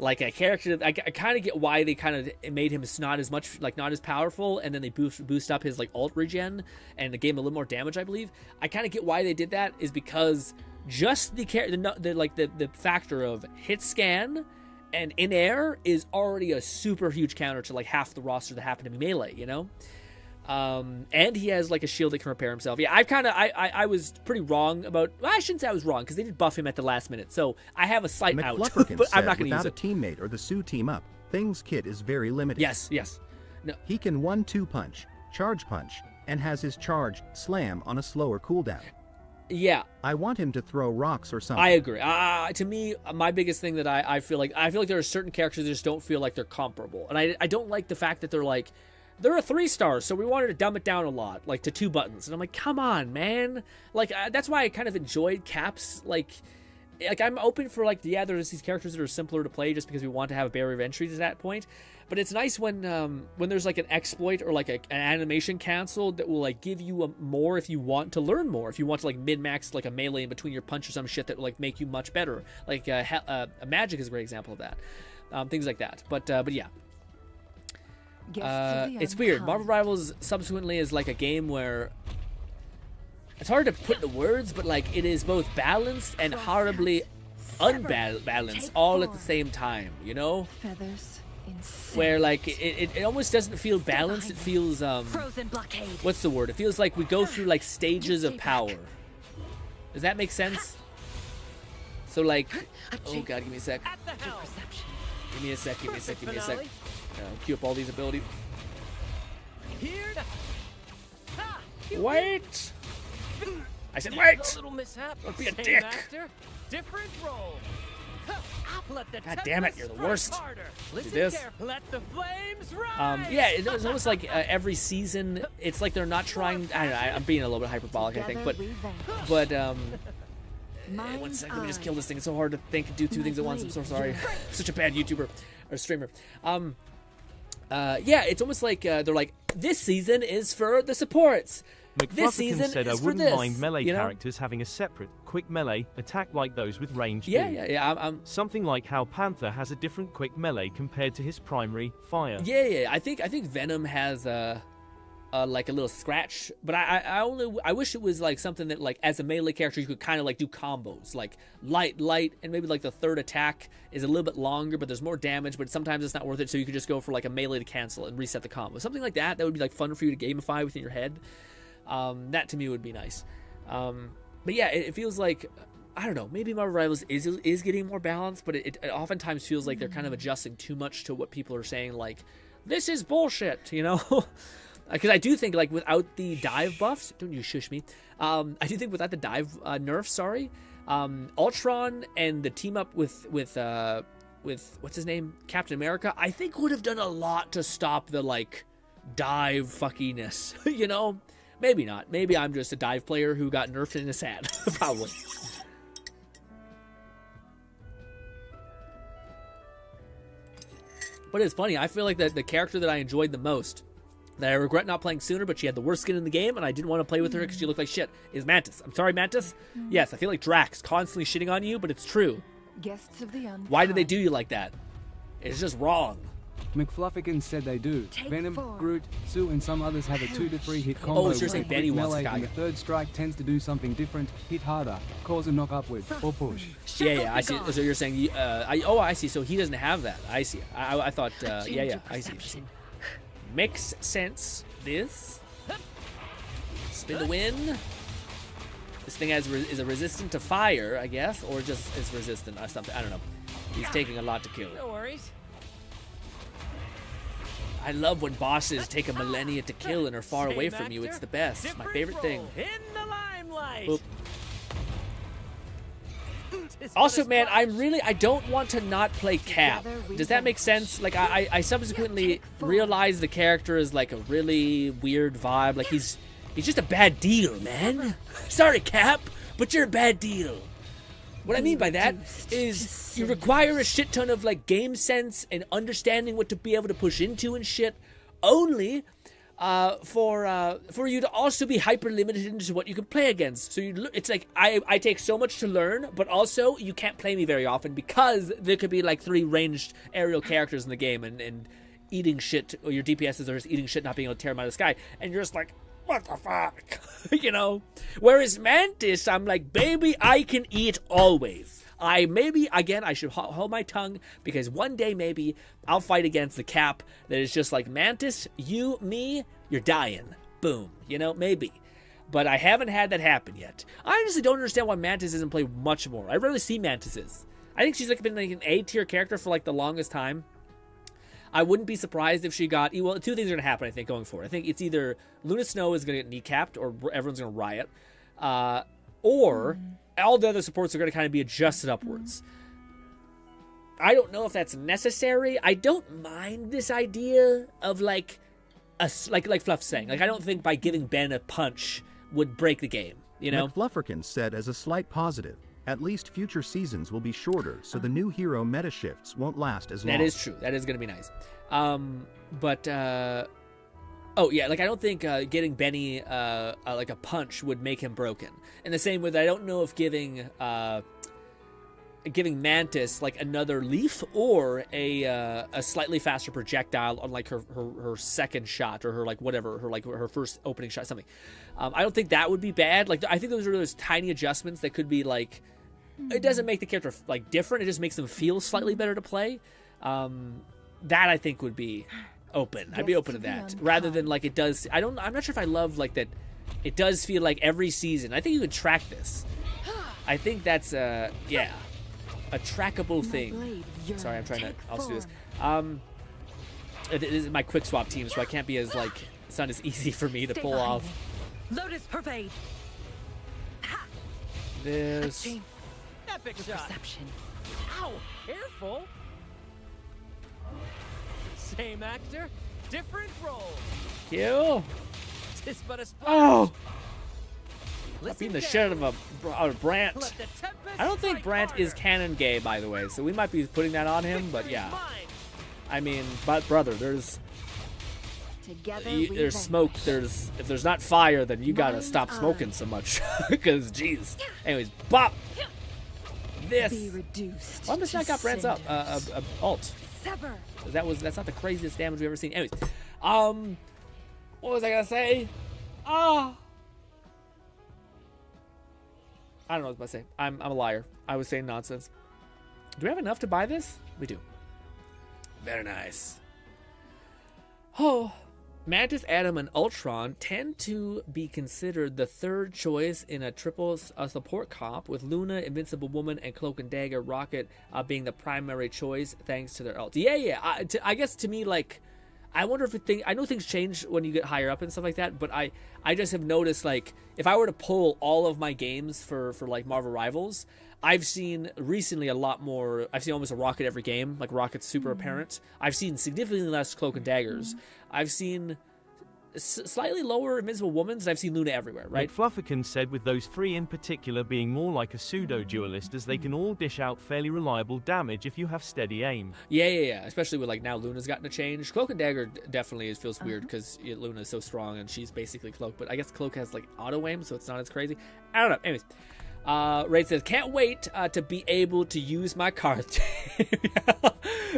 Like a character, I kind of get why they kind of made him not as much, like not as powerful, and then they boost up his like ult regen and gave him a little more damage, I believe. I kind of get why they did that is because just the factor of hit scan and in air is already a super huge counter to like half the roster that happen to be melee, you know. And he has like a shield that can repair himself. Yeah, I was pretty wrong about. Well, I shouldn't say I was wrong because they did buff him at the last minute, so I have a slight out. But I'm not going to use it. Without a teammate or the Sue team up, Thing's kit is very limited. Yes. No. He can 1-2 punch, charge punch, and has his charge slam on a slower cooldown. Yeah. I want him to throw rocks or something. I agree. To me, my biggest thing that I feel like there are certain characters that just don't feel like they're comparable, and I don't like the fact that they're like. They're a 3-star, so we wanted to dumb it down a lot, like to 2 buttons. And I'm like, come on, man. Like, that's why I kind of enjoyed Caps. Like I'm open for, like, yeah, there's these characters that are simpler to play just because we want to have a barrier of entry to that point. But it's nice when there's, like, an exploit or, like, an animation cancel that will, like, give you more if you want to learn more. If you want to, like, min-max, like, a melee in between your punch or some shit that will, like, make you much better. Like, Magic is a great example of that. Things like that. But yeah. It's weird. Marvel Rivals subsequently is like a game where it's hard to put into words, but like it is both balanced and horribly unbalanced all at the same time, you know? Where like it almost doesn't feel balanced. It feels what's the word? It feels like we go through like stages of power. Does that make sense? So like, oh god, give me a sec. Give me a sec. Queue up all these abilities. Wait! I said wait! Don't be a dick! Different role. God damn it, you're the worst. Do this. Let the flames rise. Yeah, it's almost like every season, it's like they're not trying. I don't know, I'm being a little bit hyperbolic, I think, but 1 second, let me just kill this thing. It's so hard to think and do 2 things at once. I'm so sorry. I'm such a bad YouTuber or streamer. Yeah, it's almost like they're like, this season is for the supports. This season said I is for wouldn't this. mind melee you know? characters having a separate, quick melee attack like those with range. Yeah. I'm something like how Panther has a different quick melee compared to his primary fire. Yeah. I think Venom has like a little scratch, but I wish it was like something that like as a melee character you could kind of like do combos, like light, and maybe like the third attack is a little bit longer, but there's more damage, but sometimes it's not worth it, so you could just go for like a melee to cancel and reset the combo, something like that. That would be like fun for you to gamify within your head. That to me would be nice. But yeah, it feels like I don't know, maybe Marvel Rivals is getting more balanced, but it oftentimes feels like they're kind of adjusting too much to what people are saying, like this is bullshit, you know. Because I do think, like, without the dive buffs, don't you shush me. I do think without the dive nerfs, Ultron and the team up with what's his name, Captain America, I think would have done a lot to stop the like dive fuckiness. You know, maybe not. Maybe I'm just a dive player who got nerfed and is sad. Probably. But it's funny. I feel like the character that I enjoyed the most, that I regret not playing sooner, but she had the worst skin in the game, and I didn't want to play with her because she looked like shit, is Mantis. I'm sorry, Mantis. Yes, I feel like Drax constantly shitting on you, but it's true. Guests of the Why did they do you like that? It's just wrong. McFluffykins said they do. Venom, Groot, Sue, and some others have a 2 to 3 hit combo. Oh, seriously, Benny wants melee, a guy. and the third strike tends to do something different, hit harder, cause a knock upward, or push. Yeah, I see. So you're saying, I see. So he doesn't have that. I see. I thought, yeah, I see. Makes sense. This spin to win. This thing is a resistant to fire, I guess, or just is resistant or something. I don't know. He's taking a lot to kill. No worries. I love when bosses take a millennia to kill and are far Same away from you. It's actor, the best. It's my different favorite thing. role. In the limelight. Oop. Also, man, I don't want to not play Cap. Does that make sense? Like, I subsequently realized the character is like a really weird vibe. Like, he's just a bad deal, man. Sorry, Cap, but you're a bad deal. What I mean by that is you require a shit ton of like game sense and understanding what to be able to push into and shit, only for you to also be hyper limited into what you can play against. So it's like I take so much to learn, but also you can't play me very often because there could be like 3 ranged aerial characters in the game and eating shit, or your DPSs are just eating shit, not being able to tear them out of the sky, and you're just like, what the fuck? You know? Whereas Mantis, I'm like, baby, I can eat always. I should hold my tongue, because one day maybe I'll fight against the Cap that is just like, Mantis, you, me, you're dying. Boom. You know, maybe. But I haven't had that happen yet. I honestly don't understand why Mantis isn't played much more. I rarely see Mantises. I think she's like been like an A-tier character for like the longest time. I wouldn't be surprised if she got... Well, 2 things are going to happen, I think, going forward. I think it's either Luna Snow is going to get kneecapped, or everyone's going to riot, or all the other supports are going to kind of be adjusted upwards. I don't know if that's necessary. I don't mind this idea of, like Fluff's saying. Like, I don't think by giving Ben a punch would break the game, you know? McFlufferkin said as a slight positive, at least future seasons will be shorter, so the new hero meta shifts won't last as long. That is true. That is going to be nice. Oh, yeah, like, I don't think getting Benny, like, a punch would make him broken. In the same way that I don't know if giving Mantis, like, another leaf or a slightly faster projectile on, like, her second shot, or her, like, whatever, her first opening shot, something. I don't think that would be bad. Like, I think those are those tiny adjustments that could be, like... It doesn't make the character, like, different. It just makes them feel slightly better to play. That, I think, would be open. I'd be open to that. Rather than, like, it does... I'm not sure if I love, like, that it does feel like every season. I think you could track this. I think that's, yeah, a trackable thing. Sorry, I'm trying to also do this. This is my quick swap team, so I can't be as, like... It's not as easy for me to pull off. Lotus pervade. This... Epic shot. Perception. Ow! Careful. Same actor, different role. Kill. Tis but a splash. Oh! I'm beating the shit out of Brant. I don't think Brant is canon gay, by the way, so we might be putting that on him, but yeah. I mean, but brother, there's smoke. If there's not fire, then you gotta stop smoking so much, because jeez. Anyways, bop. This. Why must I got Brant's up? Alt. Sever. That's not the craziest damage we've ever seen. Anyways, what was I gonna say? I don't know what I was about to say. I'm a liar. I was saying nonsense. Do we have enough to buy this? We do. Very nice. Oh. Mantis, Atom, and Ultron tend to be considered the third choice in a triple support comp, with Luna, Invincible Woman, and Cloak and Dagger Rocket being the primary choice thanks to their ult. Yeah. I guess to me, like, I wonder if I know things change when you get higher up and stuff like that, but I just have noticed, like, if I were to pull all of my games for like Marvel Rivals, I've seen recently a lot more. I've seen almost a Rocket every game. Like, Rocket's super apparent. I've seen significantly less Cloak and Daggers. I've seen slightly lower Invincible Womans, and I've seen Luna everywhere, right? McFlufferkin said with those 3 in particular being more like a pseudo-duelist, as they can all dish out fairly reliable damage if you have steady aim. Yeah. Especially with, like, now Luna's gotten a change. Cloak and Dagger definitely feels weird because Luna's so strong and she's basically Cloak, but I guess Cloak has, like, auto-aim, so it's not as crazy. I don't know. Anyways. Raid says, can't wait to be able to use my cards.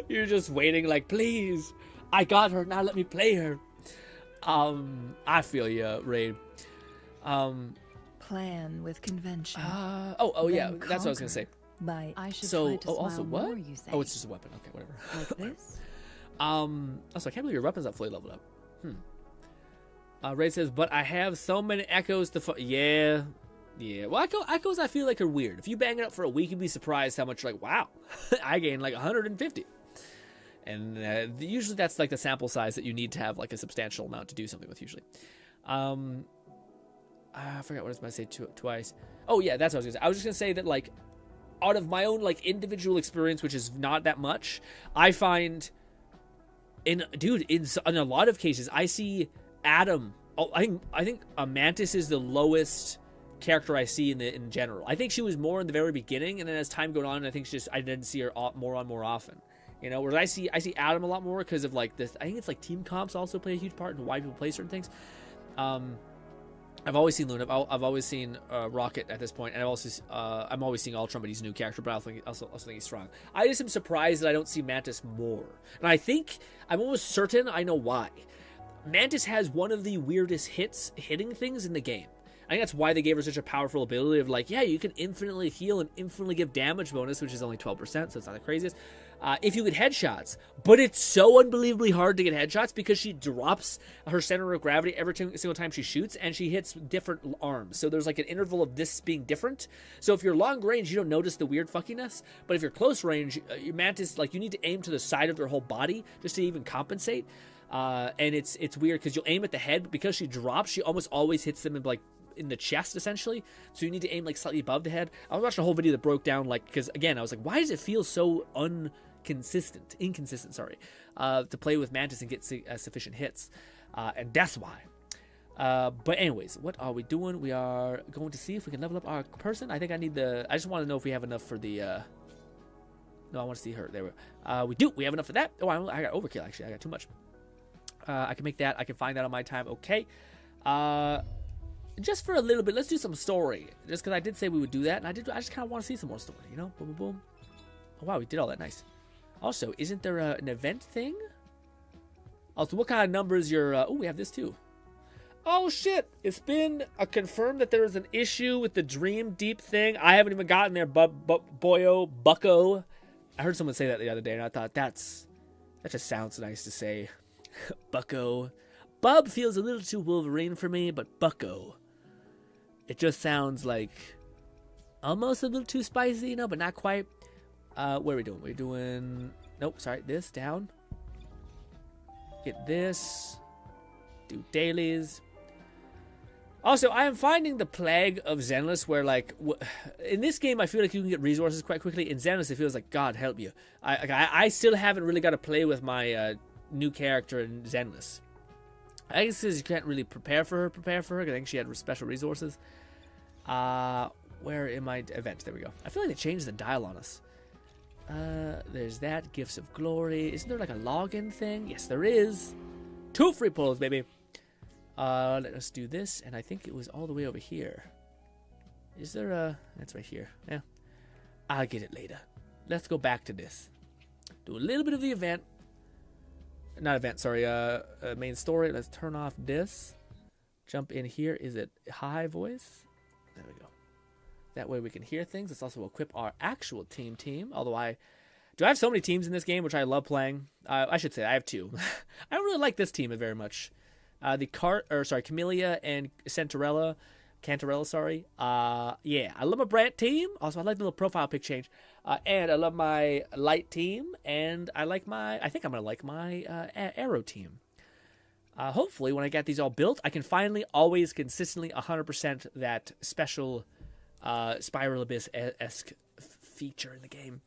You're just waiting like, please, I got her, now let me play her. I feel you, Raid. Plan with convention. Oh yeah, that's what I was gonna say. I should so, try to also what? More, you say. Oh, it's just a weapon. Okay, whatever. Like this? Also, I can't believe your weapon's not fully leveled up. Raid says, but I have so many echoes to yeah. Well, echoes I feel like are weird. If you bang it up for a week, you'd be surprised how much, like, wow, I gained like 150. And usually that's like the sample size that you need to have like a substantial amount to do something with usually. I forgot what I was going to say twice. Oh yeah, that's what I was going to say. I was just going to say that like out of my own like individual experience, which is not that much, I find in a lot of cases I see Adam. Oh, I think Mantis is the lowest character I see in general. I think she was more in the very beginning, and then as time goes on, I think I didn't see her more often. You know, whereas I see Adam a lot more because of like this. I think it's like team comps also play a huge part in why people play certain things. I've always seen Luna. I've always seen Rocket at this point, and I'm always seeing Ultron, but he's a new character. But I also think he's strong. I just am surprised that I don't see Mantis more, and I'm almost certain I know why. Mantis has one of the weirdest hitting things in the game. I think that's why they gave her such a powerful ability of like, yeah, you can infinitely heal and infinitely give damage bonus, which is only 12%, so it's not the craziest. If you get headshots, but it's so unbelievably hard to get headshots because she drops her center of gravity every single time she shoots, and she hits different arms. So there's like an interval of this being different. So if you're long range, you don't notice the weird fuckiness, but if you're close range, your Mantis, like you need to aim to the side of their whole body just to even compensate. And it's weird because you'll aim at the head, but because she drops, she almost always hits them in the chest essentially, so you need to aim like slightly above the head. I was watching a whole video that broke down like, because again I was like, why does it feel so inconsistent to play with Mantis and get sufficient hits, and that's why. But anyways, what are we doing? We are going to see if we can level up our person. I think I just want to know if we have enough for the no, I want to see her. There we do. We have enough for that. Oh, I got overkill actually. I got too much. I can make that. I can find that on my time. Okay. Just for a little bit, let's do some story. Just because I did say we would do that, and I just kind of want to see some more story, you know? Boom, boom, boom. Oh, wow, we did all that. Nice. Also, isn't there an event thing? Also, what kind of numbers your... oh, we have this too. Oh, shit. It's been confirmed that there is an issue with the Dream Deep thing. I haven't even gotten there, bucko. I heard someone say that the other day, and I thought that just sounds nice to say. Bucko. Bub feels a little too Wolverine for me, but bucko. It just sounds like almost a little too spicy, you know, but not quite. What are we doing? We're doing... Nope, sorry. This, down. Get this. Do dailies. Also, I am finding the plague of Zenless where, like... in this game, I feel like you can get resources quite quickly. In Zenless, it feels like, God help you. I still haven't really got to play with my new character in Zenless. I guess because you can't really prepare for her, because I think she had special resources. Where in my event? There we go. I feel like they changed the dial on us. There's that. Gifts of Glory. Isn't there like a login thing? Yes, there is. 2 free pulls, baby. Let us do this. And I think it was all the way over here. Is there a... That's right here. Yeah. I'll get it later. Let's go back to this. Do a little bit of the event. Not event, sorry. Main story. Let's turn off this. Jump in here. Is it high voice? There we go. That way we can hear things. Let's also equip our actual team. Although I have so many teams in this game, which I love playing. I should say I have 2. I don't really like this team very much. Camellia and Cantarella, sorry. Yeah, I love my Brant team. Also, I like the little profile pic change. And I love my Light team. And I think I'm going to like my Arrow team. Hopefully, when I get these all built, I can finally always consistently 100% that special Spiral Abyss-esque feature in the game.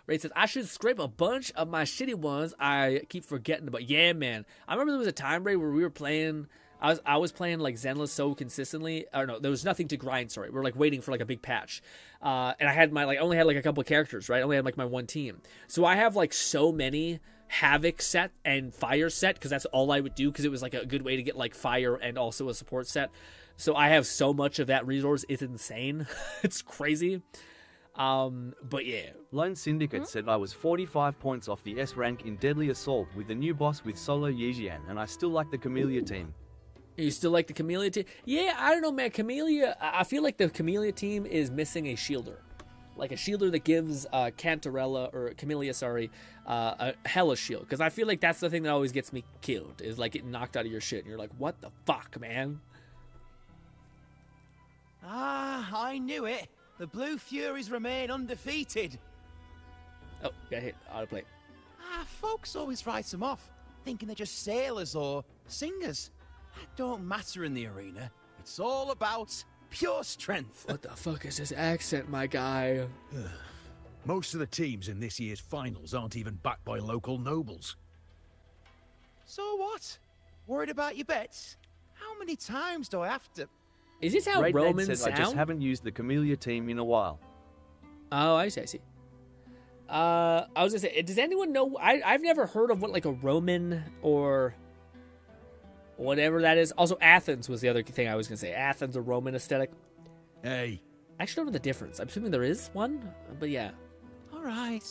Ray says, I should scrape a bunch of my shitty ones I keep forgetting about. Yeah, man. I remember there was a time, Ray, where we were playing... I was playing like Zenless so consistently. Or no, there was nothing to grind, sorry. We were like waiting for like a big patch. And I had I only had like a couple of characters, right? I only had like my one team. So I have like so many Havoc set and Fire set, because that's all I would do, because it was like a good way to get like Fire and also a support set. So I have so much of that resource. It's insane. It's crazy. But yeah. Lone Syndicate said I was 45 points off the S rank in Deadly Assault with the new boss with Solo Yijian, and I still like the Camellia team. You still like the Camellia team? Yeah, I don't know, man. Camellia, I feel like the Camellia team is missing a shielder. Like a shielder that gives Camellia, a hella shield. Because I feel like that's the thing that always gets me killed, is like getting knocked out of your shit. And you're like, what the fuck, man? Ah, I knew it. The Blue Furies remain undefeated. Oh, got hit. Autoplay. Folks always write them off, thinking they're just sailors or singers. That don't matter in the arena. It's all about pure strength. What the fuck is this accent, my guy? Most of the teams in this year's finals aren't even backed by local nobles. So what? Worried about your bets? How many times do I have to... Is this how Red Ned Romans said, sound? I just haven't used the Camellia team in a while. Oh, I see. I was gonna say, does anyone know? I've never heard of what like a Roman or whatever that is. Also, Athens was the other thing I was gonna say. Athens, a Roman aesthetic. Hey. I actually don't know the difference. I'm assuming there is one, but yeah. All right.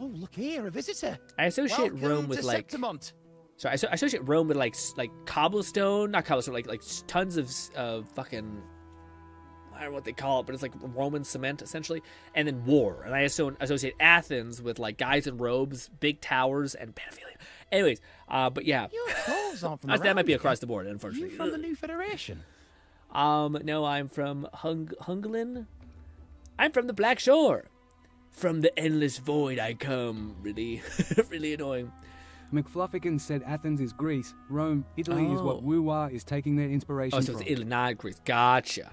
Oh, look here, a visitor. I associate Welcome Rome with to like. Septimont. So I associate Rome with like cobblestone, not cobblestone, like tons of fucking. I don't know what they call it, but it's like Roman cement essentially, and then war. And I associate Athens with like guys in robes, big towers, and pedophilia. Anyways, but yeah, Your clothes aren't from that might be around across here. the board, unfortunately. You from the New Federation? No, I'm from Hunglin. I'm from the Black Shore. From the endless void I come. Really, really annoying. McFluffican said Athens is Greece. Rome, Italy is what Wuwa is taking their inspiration Oh, so from. it's Italy, not Greece. Gotcha.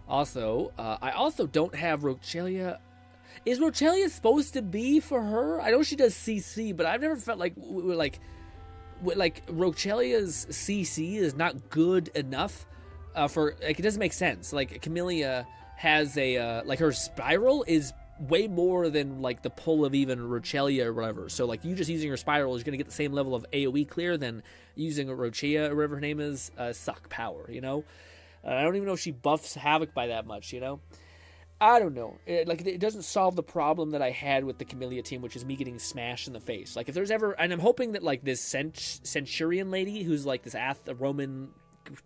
Also, I also don't have Rochelia. Is Rochelia supposed to be for her? I know she does CC, but I've never felt like Rochelia's CC is not good enough for like it doesn't make sense. Like Camellia has a like her spiral is way more than like the pull of even Rochelia or whatever. So like you just using her spiral is going to get the same level of AoE clear than using a Rochea or whatever her name is suck power, you know? I don't even know if she buffs Havoc by that much, you know? I don't know. It doesn't solve the problem that I had with the Camellia team, which is me getting smashed in the face. Like if there's ever, and I'm hoping that like this Centurion lady who's like this Roman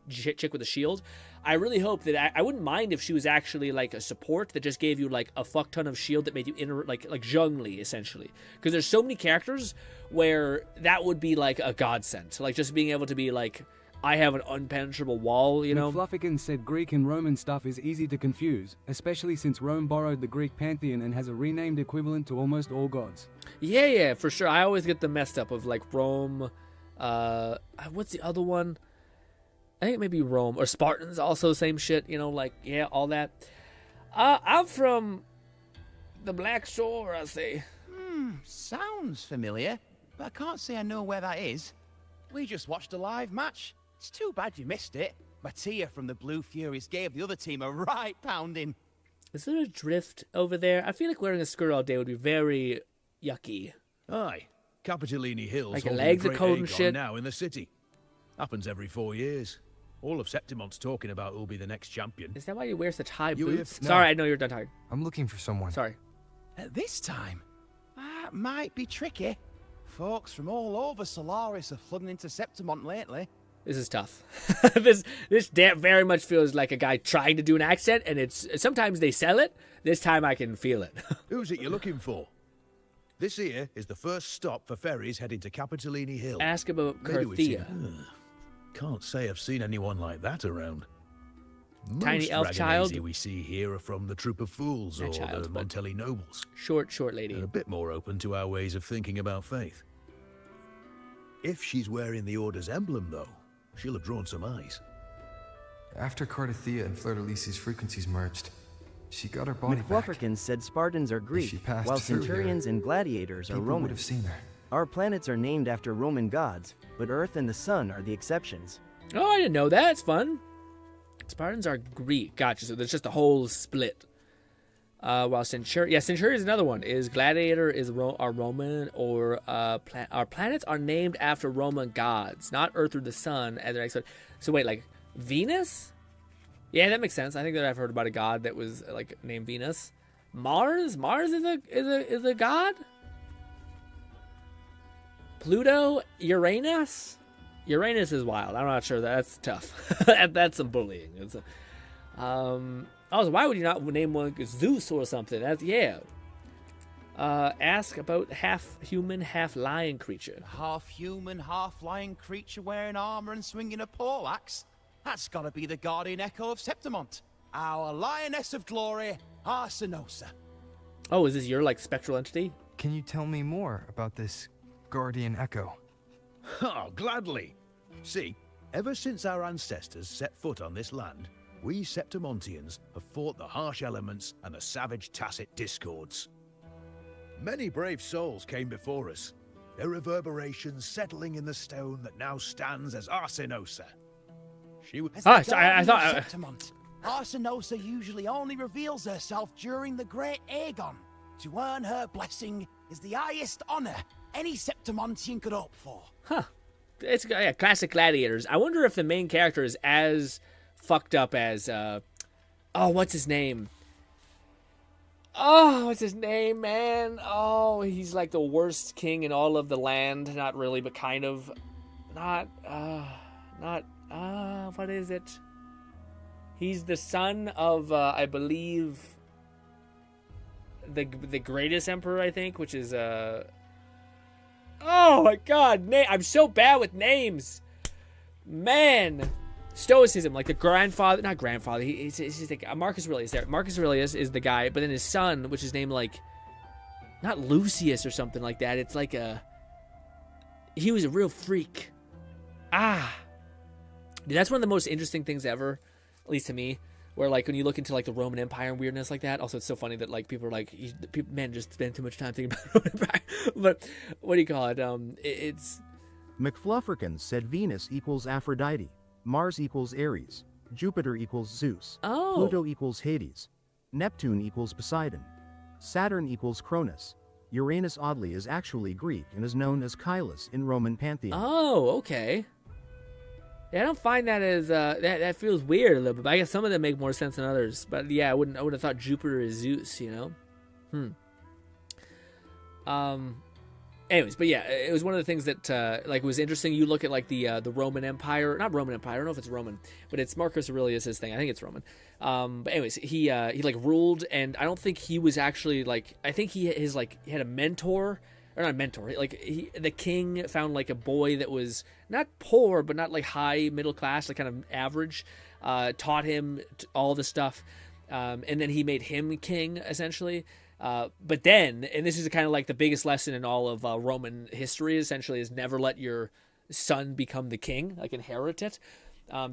chick with a shield, I really hope that I wouldn't mind if she was actually like a support that just gave you like a fuck ton of shield that made you like Zhongli essentially, because there's so many characters where that would be like a godsend. Like just being able to be like, I have an unpenetrable wall, you know. McFluffican said Greek and Roman stuff is easy to confuse, especially since Rome borrowed the Greek pantheon and has a renamed equivalent to almost all gods. Yeah, for sure. I always get them messed up of like Rome. What's the other one? I think maybe Rome or Spartans. Also, same shit. You know, like yeah, all that. I'm from the Black Shore. I say. Sounds familiar, but I can't say I know where that is. We just watched a live match. It's too bad you missed it. Mattia from the Blue Furies gave the other team a right pounding. Is there a drift over there? I feel like wearing a skirt all day would be very yucky. Aye. Capitolini Hills Like your holding legs a are great cold and Aegon shit. now in the city. Happens every 4 years. All of Septimont's talking about who'll be the next champion. Is that why you wear such high You boots? have- Sorry, I know you're done talking. I'm looking for someone. Sorry. At this time, that might be tricky. Folks from all over Solaris are flooding into Septimont lately. This is tough. this very much feels like a guy trying to do an accent, and it's sometimes they sell it. This time I can feel it. Who's it you're looking for? This here is the first stop for ferries heading to Capitolini Hill. Ask about Maybe we've seen- Carthia. Can't say I've seen anyone like that around. Tiny Most elf Dragonese child? we see here are from the Troop of Fools Not or child, the but- Montelli nobles. Short lady. They're a bit more open to our ways of thinking about faith. If she's wearing the Order's emblem, though, she'll have drawn some eyes. After Cardathia and Fleur-de-Lis's frequencies merged, she got her body back. McFlufferkin said Spartans are Greek, she passed while through Centurions here, and Gladiators are people Roman. would have seen her. Our planets are named after Roman gods, but Earth and the Sun are the exceptions. Oh, I didn't know that. It's fun. Spartans are Greek. Gotcha. So there's just a whole split. While Centurion is another one. Is Gladiator are Roman, or our planets are named after Roman gods, not Earth or the Sun. As I said. So wait, like Venus? Yeah, that makes sense. I think that I've heard about a god that was like named Venus. Mars is a god. Pluto, Uranus is wild. I'm not sure. That's tough. That's some bullying. It's also, why would you not name one Zeus or something? Ask about half human, half lion creature. Half human, half lion creature wearing armor and swinging a poleaxe. That's gotta be the guardian echo of Septimont. Our lioness of glory, Arsinosa. Oh, is this your like spectral entity? Can you tell me more about this Guardian Echo? Oh, gladly. See, ever since our ancestors set foot on this land, we Septimontians have fought the harsh elements and the savage Tacit discords. Many brave souls came before us, their reverberations settling in the stone that now stands as Arsinosa. She was... I thought... Septimont. Arsinosa usually only reveals herself during the Great Aegon. To earn her blessing is the highest honor any Septimontian could hope for. Huh. It's classic gladiators. I wonder if the main character is as fucked up as, what's his name? Oh, what's his name, man? Oh, he's like the worst king in all of the land. Not really, but kind of. What is it? He's the son of, I believe, the greatest emperor, I think, which is, oh my god, I'm so bad with names. Man. Stoicism, like the grandfather, not grandfather, he's like, Marcus Aurelius there. Marcus Aurelius is the guy, but then his son, which is named like, not Lucius or something like that. It's like he was a real freak. Dude, that's one of the most interesting things ever, at least to me, where like when you look into like the Roman Empire and weirdness like that. Also, it's so funny that like people are like, men just spend too much time thinking about the Roman Empire. But what do you call it? It's McFlufferkin said Venus equals Aphrodite, Mars equals Ares, Jupiter equals Zeus, Pluto equals Hades, Neptune equals Poseidon, Saturn equals Cronus. Uranus oddly is actually Greek and is known as Kylus in Roman pantheon. Oh, okay. Yeah, I don't find that as that feels weird a little bit. But I guess some of them make more sense than others. But yeah, I would have thought Jupiter is Zeus, you know. Anyways, but yeah, it was one of the things that like was interesting. You look at like the Roman Empire, not Roman Empire. I don't know if it's Roman, but it's Marcus Aurelius's thing. I think it's Roman. But anyways, he like ruled, and I don't think he was actually like. I think he had a mentor. Or not a mentor, like the king found like a boy that was not poor, but not like high middle class, like kind of average, taught him all the stuff, and then he made him king essentially. But then, and this is kind of like the biggest lesson in all of Roman history, essentially, is never let your son become the king, like inherit it,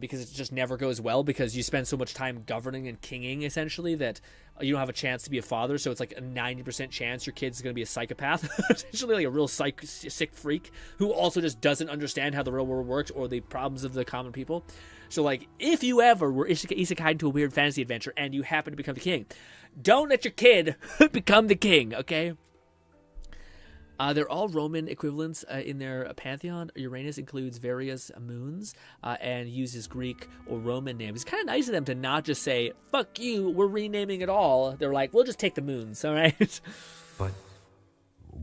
because it just never goes well, because you spend so much time governing and kinging essentially that you don't have a chance to be a father. So it's like a 90% chance your kid's going to be a psychopath, essentially like a real sick freak who also just doesn't understand how the real world works or the problems of the common people. So like if you ever were isekai into a weird fantasy adventure and you happen to become the king, don't let your kid become the king, okay? They're all Roman equivalents in their pantheon. Uranus includes various moons and uses Greek or Roman names. It's kind of nice of them to not just say, fuck you, we're renaming it all. They're like, we'll just take the moons, all right? But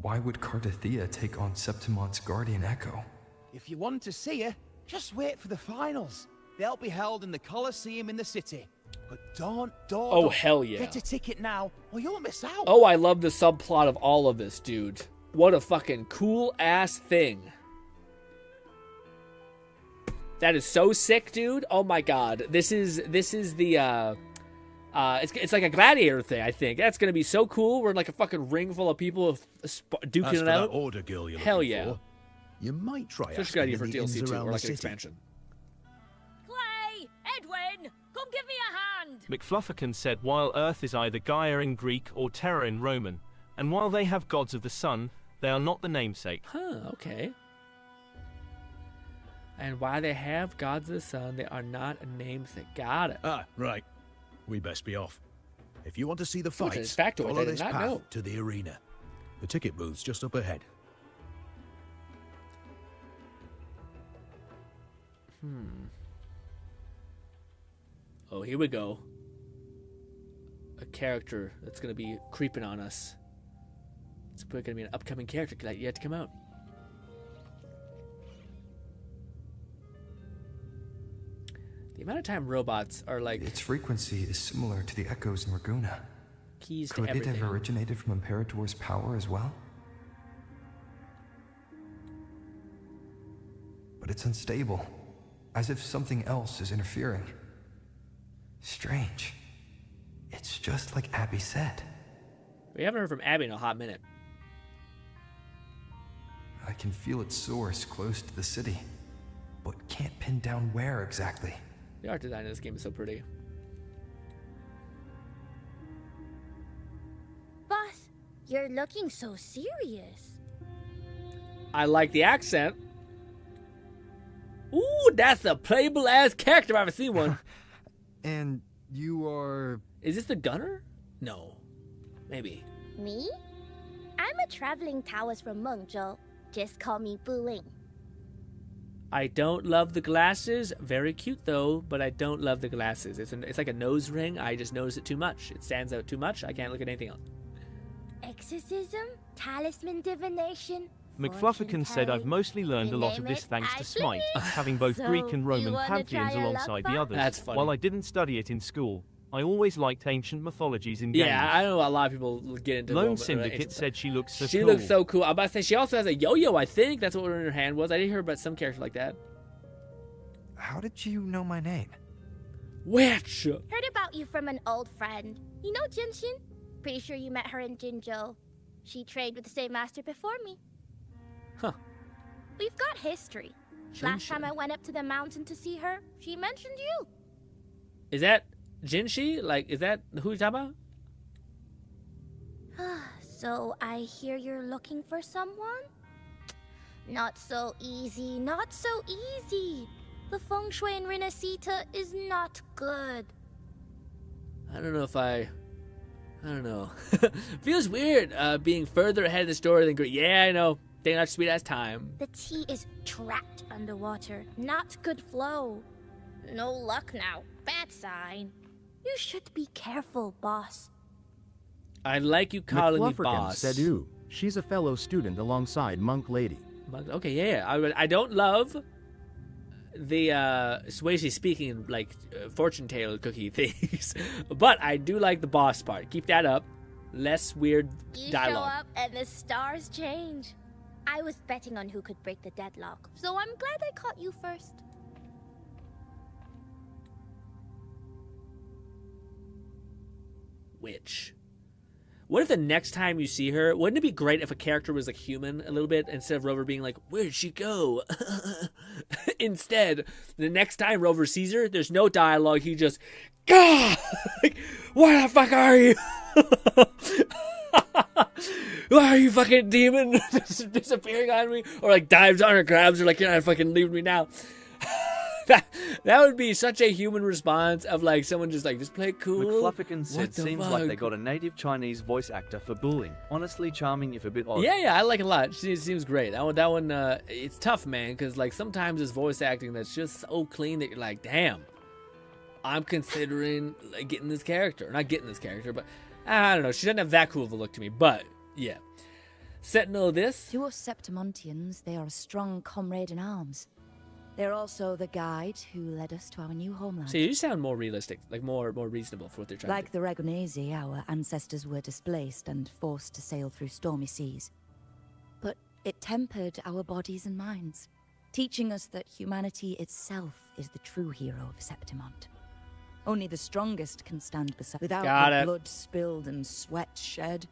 why would Cardathea take on Septimont's Guardian Echo? If you want to see her, just wait for the finals. They'll be held in the Colosseum in the city. But don't. Oh, hell yeah. Get a ticket now, or you'll miss out. Oh, I love the subplot of all of this, dude. What a fucking cool-ass thing. That is so sick, dude. Oh, my God. This is the, it's like a gladiator thing, I think. That's going to be so cool. We're in like a fucking ring full of people duking it out. That order girl you're hell looking yeah. for, you might try Such a asking good idea in for the DLC inns too, around or like the an city. expansion. Clay! Edwin! Come give me a hand! McFlufferkin said while Earth is either Gaia in Greek or Terra in Roman, and while they have gods of the sun, they are not the namesake. Huh, okay. And why they have gods of the sun, they are not a namesake. Got it. Ah, right. We best be off. If you want to see the Oh, it's a fights, factoid. I follow did this not path know. to the arena. The ticket booth's just up ahead. Oh, here we go. A character that's going to be creeping on us. It's going to be an upcoming character that yet to come out. The amount of time robots are like... Its frequency is similar to the echoes in Raguna. Keys to Could it everything. have originated from Imperator's power as well? But it's unstable, as if something else is interfering. Strange. It's just like Abby said. We haven't heard from Abby in a hot minute. I can feel its source close to the city, but can't pin down where exactly. The art design in this game is so pretty. Boss, you're looking so serious. I like the accent. Ooh, that's a playable ass character if I've ever seen one. And you are... Is this the gunner? No. Maybe. Me? I'm a traveling Taoist from Mengzhou. Just call me Buling. I don't love the glasses. Very cute though, but I don't love the glasses. It's like a nose ring. I just notice it too much. It stands out too much. I can't look at anything else. Exorcism? Talisman divination? McFlufferkin said I've mostly learned a lot of this thanks to Smite, having both Greek and Roman pantheons alongside the others. That's funny. While I didn't study it in school, I always liked ancient mythologies in games. Yeah, I know a lot of people get into Lone Roman, Syndicate said she looks so cool. She looks so cool. I'm about to say she also has a yo-yo, I think. That's what in her hand was. I didn't hear about some character like that. How did you know my name? Witch! Heard about you from an old friend. You know Jinshin? Pretty sure you met her in Jinzhou. She trained with the same master before me. Huh. We've got history. Last time I went up to the mountain to see her, she mentioned you. Is that Jinshi? Like, is that who you're talking about? So I hear you're looking for someone? Not so easy, not so easy. The feng shui in Renacita is not good. I don't know if I don't know. Feels weird being further ahead of the story than Greek. Yeah, I know. They not sweet as time. The tea is trapped underwater. Not good flow. No luck now. Bad sign. You should be careful, boss. I like you calling me boss. Said ooh. She's a fellow student alongside Monk Lady. Okay, yeah. I don't love the way she's speaking like fortune tale cookie things, but I do like the boss part. Keep that up. Less weird dialogue. You show up and the stars change. I was betting on who could break the deadlock, so I'm glad I caught you first. Witch. What if the next time you see her, wouldn't it be great if a character was like human a little bit instead of Rover being like, where'd she go? Instead, the next time Rover sees her, there's no dialogue. He just, Gah! Like, where the fuck are you? Why are you fucking demon disappearing on me? Or like dives on her, grabs her like, you're not fucking leaving me now. That would be such a human response of like someone just like, just play it cool. McFlufferkin said seems like they got a native Chinese voice actor for Bulling. Honestly charming if a bit odd. Yeah, I like it a lot. She seems great. That one, it's tough, man, because like sometimes it's voice acting that's just so clean that you're like, damn, I'm considering like getting this character. Not getting this character, but I don't know. She doesn't have that cool of a look to me, but yeah. Sentinel this. To us Septimontians, they are a strong comrade in arms. They're also the guide who led us to our new homeland. See, you sound more realistic, like more reasonable for what they're trying like to do. Like the Ragonese, our ancestors were displaced and forced to sail through stormy seas. But it tempered our bodies and minds, teaching us that humanity itself is the true hero of Septimont. Only the strongest can stand beside. Without the blood spilled and sweat shed,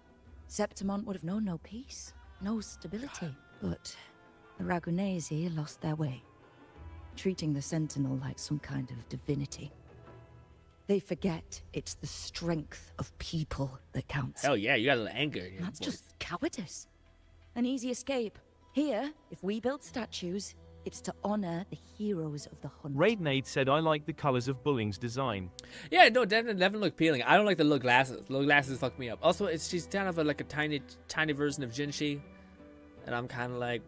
Septimont would have known no peace, no stability. But the Ragonese lost their way, treating the Sentinel like some kind of divinity. They forget it's the strength of people that counts. Hell yeah, you got a little anger in your That's voice. just cowardice. An easy escape. Here, if we build statues, it's to honor the heroes of the hunt. Raidnade said I like the colors of Bulling's design. Yeah, no, definitely look appealing. I don't like the little glasses. The little glasses fuck me up. Also, she's kind of like a tiny version of Jinshi, and I'm kind of like,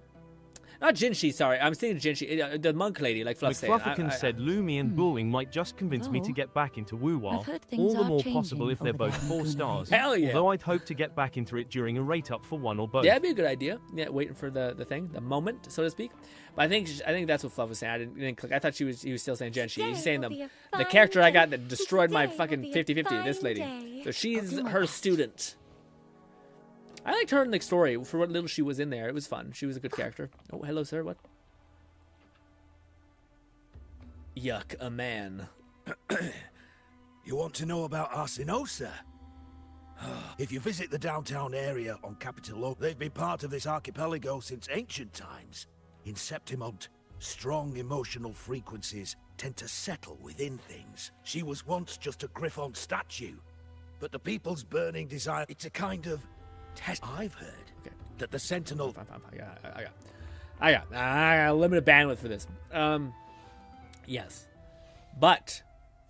not Jinshi, sorry. I'm saying Jinshi, the monk lady, like Fluff said. McFlufferkin said Lumi and Bulling might just convince me to get back into Wuwa. All the more possible if they're both 4 stars. Hell yeah. Although I'd hope to get back into it during a rate up for one or both. Yeah, that'd be a good idea. Yeah, waiting for the thing, the moment, so to speak. But I think that's what Fluff was saying. I didn't click. I thought he was still saying Jinshi. He's saying the character I got that destroyed my fucking 50-50, this lady. So she's her student. I liked her in the story for what little she was in there. It was fun. She was a good character. Oh, hello, sir. What? Yuck, a man. You want to know about Arsinosa? If you visit the downtown area on Capitol Oak, they've been part of this archipelago since ancient times. In Septimont, strong emotional frequencies tend to settle within things. She was once just a Griffon statue, but the people's burning desire, it's a kind of test. I've heard that the Sentinel... I got limited bandwidth for this. Yes. But...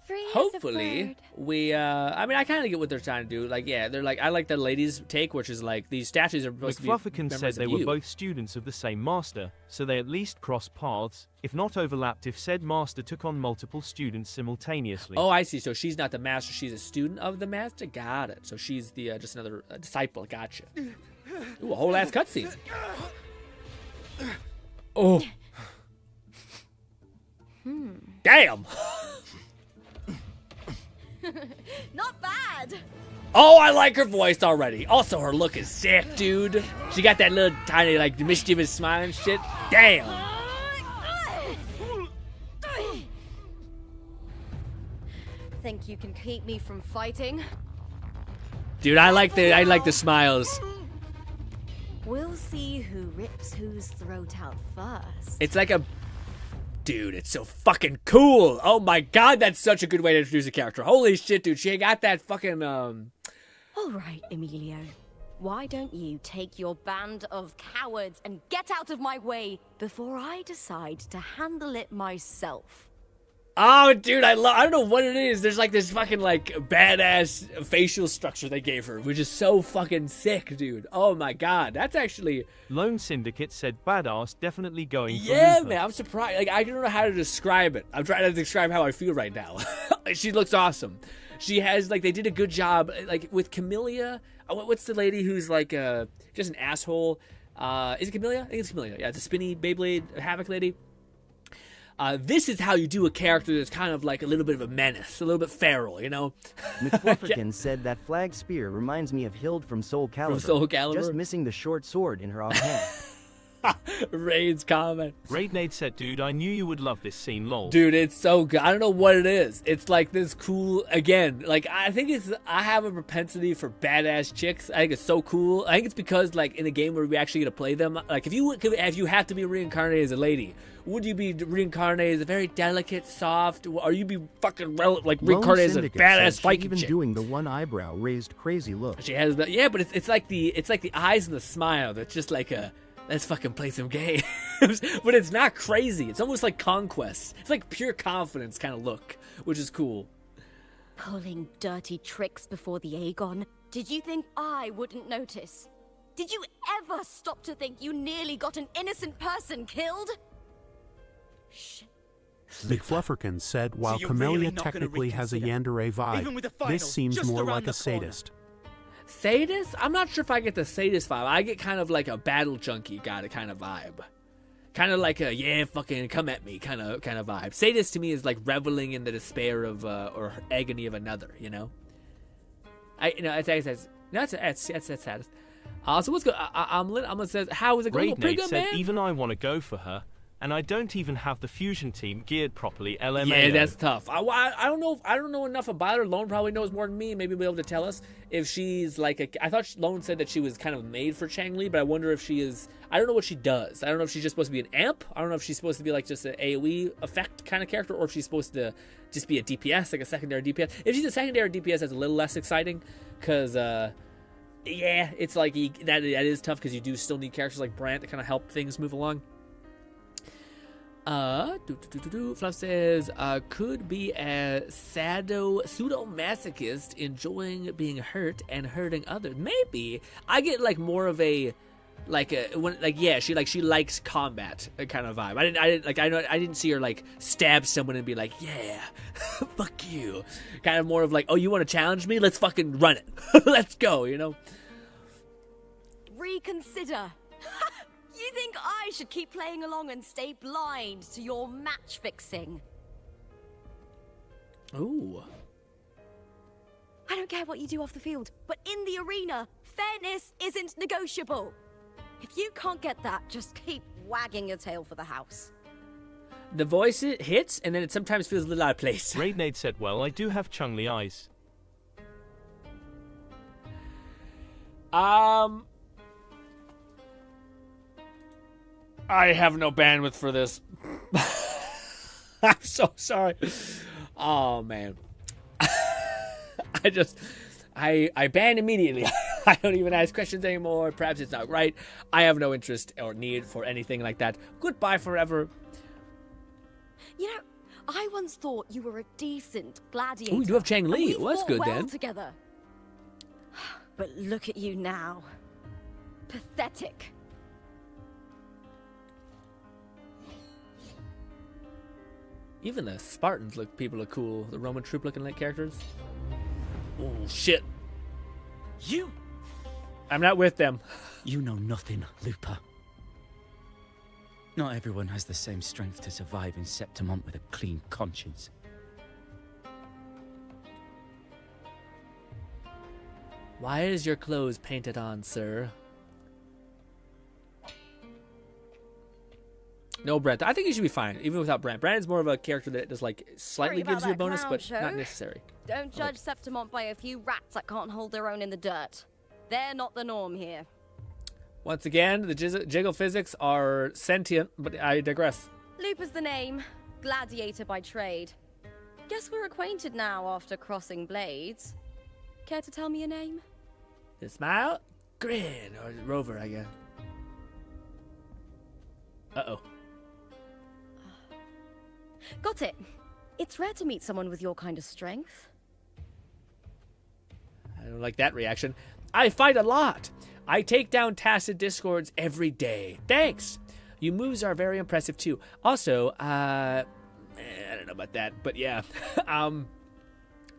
Free hopefully we I mean I kind of get what they're trying to do. Like, yeah, they're like, I like the ladies' take, which is like these statues are supposed to be McFlufferkin said they were you. both students of the same master, so they at least crossed paths, if not overlapped if said master took on multiple students simultaneously. Oh, I see. So she's not the master, she's a student of the master. Got it. So she's the just another disciple. Gotcha. Ooh, a whole ass cutscene. Oh. Damn. Not bad. Oh, I like her voice already. Also, her look is sick, dude. She got that little tiny, like, mischievous smile and shit. Damn. Think you can keep me from fighting? Dude, I like the smiles. We'll see who rips whose throat out first. It's like a... Dude, it's so fucking cool. Oh my god, that's such a good way to introduce a character. Holy shit, dude. She got that fucking, All right, Emilio. Why don't you take your band of cowards and get out of my way before I decide to handle it myself? Oh, dude, I don't know what it is. There's like this fucking like badass facial structure they gave her, which is so fucking sick, dude. Oh my god, that's actually... Lone Syndicate said badass, definitely going for Yeah, Luther. man, I'm surprised. Like, I don't know how to describe it. I'm trying to describe how I feel right now. She looks awesome. She has, like, they did a good job, like, with Camellia. What's the lady who's, like, just an asshole? Is it Camellia? I think it's Camellia. Yeah, it's a spinny Beyblade Havoc lady. This is how you do a character that's kind of like a little bit of a menace, a little bit feral, you know? McFlufferkin said that flag spear reminds me of Hild from Soul Calibur. From Soul Calibur? Just missing the short sword in her offhand. Raid's comment. Raidnade said, dude, I knew you would love this scene, lol. Dude, it's so good. I don't know what it is. It's like this cool, again, like, I have a propensity for badass chicks. I think it's so cool. I think it's because, like, in a game where we actually get to play them, like, if you have to be reincarnated as a lady, would you be reincarnated as a very delicate, soft, or you be fucking reincarnated as a badass Viking even chick? Doing the one eyebrow raised crazy look. She has the, yeah, but it's like the eyes and the smile that's just like a, let's fucking play some games. But it's not crazy. It's almost like conquest. It's like pure confidence kind of look, which is cool. Pulling dirty tricks before the Aegon? Did you think I wouldn't notice? Did you ever stop to think you nearly got an innocent person killed? Shh. McFlufferkin said, while you're Camellia really not gonna technically has a reconsider? yandere Even with the vibe, finals this seems just more around like the a corner. sadist. Sadist? I'm not sure if I get the sadist vibe. I get kind of like a battle junkie kind of vibe. Kind of like a, yeah, fucking come at me kind of vibe. Sadist to me is like reveling in the despair of, or agony of another, you know? That's sadist. So what's good? I'm gonna say, how is it going? Pretty Raidnade good, said, man. even I want to go for her, and I don't even have the fusion team geared properly, LMAO. Yeah, that's tough. I don't know. I don't know enough about her. Lone probably knows more than me. Maybe he'll be able to tell us if she's like a. I thought Lone said that she was kind of made for Changli, but I wonder if she is. I don't know what she does. I don't know if she's just supposed to be an amp. I don't know if she's supposed to be like just an AOE effect kind of character, or if she's supposed to just be a DPS, like a secondary DPS. If she's a secondary DPS, that's a little less exciting, because yeah, it's like that is tough because you do still need characters like Brant to kind of help things move along. Fluff says, could be a pseudo-masochist enjoying being hurt and hurting others. Maybe. I get like more of a she likes combat kind of vibe. I didn't see her like stab someone and be like, yeah, fuck you. Kind of more of like, oh, you want to challenge me? Let's fucking run it. Let's go, you know? Reconsider. You think I should keep playing along and stay blind to your match fixing? Ooh. I don't care what you do off the field, but in the arena, fairness isn't negotiable. If you can't get that, just keep wagging your tail for the house. The voice hits, and then it sometimes feels a little out of place. Raidnade said, well, I do have Chungli eyes. I have no bandwidth for this. I'm so sorry. Oh man. I ban immediately. I don't even ask questions anymore. Perhaps it's not right. I have no interest or need for anything like that. Goodbye forever. You know, I once thought you were a decent gladiator. Oh, you do have Chang Li. Well, that's good well then. Together. But look at you now. Pathetic. Even the Spartans people look cool. The Roman troop looking like characters. Oh shit. You. I'm not with them. You know nothing, Lupa. Not everyone has the same strength to survive in Septimont with a clean conscience. Why is your clothes painted on, sir? No, Brent. I think you should be fine, even without Brent. Brandon's more of a character that just like slightly gives you a bonus, but not necessary. Don't judge Septimont by a few rats that can't hold their own in the dirt. They're not the norm here. Once again, the jiggle physics are sentient, but I digress. Lupa's the name. Gladiator by trade. Guess we're acquainted now after crossing blades. Care to tell me your name? The smile? Grin, or Rover, I guess. Uh-oh. Got it. It's rare to meet someone with your kind of strength. I don't like that reaction. I fight a lot. I take down tacit discords every day. Thanks. Your moves are very impressive too. Also, I don't know about that, but yeah.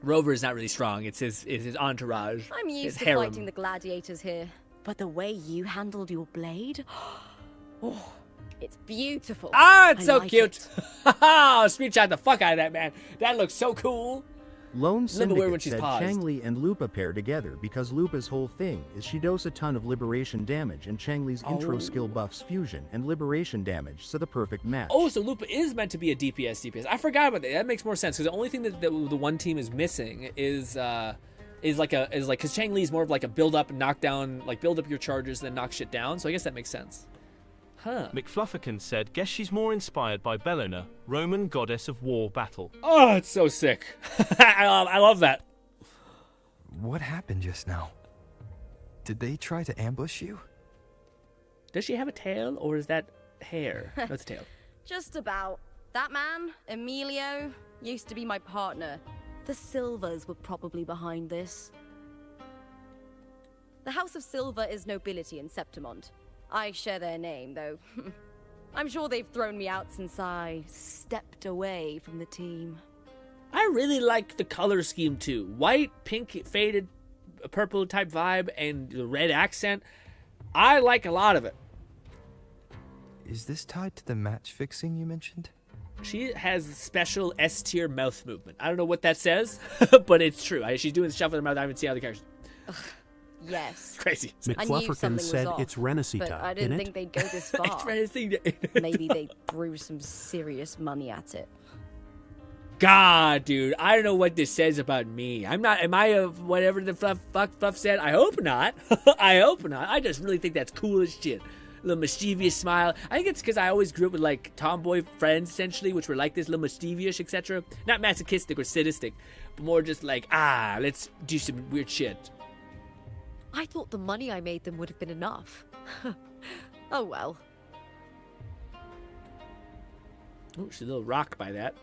Rover is not really strong. It's his entourage. I'm used to harem. fighting the gladiators here, but the way you handled your blade, oh, it's beautiful. Ah, it's so like cute. Haha, screenshot the fuck out of that, man. That looks so cool. Lone Syndicate when she's said paused. Chang Li and Lupa pair together because Lupa's whole thing is she does a ton of liberation damage and Chang Li's intro skill buffs fusion and liberation damage, so the perfect match. Oh, so Lupa is meant to be a DPS. I forgot about that. That makes more sense because the only thing that the one team is missing is because Chang Li is more of like a build up and knock down, like build up your charges then knock shit down. So I guess that makes sense. Huh. McFlufferkin said, guess she's more inspired by Bellona, Roman goddess of war battle. Oh, it's so sick. I love that. What happened just now? Did they try to ambush you? Does she have a tail or is that hair? That's a tail. Just about. That man, Emilio, used to be my partner. The Silvers were probably behind this. The House of Silver is nobility in Septimont. I share their name, though. I'm sure they've thrown me out since I stepped away from the team. I really like the color scheme too. White, pink, faded, purple type vibe, and the red accent. I like a lot of it. Is this tied to the match fixing you mentioned? She has special S tier mouth movement. I don't know what that says, but it's true. She's doing the stuff with her mouth. I haven't seen other characters. Yes. Crazy. McFlufferkin said it's Renesita, but I didn't think they'd go this far. Maybe they threw some serious money at it. God, dude, I don't know what this says about me. I'm not. Am I a whatever the fluff said? I hope not. I hope not. I just really think that's cool as shit. Little mischievous smile. I think it's because I always grew up with like tomboy friends, essentially, which were like this, little mischievous, etc. Not masochistic or sadistic, but more just like let's do some weird shit. I thought the money I made them would have been enough. Oh well. Oh, she's a little rocked by that.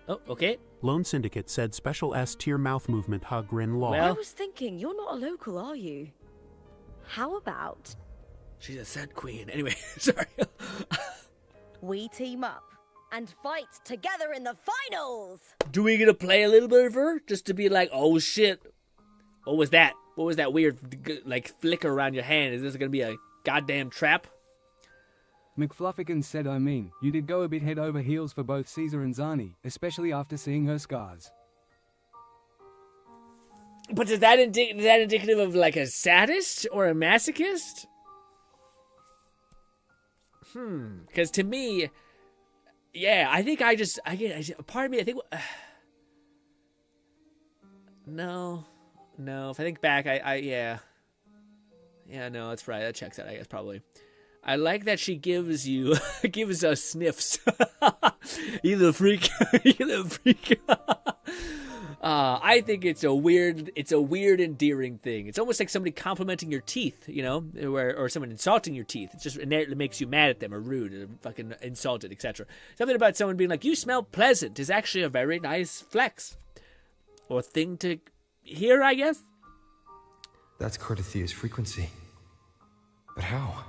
Oh, okay. Lone Syndicate said special S tier mouth movement hug grin law. I was thinking, you're not a local, are you? How about... She's a scent queen. Anyway, sorry. we team up and fight together in the finals! Do we get to play a little bit of her? Just to be like, oh shit. What was that? What was that weird, like, flicker around your hand? Is this going to be a goddamn trap? McFlufferkin said, you did go a bit head over heels for both Caesar and Zani, especially after seeing her scars. But is that indicative of, like, a sadist or a masochist? Because to me, yeah, I think part of me, I think, no. No, if I think back, yeah. Yeah, no, that's right. That checks out, I guess, probably. I like that she gives us sniffs. You little freak. You little freak. I think it's a weird, endearing thing. It's almost like somebody complimenting your teeth, you know, or someone insulting your teeth. It just it makes you mad at them or rude or fucking insulted, etc. Something about someone being like, you smell pleasant is actually a very nice flex. Or thing to hear, I guess. That's Cardathia's frequency. But how?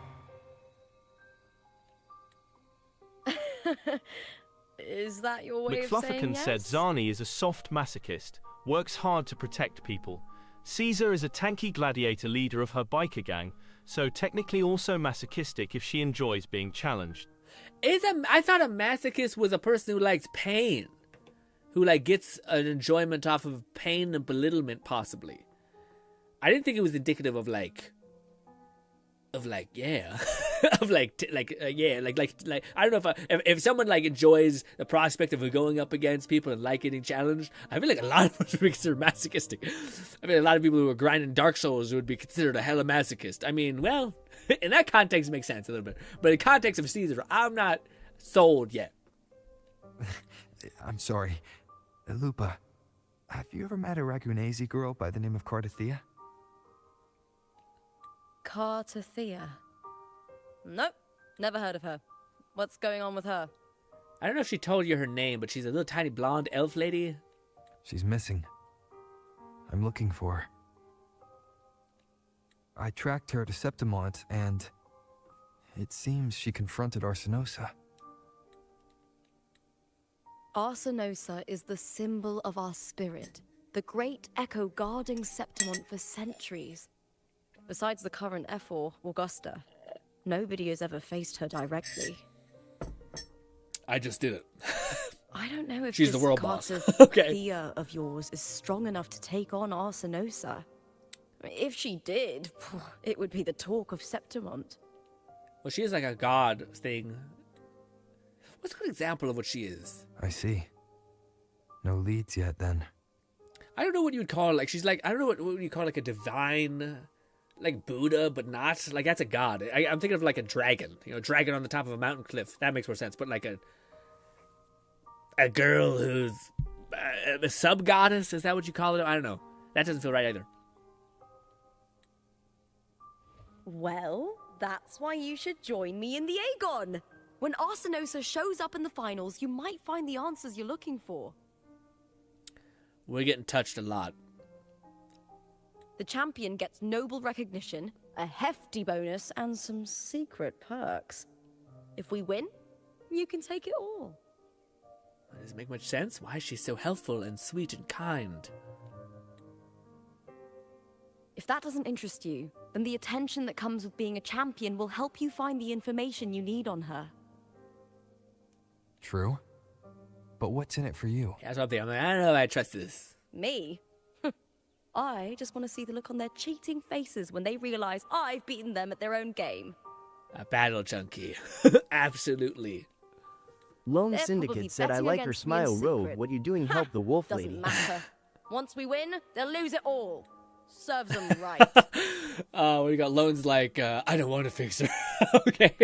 Is that your way of saying McFlufferkin yes? said Zani is a soft masochist, works hard to protect people. Caesar is a tanky gladiator leader of her biker gang, so technically also masochistic if she enjoys being challenged. I thought a masochist was a person who likes pain. Who like gets an enjoyment off of pain and belittlement, possibly. I didn't think it was indicative of like yeah, I don't know if someone like enjoys the prospect of going up against people and like getting challenged. I feel like a lot of us would be considered masochistic. I mean, a lot of people who are grinding Dark Souls would be considered a hella masochist. I mean, well, in that context, it makes sense a little bit, but in context of Caesar, I'm not sold yet. I'm sorry. Lupa, have you ever met a Ragunesi girl by the name of Cardathia? Cardathia? Nope, never heard of her. What's going on with her? I don't know if she told you her name, but she's a little tiny blonde elf lady. She's missing. I'm looking for her. I tracked her to Septimont, and it seems she confronted Arsinosa. Arsinosa is the symbol of our spirit, the great echo guarding Septimont for centuries. Besides the current Ephor, Augusta, nobody has ever faced her directly. I just did it. I don't know if she's this the world boss. Okay. Thea of yours is strong enough to take on Arsinosa. If she did, it would be the talk of Septimont. Well, she is like a god thing. What's a good example of what she is? I see. No leads yet, then. I don't know what you would call, like, she's like, I don't know what you call, like, a divine, like, Buddha, but not. Like, that's a god. I'm thinking of, like, a dragon. You know, a dragon on the top of a mountain cliff. That makes more sense. But, like, a girl who's a sub-goddess? Is that what you call it? I don't know. That doesn't feel right either. Well, that's why you should join me in the Aegon. When Arsinosa shows up in the finals, you might find the answers you're looking for. We're getting touched a lot. The champion gets noble recognition, a hefty bonus, and some secret perks. If we win, you can take it all. That doesn't make much sense. Why is she so helpful and sweet and kind? If that doesn't interest you, then the attention that comes with being a champion will help you find the information you need on her. True. But what's in it for you? Yeah, that's what I'm thinking. I don't know if I trust this. Me? I just want to see the look on their cheating faces when they realize I've beaten them at their own game. A battle junkie. Absolutely. Lone They're Syndicate said, I betting like her against me in smile robe. secret. What you doing help the wolf Doesn't lady? matter. Once we win, they'll lose it all. Serves them right. We got Lone's like, I don't want to fix her. Okay.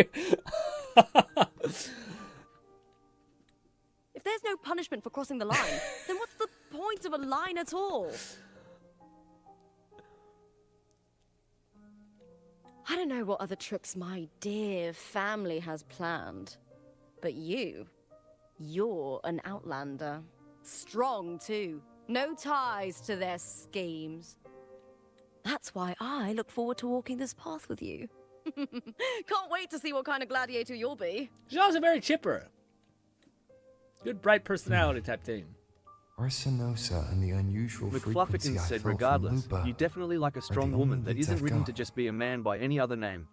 If there's no punishment for crossing the line, then what's the point of a line at all? I don't know what other tricks my dear family has planned, but you're an outlander. Strong, too. No ties to their schemes. That's why I look forward to walking this path with you. Can't wait to see what kind of gladiator you'll be. She's also very chipper. Good, bright personality type thing. Arsinosa and the unusual frequency McFlufferkin I said, felt regardless, from Lupa you definitely like a are strong the woman only that leads isn't I've ridden got. to just be a man by any other name.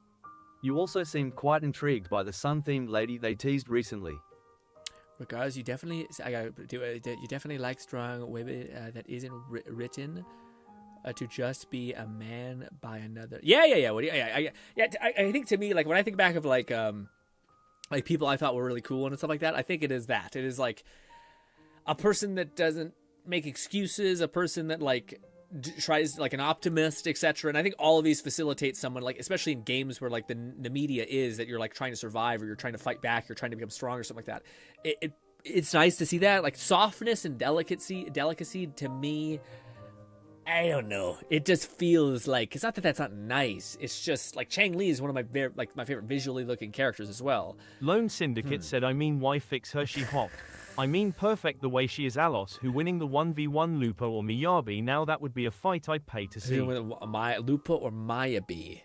You also seem quite intrigued by the sun-themed lady they teased recently. Regardless, you definitely like strong women that isn't written to just be a man by another. Yeah. I think to me, like when I think back of like people I thought were really cool and stuff like that, I think it is that. It is like a person that doesn't make excuses, a person that like tries like an optimist, etc. And I think all of these facilitate someone, like especially in games where like the media is that you're like trying to survive or you're trying to fight back, you're trying to become strong or something like that. It's nice to see that, like softness and delicacy to me. I don't know. It just feels like, it's not that that's not nice. It's just like Chang Li is one of my favorite visually looking characters as well. Lone Syndicate said, I mean, why fix her? She hot. I mean, perfect the way she is. Alos, who winning the 1v1 Lupa or Miyabi, now that would be a fight I'd pay to see. Lupa or Miyabi?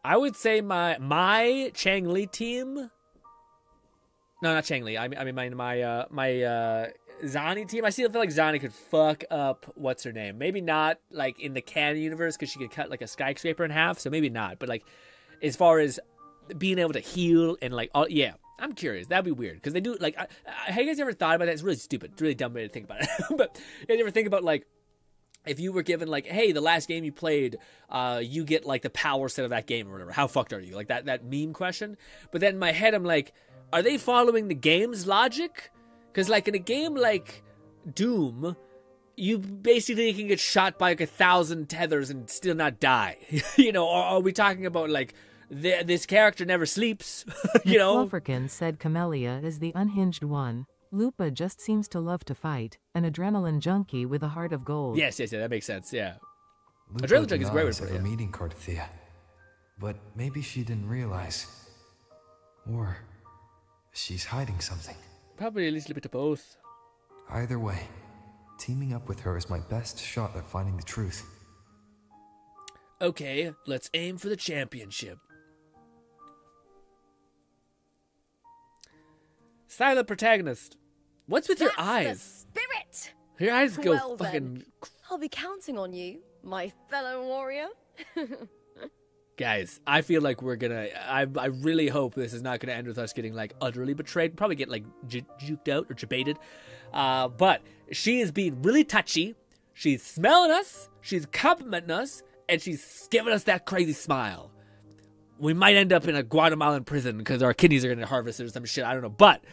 I would say my Chang Li team. No, not Chang Li. I mean my Zani team. I still feel like Zani could fuck up what's her name. Maybe not like in the canon universe because she could cut like a skyscraper in half. So maybe not. But like as far as being able to heal and like, yeah, I'm curious. That'd be weird because they do like. Have you guys ever thought about that? It's really stupid. It's a really dumb way to think about it. But you ever think about like, if you were given like, hey, the last game you played, you get like the power set of that game or whatever. How fucked are you? Like that meme question. But then in my head, I'm like, are they following the game's logic? Because like in a game like Doom, you basically can get shot by like 1,000 tethers and still not die. You know, or are we talking about like this character never sleeps? You know. Flufferkin said Camellia is the unhinged one. Lupa just seems to love to fight, an adrenaline junkie with a heart of gold. Yes, that makes sense, yeah. Lupa Adrenaline junkie is a great way to denies put it. ever meeting Cardathea, but maybe she didn't realize. Or she's hiding something. Probably at least a bit of both. Either way, teaming up with her is my best shot at finding the truth. Okay, let's aim for the championship. Silent protagonist. What's with your eyes? The spirit. Your eyes go Well, fucking... then, I'll be counting on you, my fellow warrior. Guys, I feel like we're gonna... I really hope this is not gonna end with us getting, like, utterly betrayed. Probably get, like, juked out or jebaited. But she is being really touchy. She's smelling us. She's complimenting us. And she's giving us that crazy smile. We might end up in a Guatemalan prison because our kidneys are going to harvest or some shit. I don't know, but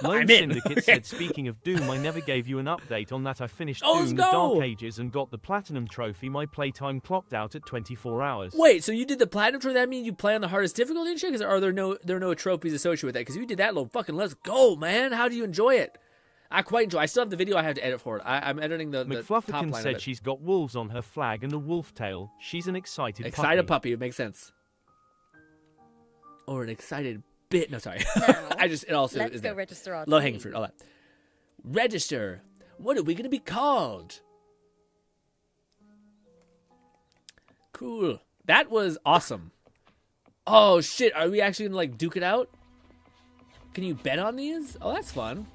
Lone Syndicate said, speaking of Doom, I never gave you an update on that. I finished Doom the Dark Ages and got the Platinum Trophy. My playtime clocked out at 24 hours. Wait, so you did the Platinum Trophy? That means you play on the hardest difficulty and shit? Because are there no trophies associated with that? Because you did that little fucking let's go, man. How do you enjoy it? I quite enjoy it. I still have the video I have to edit for it. I'm editing the top line said of it. She's got wolves on her flag and a wolf tail. She's an excited puppy. It makes sense. Or an excited bit. No, sorry. Now, it also let's is go there. register our Low team. hanging fruit, all that. Register. What are we going to be called? Cool. That was awesome. Oh, shit. Are we actually going to, like, duke it out? Can you bet on these? Oh, that's fun.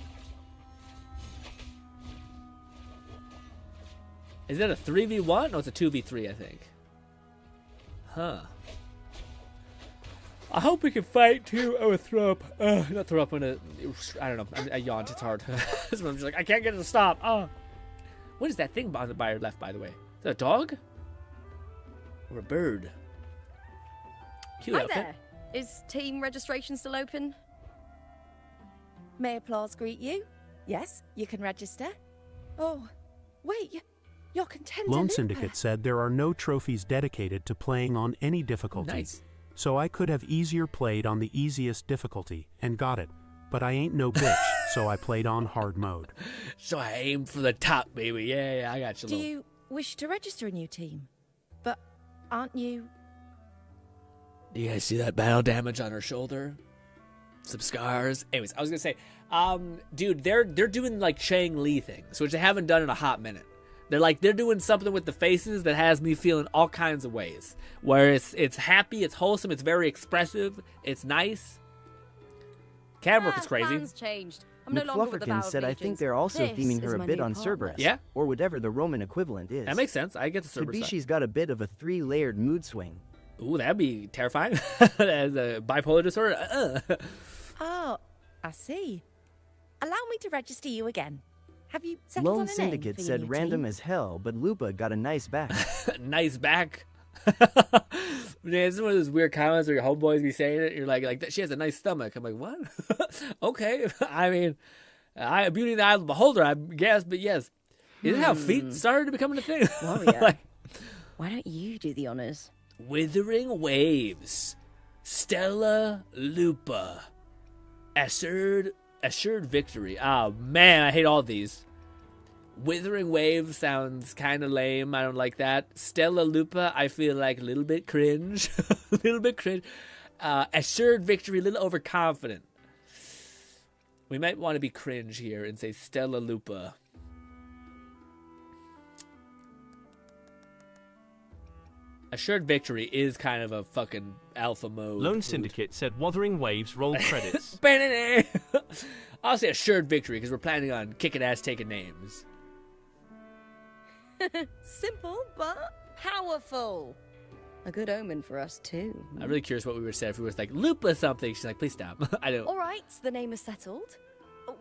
Is that a 3v1? No, it's a 2v3, I think. Huh. I hope we can fight too. I would throw up. Not throw up on a. I don't know. I yawned. It's hard. I'm just like, I can't get it to stop. What is that thing by your left, by the way? Is that a dog? Or a bird? Cute Hi outfit. there. Is team registration still open? May applause greet you? Yes, you can register. Oh, wait, you're contender. Lone Lupa. Syndicate said there are no trophies dedicated to playing on any difficulty. Nice. So I could have easier played on the easiest difficulty and got it. But I ain't no bitch, so I played on hard mode. So I aimed for the top, baby. Yeah, I got you. Do you wish to register a new team? But aren't you... Do you guys see that battle damage on her shoulder? Some scars. Anyways, I was gonna say, dude, they're doing like Chang Li things, which they haven't done in a hot minute. They're doing something with the faces that has me feeling all kinds of ways. Where it's happy, it's wholesome, it's very expressive, it's nice. Cam work is crazy. Plans changed. I'm no longer with the McFlufferkin Battle said, of I think Legions. they're also This theming is her my a bit new on partner. Cerberus. Yeah? Or whatever the Roman equivalent is. That makes sense. I get the Could Cerberus be side. she's got a bit of a 3-layered mood swing. Ooh, that'd be terrifying. As a bipolar disorder. Oh, I see. Allow me to register you again. Have you settled on Lone a name Syndicate for your said new random team? as hell, but Lupa got a nice back. Nice back. Man, it's one of those weird comments where your homeboys be saying it. You're like she has a nice stomach. I'm like, what? Okay. I mean, Beauty in the eye of the beholder, I guess, but yes. Isn't how feet started becoming a thing? Warrior, Like, why don't you do the honors? Wuthering Waves, Stella Lupa, Assured Victory. Oh man, I hate all these. Wuthering Waves sounds kind of lame. I don't like that. Stella Lupa, I feel like a little bit cringe. A little bit cringe. Assured Victory, a little overconfident. We might want to be cringe here and say Stella Lupa. Assured Victory is kind of a fucking alpha mode. Lone Syndicate said Wuthering Waves roll credits. I'll say Assured Victory because we're planning on kicking ass taking names. Simple, but powerful. A good omen for us, too. I'm really curious what we would say if we was like, Lupa something. She's like, please stop. I don't. All right, the name is settled.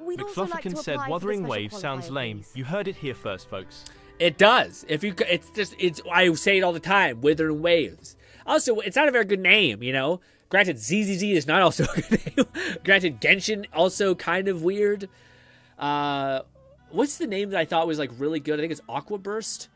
We'd also like to McFlufferkin said apply for the Wuthering special Waves sounds qualifier, lame. please. You heard it here first, folks. It does. It's I say it all the time. Wuthering Waves. Also, it's not a very good name, you know. Granted, ZZZ is not also a good name. Granted, Genshin also kind of weird. What's the name that I thought was like really good? I think it's Aqua Burst.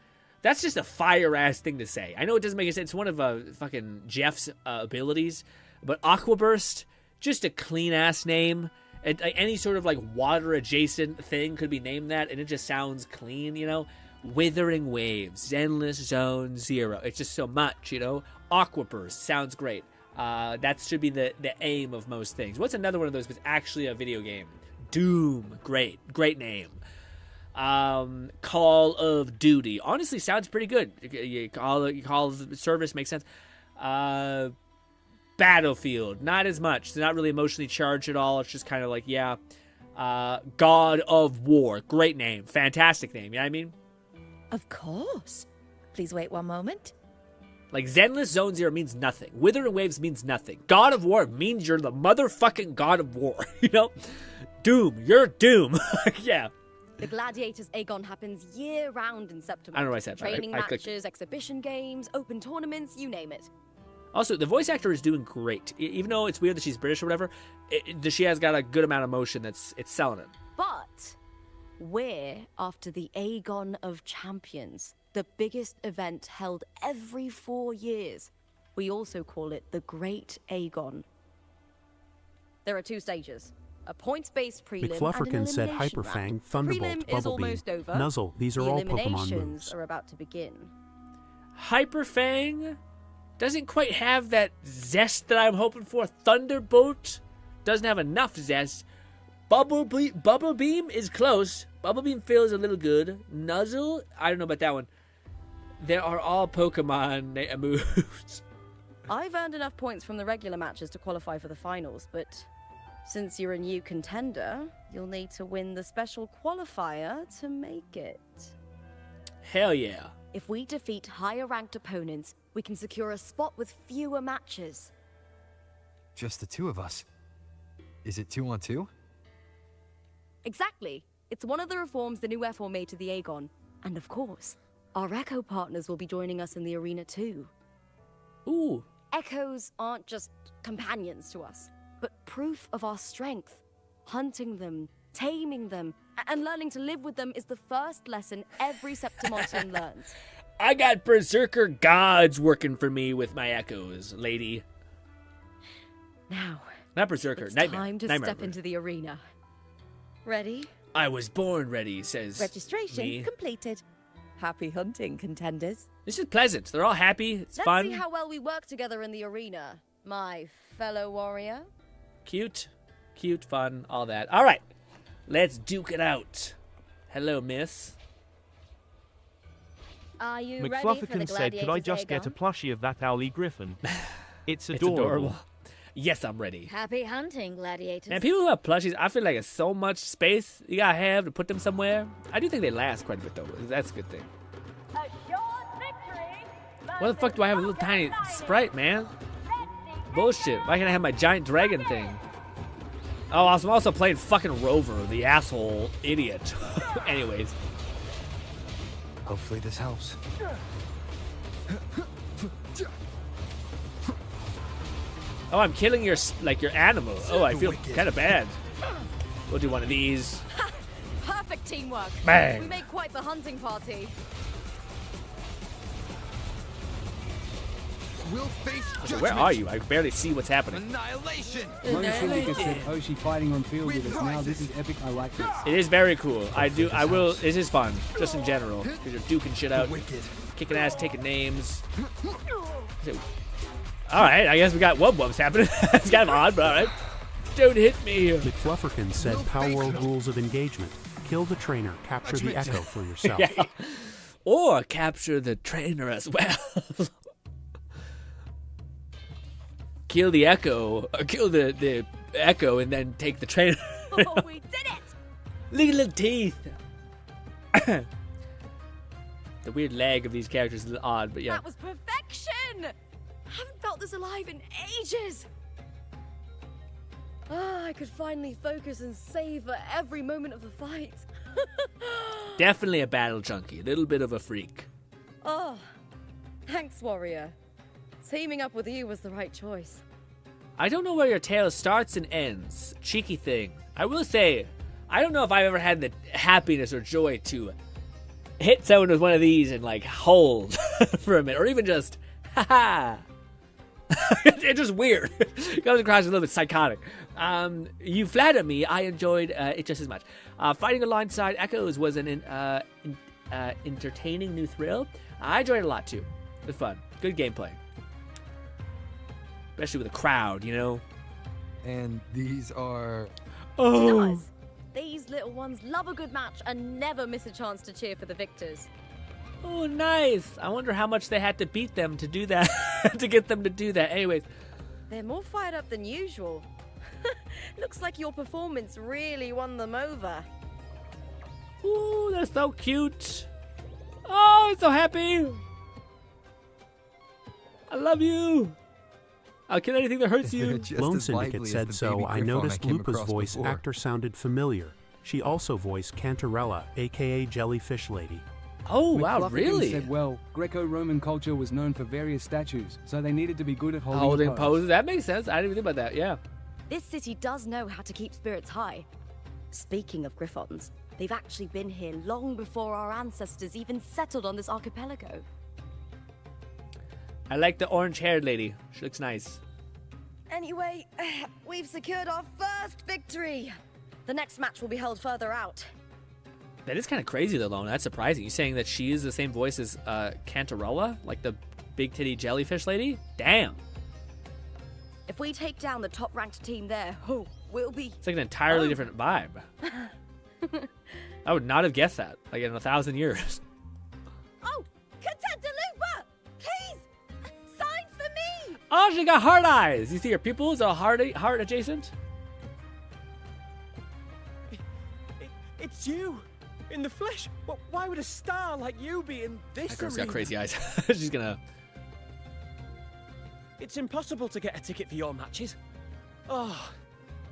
That's just a fire ass thing to say. I know it doesn't make sense. It's one of fucking Jeff's abilities, but Aqua Burst, just a clean ass name. Any sort of like water adjacent thing could be named that, and it just sounds clean, you know. Wuthering Waves, Zenless Zone Zero. It's just so much, you know. Aqua Burst sounds great. That should be the aim of most things. What's another one of those that's actually a video game? Doom. Great name. Call of Duty. Honestly, sounds pretty good. You call service makes sense. Battlefield. Not as much. It's not really emotionally charged at all. It's just kind of like, yeah. God of War. Great name. Fantastic name. You know what I mean? Of course. Please wait one moment. Like, Zenless Zone Zero means nothing. Wuthering Waves means nothing. God of War means you're the motherfucking God of War. You know? Doom. You're Doom. Yeah. The Gladiators Aegon happens year-round in September. I don't know what I said. Training I clicked. matches, exhibition games, open tournaments, you name it. Also, the voice actor is doing great. Even though it's weird that she's British or whatever, she has got a good amount of emotion it's selling it. But we're after the Aegon of Champions, the biggest event held every 4 years. We also call it the Great Aegon. There are 2 stages. A points-based prelim McFlufferkin and an said elimination Hyperfang, round. Thunderbolt, Prelim is Bubble Beam, almost over. Nuzzle. These are The all Pokemon eliminations moves. are about to begin. Hyperfang doesn't quite have that zest that I'm hoping for. Thunderbolt doesn't have enough zest. Bubble Beam is close. Bubble Beam feels a little good. Nuzzle, I don't know about that one. There are all Pokemon moves. I've earned enough points from the regular matches to qualify for the finals, but since you're a new contender, you'll need to win the special qualifier to make it. Hell yeah. If we defeat higher-ranked opponents, we can secure a spot with fewer matches. Just the 2 of us. Is it 2-on-2? Exactly. It's one of the reforms the new FO made to the Aegon. And of course, our Echo partners will be joining us in the arena too. Ooh. Echoes aren't just companions to us, but proof of our strength. Hunting them, taming them, and learning to live with them is the first lesson every Septimontian learns. I got Berserker gods working for me with my Echoes, lady. Now, not Berserker, it's Nightmare. time to Nightmare. step into the arena. Ready? I was born ready, says Registration me. completed. Happy hunting, contenders. This is pleasant. They're all happy. It's Let's fun. see how well we work together in the arena, my fellow warrior. Cute, fun, all that. All right, let's duke it out. Hello, miss. Are you ready for the McFlufferkin said, could I Gladiators just get a Aegon? plushie of that Owlie Griffin? It's It's adorable. adorable. Yes, I'm ready. Happy hunting, gladiators. Man, people who have plushies, I feel like it's so much space you gotta have to put them somewhere. I do think they last quite a bit, though. That's a good thing. Why the fuck do I have a little tiny sprite, man? Bullshit. Why can't I have my giant dragon thing? Oh, I'm also playing fucking Rover, the asshole idiot. Anyways. Hopefully this helps. Oh, I'm killing your animal. Oh, I feel kind of bad. We'll do one of these. like teamwork. Bang. We make quite the hunting party. We'll face So where are you? I barely see what's happening. annihilation. Lone Syndicate said Hoshi fighting on field with us now. This is epic. I like this. It is very cool. I will. It is fun, just in general, because you're duking shit out, kicking ass, taking names. All right, I guess we got wubs happening. It's kind of odd, but all right. Don't hit me. McFlufferkin said Power World rules of engagement. Kill the trainer, capture the echo for yourself. Yeah. Or capture the trainer as well. Kill the echo, or kill the echo and then take the trainer. Oh, we did it! Look at the little teeth. The weird leg of these characters is a little odd, but yeah. That was perfection! I haven't felt this alive in ages. I could finally focus and savor every moment of the fight. Definitely a battle junkie, a little bit of a freak. Oh, thanks, warrior. Teaming up with you was the right choice. I don't know where your tale starts and ends. Cheeky thing. I will say, I don't know if I've ever had the happiness or joy to hit someone with one of these and like hold for a minute, or even just haha. It's just weird. It comes across a little bit psychotic. You flatter me. I enjoyed it just as much. Fighting alongside Echoes was an entertaining new thrill. I enjoyed it a lot too. It was fun. Good gameplay. Especially with a crowd, you know? And these are... Oh! These little ones love a good match and never miss a chance to cheer for the victors. Oh, nice. I wonder how much they had to beat them to do that, to get them to do that. Anyways. They're more fired up than usual. Looks like your performance really won them over. Ooh, they're so cute. Oh, I'm so happy. I love you. I'll kill anything that hurts you. Lone Syndicate said so. I noticed Lupa's voice actor sounded familiar. She also voiced Cantarella, aka Jellyfish Lady. Oh, wow, really? Said, well, Greco-Roman culture was known for various statues, so they needed to be good at holding poses. That makes sense. I didn't even think about that, yeah. This city does know how to keep spirits high. Speaking of Griffons, they've actually been here long before our ancestors even settled on this archipelago. I like the orange-haired lady. She looks nice. Anyway, we've secured our first victory. The next match will be held further out. That is kind of crazy, though, Lone. That's surprising. You saying that she is the same voice as Cantarella? Like the big titty jellyfish lady? Damn. If we take down the top-ranked team there, we'll be... It's like an entirely different vibe. I would not have guessed that, like in 1,000 years. Oh, Contender Lupa! Please, sign for me! Oh, she got heart eyes. You see her pupils are heart adjacent? It's you! In the flesh! Why would a star like you be in this That girl's arena? got crazy eyes. She's gonna... It's impossible to get a ticket for your matches. Oh,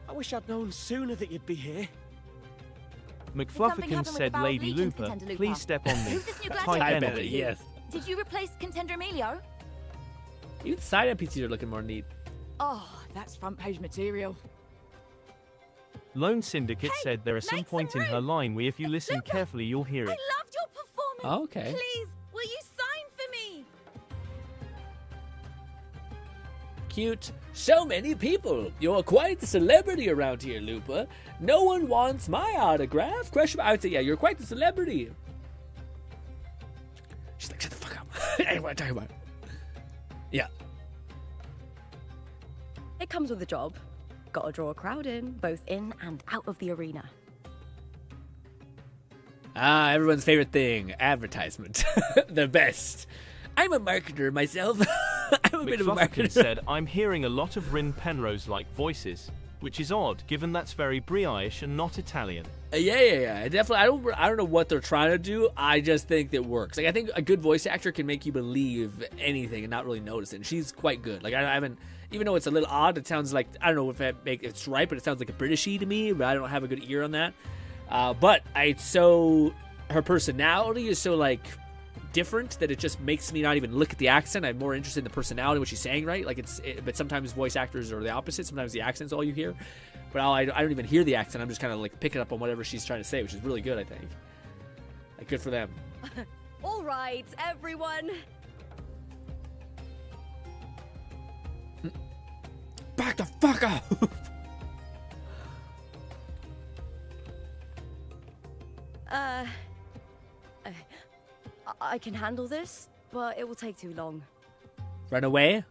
I wish I'd known sooner that you'd be here. McFlufferkin said, Lady Lupa, please step on me. Who's this new Type gladiator? energy. Yes. Did you replace Contender Emilio? Even side NPCs are looking more neat. Oh, that's front page material. Lone Syndicate said there are some point in her line where if you listen carefully you'll hear it. I loved your performance. Oh, okay. Please, will you sign for me? Cute. So many people. You're quite the celebrity around here, Lupa. No one wants my autograph. I would say, yeah, you're quite the celebrity. She's like, shut the fuck up. I don't want to talk about it. Yeah. It comes with a job. Gotta draw a crowd in, both in and out of the arena. Ah, everyone's favorite thing. Advertisement. The best. I'm a marketer myself. I'm a bit of a marketer. Said, I'm hearing a lot of Rin Penrose-like voices, which is odd, given that's very British and not Italian. Yeah. Definitely. I don't know what they're trying to do. I just think it works. Like, I think a good voice actor can make you believe anything and not really notice it. And she's quite good. Like, I haven't, even though it's a little odd, it sounds like, I don't know if it's right, but it sounds like a Britishy to me. But I don't have a good ear on that. But her personality is so like different that it just makes me not even look at the accent. I'm more interested in the personality, what she's saying, right? Like but sometimes voice actors are the opposite. Sometimes the accent's all you hear. But I don't even hear the accent. I'm just kind of like picking up on whatever she's trying to say, which is really good, I think. Like, good for them. All right, everyone. Back the fuck up! I can handle this, but it will take too long. Run away?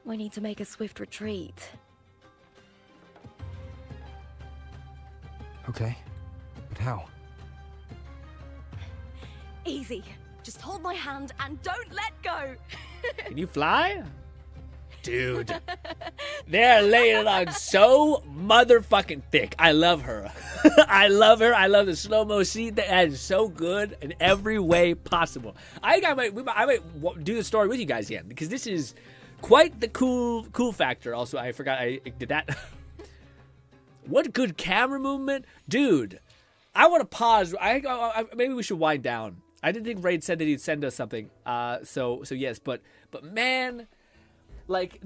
We need to make a swift retreat. Okay, but how? Easy. Just hold my hand and don't let go. Can you fly? Dude. They're laying it on so motherfucking thick. I love her. I love her. I love the slow-mo scene. That is so good in every way possible. I might do the story with you guys again, because this is quite the cool factor. Also, I forgot I did that. What good camera movement. Dude, I want to pause. Maybe we should wind down. I didn't think Raid said that he'd send us something. So yes, but man, like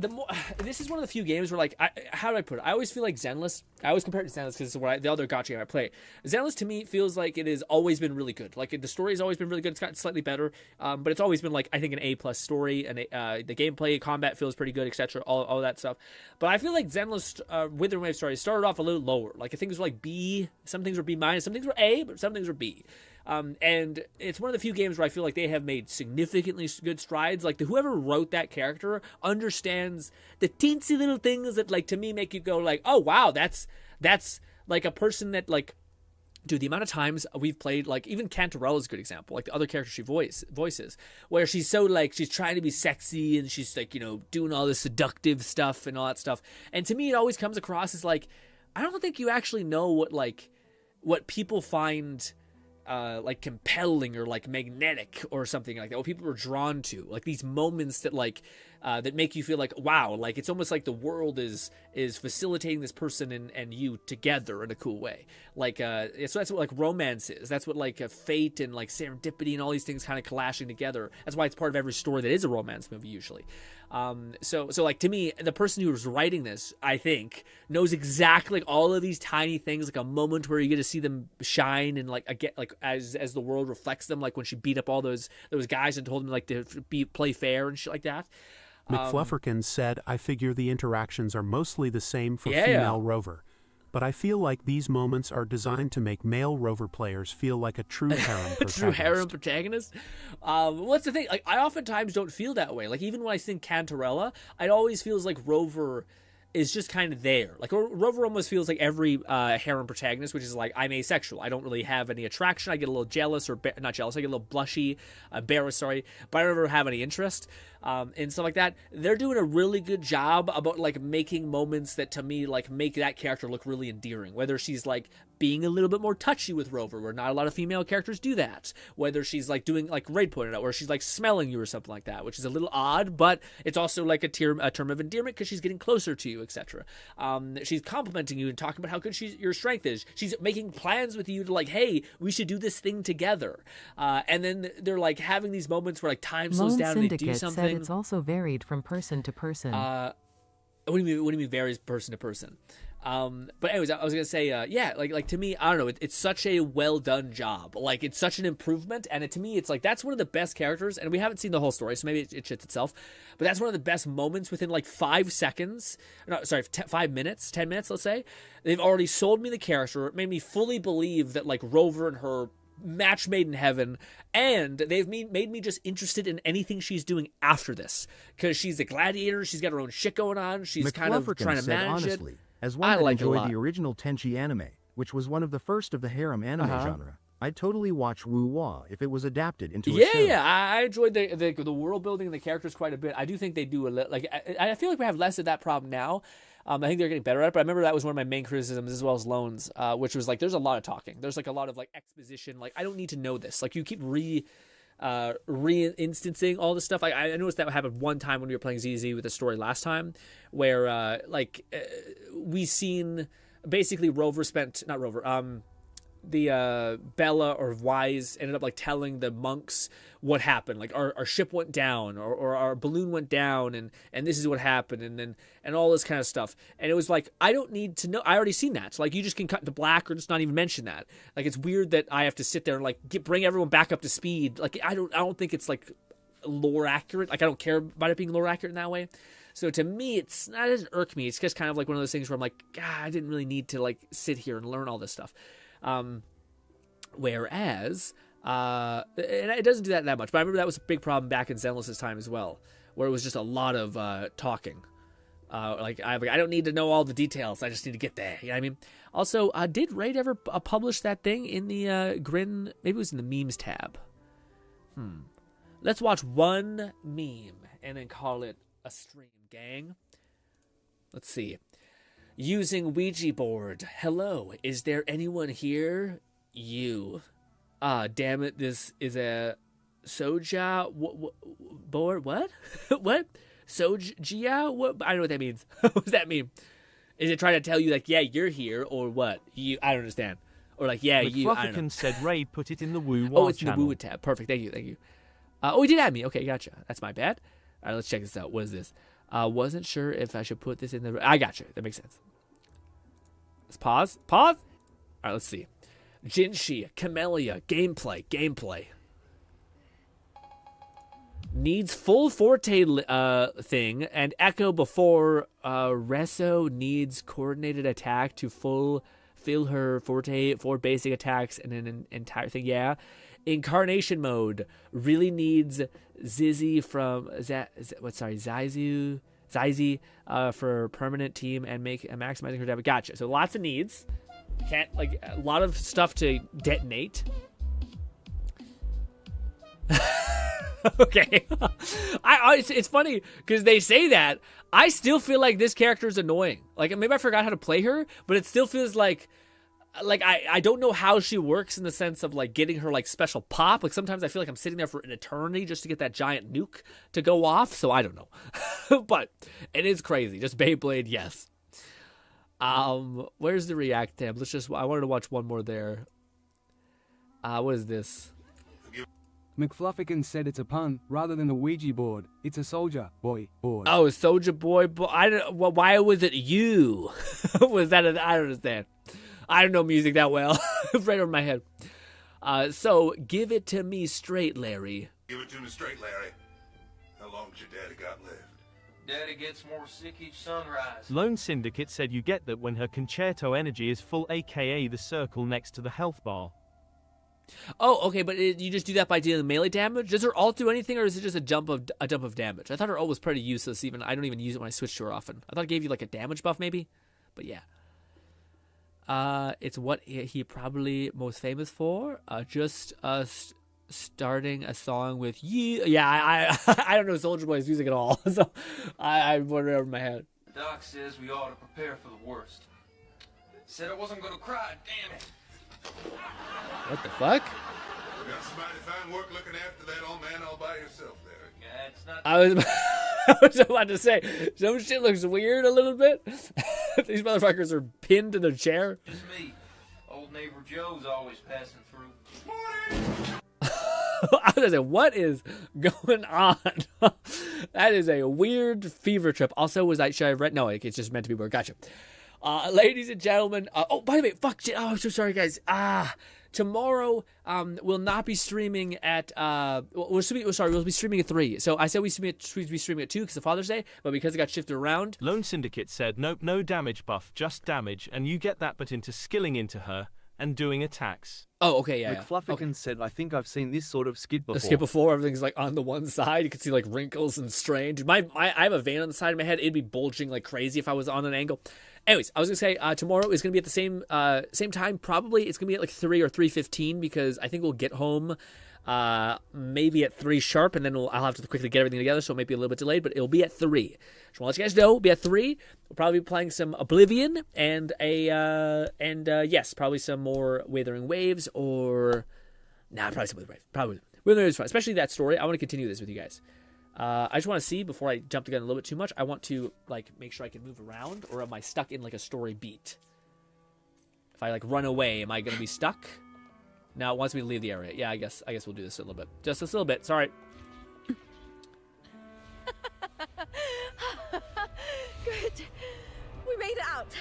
this is one of the few games where, like, how do I put it? I always feel like Zenless. I always compare it to Zenless because it's the other gacha game I play. Zenless to me feels like it has always been really good. Like the story has always been really good. It's gotten slightly better, but it's always been like, I think, an A+ story, and the gameplay, combat feels pretty good, etc. All that stuff. But I feel like Zenless Withering Wave story started off a little lower. Like things were like B, some things were B-, some things were A, but some things were B. And it's one of the few games where I feel like they have made significantly good strides. Like whoever wrote that character understands the teensy little things that, like, to me make you go like, oh wow, that's like a person that, like, dude, the amount of times we've played, like, even Cantarella's a good example, like the other character she voices, where she's so, like, she's trying to be sexy and she's, like, you know, doing all this seductive stuff and all that stuff. And to me, it always comes across as like, I don't think you actually know what people find like compelling or like magnetic or something like that, what people are drawn to, like these moments that, like, that make you feel like, wow, like it's almost like the world is facilitating this person and you together in a cool way. Like so that's what, like, romance is. That's what, like, fate and, like, serendipity and all these things kind of clashing together. That's why it's part of every story that is a romance movie usually. So like, to me, the person who was writing this, I think, knows exactly, like, all of these tiny things, like a moment where you get to see them shine, and like as the world reflects them, like when she beat up all those guys and told them, like, to play fair and shit like that. McFlufferkin said, I figure the interactions are mostly the same for female Rover, but I feel like these moments are designed to make male Rover players feel like a true harem protagonist. True harem protagonist? What's the thing? Like, I oftentimes don't feel that way. Like, even when I sing Cantarella, it always feels like Rover is just kind of there. Like, Rover almost feels like every harem protagonist, which is like, I'm asexual. I don't really have any attraction. I get a little jealous, or not jealous. I get a little blushy, embarrassed, sorry, but I don't ever have any interest. And stuff like that. They're doing a really good job about, like, making moments that, to me, like, make that character look really endearing. Whether she's, like, being a little bit more touchy with Rover, where not a lot of female characters do that. Whether she's, like, doing, like Raid pointed out, where she's, like, smelling you or something like that, which is a little odd, but it's also, like, a term of endearment because she's getting closer to you, etc. She's complimenting you and talking about how good your strength is. She's making plans with you to, like, hey, we should do this thing together. And then they're, like, having these moments where, like, time slows down and they do something. It's also varied from person to person. What do you mean varies person to person? But anyways, I was gonna say, yeah, like to me, I don't know, it's such a well done job. Like, it's such an improvement, and to me, it's like, that's one of the best characters, and we haven't seen the whole story, so maybe it shits itself, but that's one of the best moments within, like, 5 seconds. No, sorry, 5 minutes, 10 minutes, let's say. They've already sold me the character. It made me fully believe that, like, Rover and her match made in heaven, and they've made me just interested in anything she's doing after this, because she's a gladiator, she's got her own shit going on, she's kind of trying to manage honestly, it. As one that enjoyed the original Tenchi anime, which was one of the first of the harem anime genre, I'd totally watch Wu Wa if it was adapted into a show. Yeah, I enjoyed the world building and the characters quite a bit. I do think they do I feel like we have less of that problem now. I think they're getting better at it, but I remember that was one of my main criticisms, as well as Loans, which was, like, there's a lot of talking. There's, like, a lot of, like, exposition. Like, I don't need to know this. Like, you keep re-instancing all this stuff. I noticed that happened one time when we were playing ZZ with the story last time, where we seen basically Bella or Wise ended up like telling the monks what happened. Like our ship went down, or our balloon went down, and this is what happened, and all this kind of stuff. And it was like, I don't need to know. I already seen that. So like, you just can cut to black or just not even mention that. Like, it's weird that I have to sit there and like bring everyone back up to speed. Like, I don't think it's like lore accurate. Like, I don't care about it being lore accurate in that way. So to me, it doesn't irk me. It's just kind of like one of those things where I'm like, God, I didn't really need to like sit here and learn all this stuff. Whereas, and it doesn't do that much, but I remember that was a big problem back in Zenless's time as well, where it was just a lot of talking. I don't need to know all the details. I just need to get there. You know what I mean? Also, did Raid ever publish that thing in the GRINN? Maybe it was in the memes tab. Let's watch one meme and then call it a stream, gang. Let's see. Using Ouija board. Hello, is there anyone here? You. Damn it, this is a Soja board. What? What? Soja? What? I don't know what that means. What does that mean? Is it trying to tell you like, yeah, you're here, or what? I don't understand. Or like, yeah, you. I don't know. Said Raid put it in the Woo. Oh, it's in the Woo tab. Perfect. Thank you. Oh, he did add me. Okay, gotcha. That's my bad. All right, let's check this out. What is this? Wasn't sure if I should put this in the... I got you. That makes sense. Let's pause. All right, let's see. Jinshi, Camellia, gameplay. Needs full Forte thing, and Echo before Reso needs coordinated attack to fill her Forte 4 basic attacks and an entire thing. Yeah. Incarnation mode really needs Zizzy from Zizi for permanent team and maximizing her damage. Gotcha. So lots of needs. Can't like a lot of stuff to detonate. Okay. It's funny because they say that. I still feel like this character is annoying. Like, maybe I forgot how to play her, but it still feels like I don't know how she works in the sense of like getting her like special pop. Like, sometimes I feel like I'm sitting there for an eternity just to get that giant nuke to go off. So I don't know. But it is crazy. Just Beyblade, yes. Where's the react tab? I wanted to watch one more there. What is this? McFluffykins said it's a pun rather than the Ouija board. It's a soldier boy board. Oh, a soldier boy. Why was it you? Was that? I don't understand. I don't know music that well. Right over my head. So give it to me straight, Larry. Give it to me straight, Larry. How long's your daddy got left? Daddy gets more sick each sunrise. Lone Syndicate said you get that when her concerto energy is full, aka the circle next to the health bar. Oh, okay, but you just do that by dealing melee damage? Does her ult do anything, or is it just a jump of damage? I thought her ult was pretty useless. Even I don't even use it when I switch to her often. I thought it gave you like a damage buff, maybe. But yeah, it's what he probably most famous for. Just starting a song with you. Yeah, I don't know Soulja Boy's music at all, so I wonder over my head. Doc says we ought to prepare for the worst. Said I wasn't gonna cry. Damn it. What the fuck? You got somebody fine work looking after that old man all by yourself there. Yeah, it's not. I was about to say, some shit looks weird a little bit. These motherfuckers are pinned to their chair. It's me. Old neighbor Joe's always passing through. I was gonna say, what is going on? That is a weird fever trip. Also, should I read? No, it's just meant to be weird. Gotcha. Ladies and gentlemen, oh, by the way, fuck, shit, oh, I'm so sorry, guys. Tomorrow, we'll not be streaming at, we'll be streaming at 3. So I said we'd be streaming at 2 because of Father's Day, but because it got shifted around. Lone Syndicate said, nope, no damage buff, just damage, and you get that but into skilling into her and doing attacks. Oh, okay, yeah. McFluffykins said, I think I've seen this sort of skit before. The skit before, everything's like on the one side. You can see like wrinkles and strain. Dude, I have a vein on the side of my head. It'd be bulging like crazy if I was on an angle. Anyways, I was gonna say tomorrow is gonna be at the same time. Probably it's gonna be at like 3 or 3:15 because I think we'll get home maybe at 3 sharp, and then I'll have to quickly get everything together, so it might be a little bit delayed, but it'll be at 3. Just want to let you guys know, it'll be at 3. We'll probably be playing some Oblivion and yes, probably some more Wuthering Waves or probably some Wuthering Waves. Probably Wuthering Waves, especially that story. I want to continue this with you guys. I just want to see before I jump the gun a little bit too much. I want to like make sure I can move around, or am I stuck in like a story beat? If I like run away, am I gonna be stuck? Now it wants me to leave the area. Yeah, I guess we'll do this a little bit. Just this little bit. Sorry. Good. We made it out.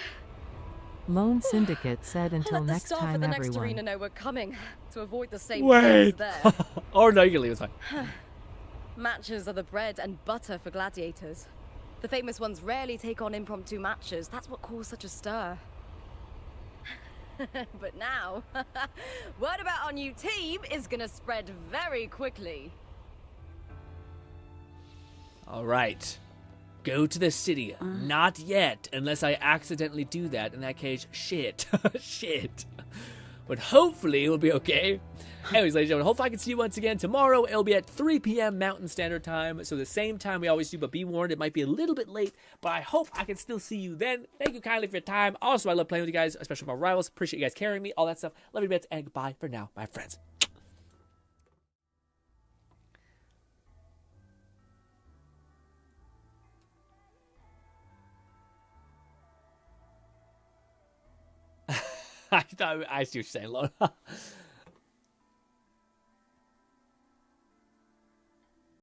Lone Syndicate said until I'll let next the staff time of the next everyone. arena know we're coming to avoid the same Wait. there. Oh no, you can leave. It's fine. Matches are the bread and butter for gladiators. The famous ones rarely take on impromptu matches. That's what caused such a stir. But now, word about our new team is gonna spread very quickly. All right. Go to the city. Not yet, unless I accidentally do that. In that case, shit. Shit. But hopefully it will be okay. Anyways, ladies and gentlemen, hopefully I can see you once again tomorrow. It'll be at 3 p.m. Mountain Standard Time. So the same time we always do, but be warned, it might be a little bit late. But I hope I can still see you then. Thank you kindly for your time. Also, I love playing with you guys, especially my rivals. Appreciate you guys carrying me, all that stuff. Love you bits, and goodbye for now, my friends. I see what you're saying, Lord.